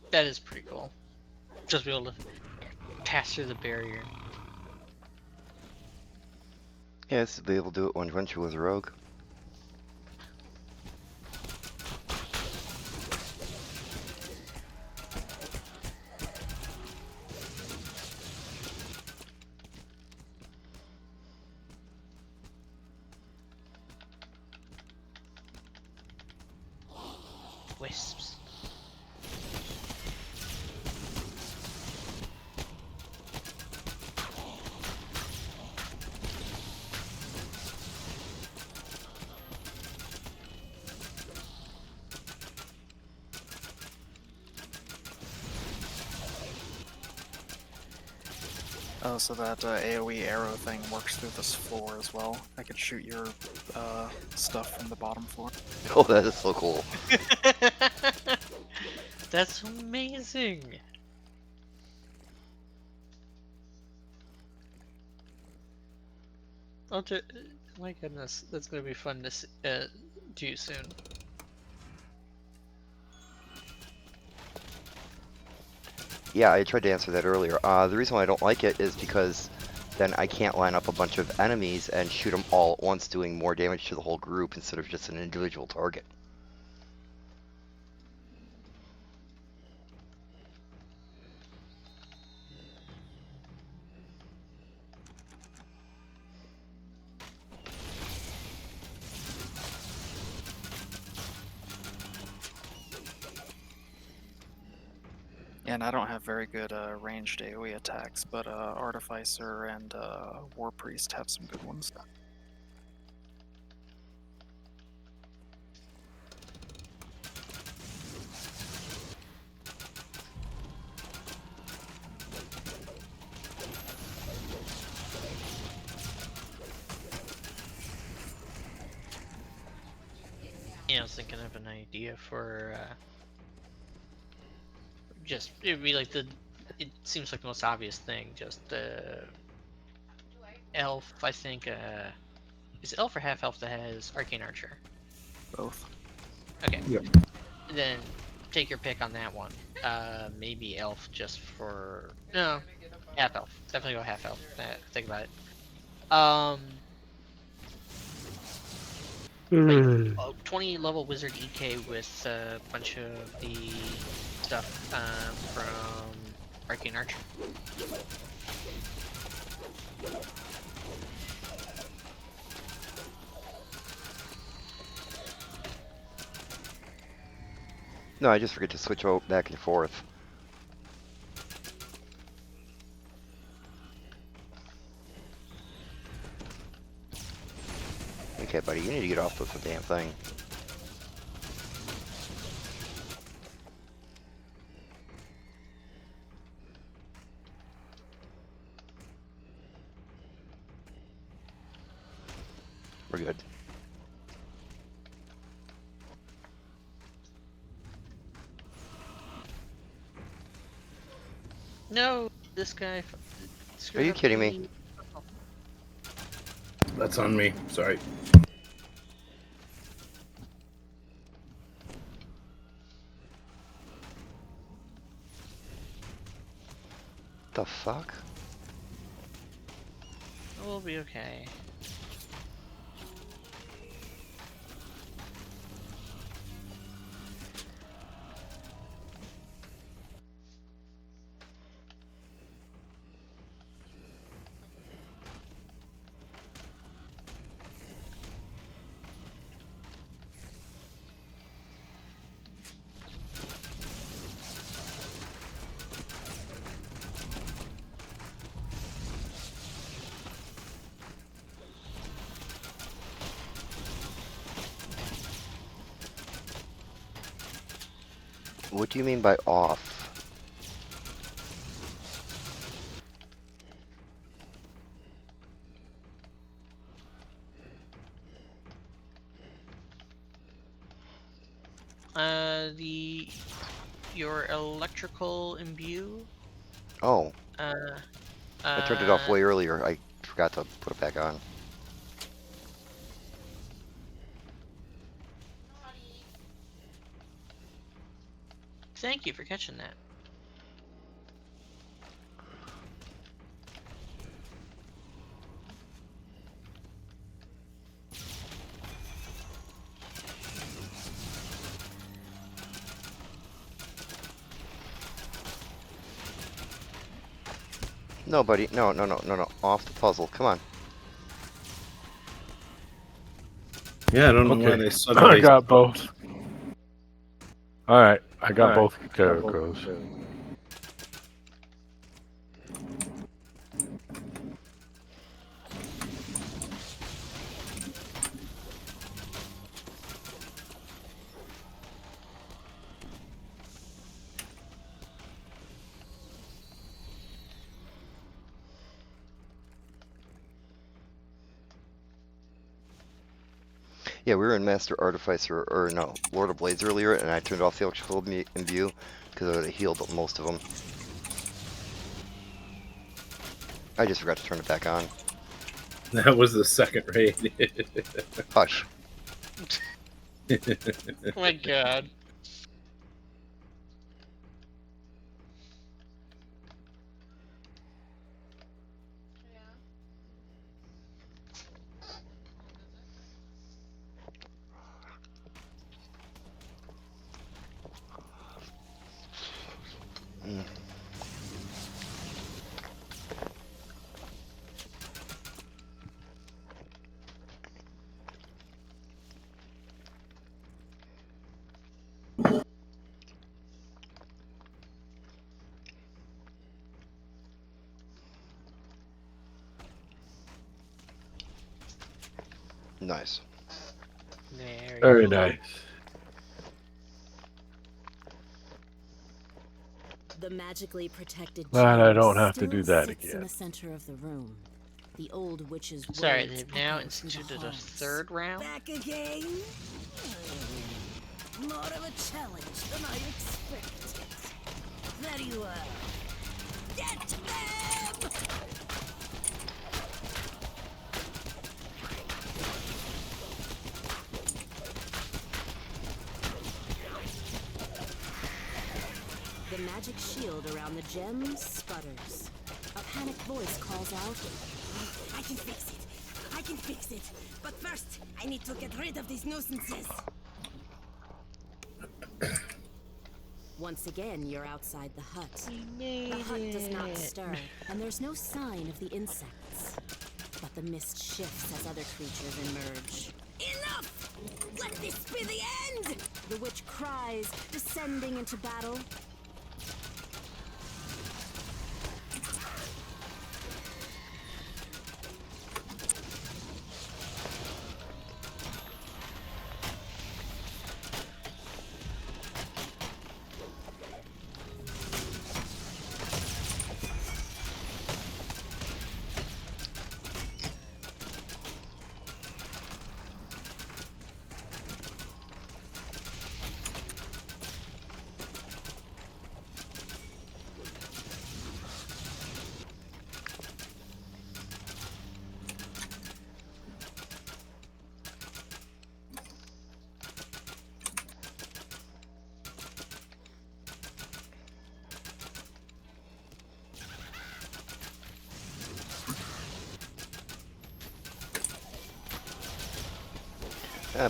That is pretty cool. Just be able to pass through the barrier. Yeah, this will be able to do it when you're with a rogue. Oh, so that AoE arrow thing works through this floor as well. I could shoot your stuff from the bottom floor. Oh, that is so cool. That's amazing. My goodness, that's gonna be fun to do soon. Yeah, I tried to answer that earlier. The reason why I don't like it is because then I can't line up a bunch of enemies and shoot them all at once, doing more damage to the whole group instead of just an individual target. And I don't have very good ranged AoE attacks, but Artificer and War Priest have some good ones. Yeah, I was thinking of an idea for just it'd be like it seems like the most obvious thing, just elf. I think is it elf or half elf that has arcane archer? Both. Okay. Yep. Then take your pick on that one. Maybe elf just for no, half elf. Definitely go half elf. Think about it. Like, 20 level wizard EK with a bunch of the stuff from Arcane Archer. No, I just forget to switch back and forth. Okay, buddy, you need to get off this damn thing. We're good. No, this guy. Are you kidding me? That's on me. Sorry. The fuck? We'll be okay. What do you mean by off? Your electrical imbue. Oh. I turned it off way Uh, earlier. I forgot to put it back on. Thank you for catching that. No, buddy. No, no, no, no, no. Off the puzzle. Come on. Yeah, I don't know why Okay, they suddenly. I got both. All right, I got both characters. Yeah, we were in Master Artificer, or no, Lord of Blades earlier, and I turned off the electrical imbue because I would have healed most of them. I just forgot to turn it back on. That was the second raid. Hush. Oh my god. Mm. Nice. Very nice. The magically protected Glad I gem don't have to still do that sits in again. the center of the room. The old witch's Sorry, words they've now echo through the instituted a halls. third round. Back again? More of a challenge than I expected. Very well. Get them! The magic shield around the gem sputters. A panicked voice calls out, I can fix it. I can fix it. But first, I need to get rid of these nuisances. Once again, you're outside the hut. The hut does not stir, and there's no sign of the insects. But the mist shifts as other creatures emerge. Enough! Let this be the end! The witch cries, descending into battle.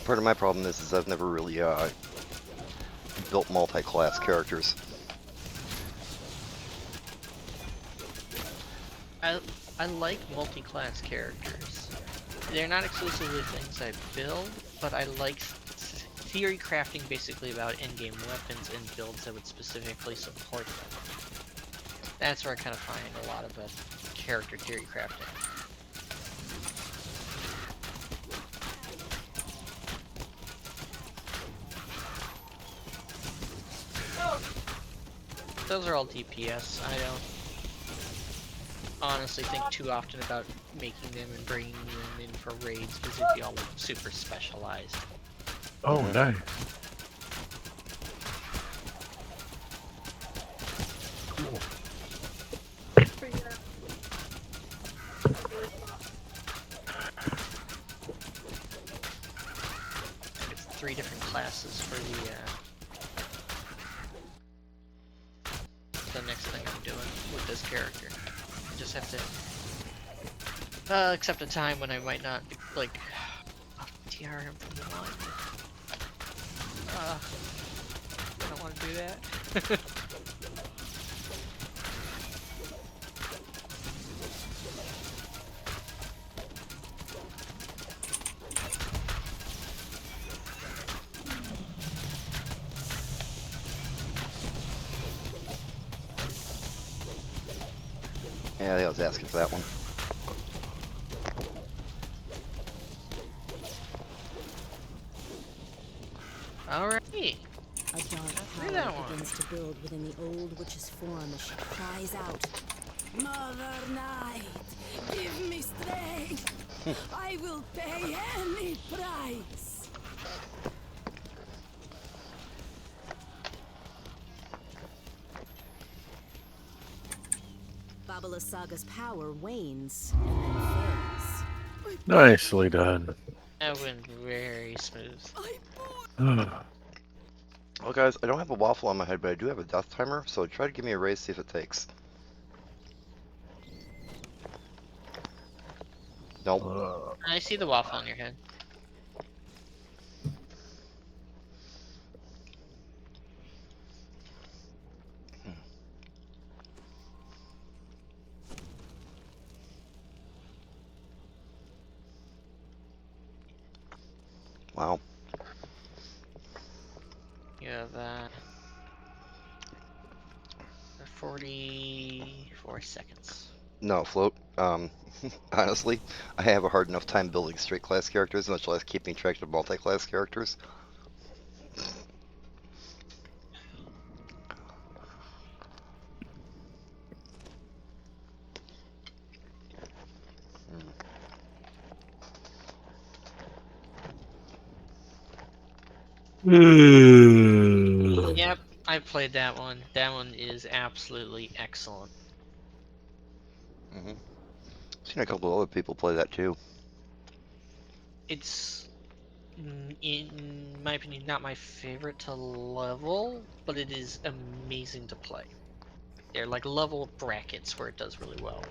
Part of my problem is I've never really built multi-class characters. I like multi-class characters. They're not exclusively things I build, but I like theory crafting basically about in-game weapons and builds that would specifically support them. That's where I kind of find a lot of character theory crafting. Those are all DPS. I don't honestly think too often about making them and bringing them in for raids because it'd be all super specialized. Oh, nice. Cool. It's 3 different classes for the next thing I'm doing with this character. I just have to accept a time when I might not like TR him from the line. I don't want to do that. Yeah, I was asking for that one. Alrighty. A dark power begins to build within the old witch's form as she cries out, Mother Night, give me strength. I will pay any price. Fabula Saga's power wanes and then fails. Nicely done. That went very smooth. Well, guys, I don't have a waffle on my head, but I do have a death timer, so try to give me a raise, see if it takes. Nope. I see the waffle on your head. Wow. You have 44 seconds. No, Float. Honestly, I have a hard enough time building straight class characters, much less keeping track of multi-class characters. Yep, I played that one. That one is absolutely excellent. Seen a couple of other people play that too. It's, in my opinion, not my favorite to level, but it is amazing to play. They're like level brackets where it does really well.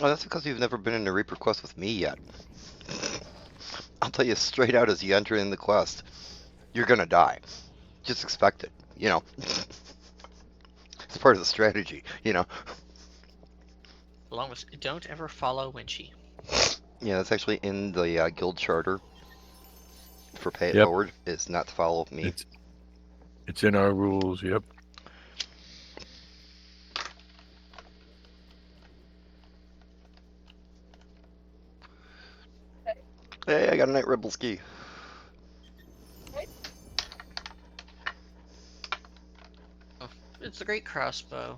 Oh, that's because you've never been in a Reaper quest with me yet. I'll tell you straight out as you enter in the quest, you're gonna die. Just expect it, you know. It's part of the strategy, you know. Along with, don't ever follow Winchy. Yeah, that's actually in the guild charter for Pay It Yep. Forward, is not to follow me. It's in our rules. Yep. Hey, I got a Night Rebel ski. It's a great crossbow.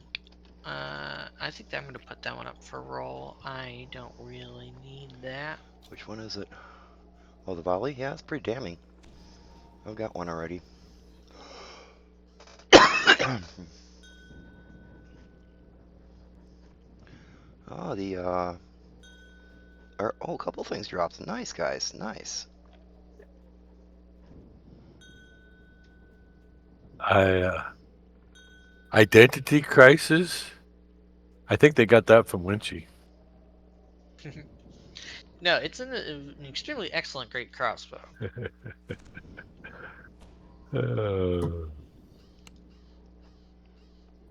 I think that I'm going to put that one up for roll. I don't really need that. Which one is it? Oh, the volley? Yeah, it's pretty damning. I've got one already. Oh, a couple things dropped. Nice, guys. Nice. Identity Crisis. I think they got that from Winchy. No, it's an extremely excellent, great crossbow.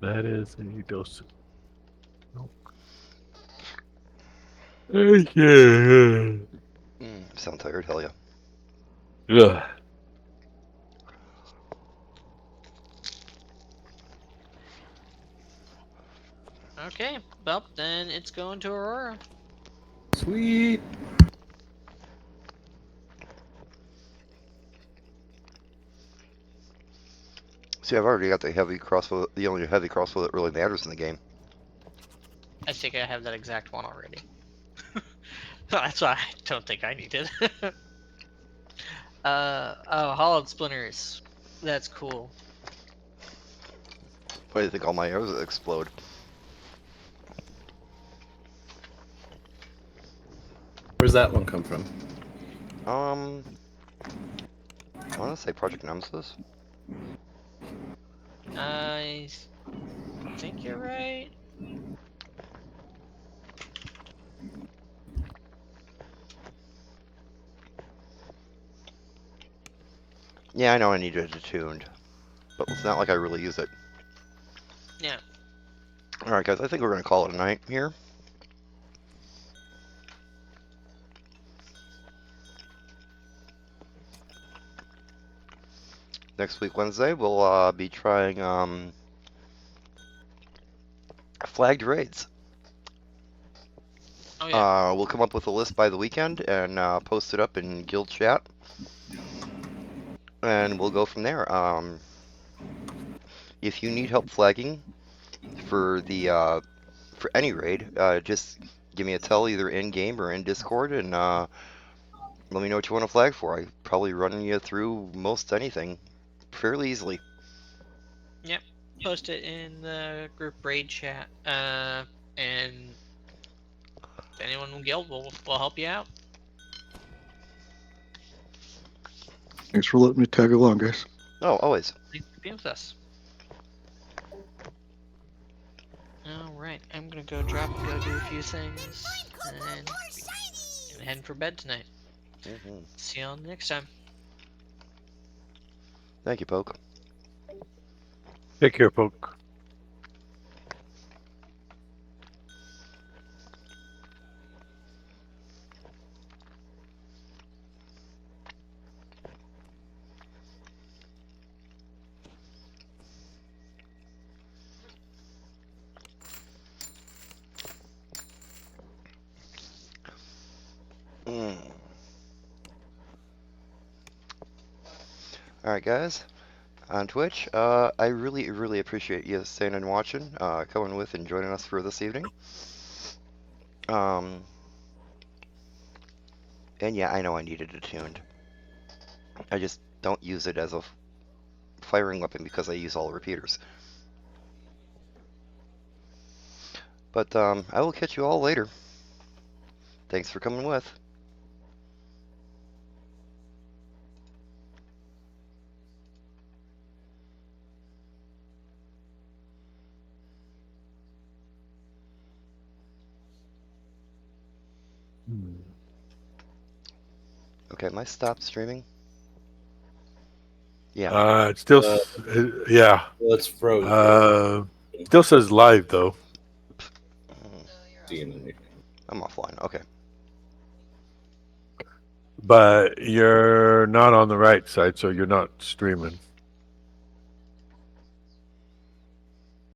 That is a dose. Yeah. Sound tired? Hell yeah. Yeah. Okay, well, then it's going to Aurora. Sweet. See, I've already got the heavy crossbow, the only heavy crossbow that really matters in the game. I think I have that exact one already. That's why I don't think I need it. Oh, Hollowed Splinters. That's cool. Why do you think all my arrows explode? Where's that one come from? I want to say Project Nemesis. I think you're right. Yeah, I know I need it attuned, but it's not like I really use it. Yeah. Alright guys, I think we're going to call it a night here. Next week, Wednesday, we'll be trying flagged raids. Oh, yeah. We'll come up with a list by the weekend and post it up in guild chat. And we'll go from there. If you need help flagging for the for any raid, just give me a tell either in game or in Discord, and let me know what you want to flag for. I probably run you through most anything fairly easily. Yep. Post it in the group raid chat, and if anyone in guild will help you out. Thanks for letting me tag along, guys. Oh, always. Thanks for being with us. Alright, I'm gonna go do a few things, and I'm heading for bed tonight. See y'all next time. Thank you, Poke. Take care, Poke. Alright, guys. On Twitch, I really appreciate you staying and watching, coming with and joining us for this evening. And yeah, I know I needed it tuned. I just don't use it as a firing weapon because I use all repeaters. But I will catch you all later. Thanks for coming with. Okay, am I stopped streaming? Yeah. It still, yeah. Well, it's frozen. Still says live though. I'm offline. Okay. But you're not on the right side, so you're not streaming.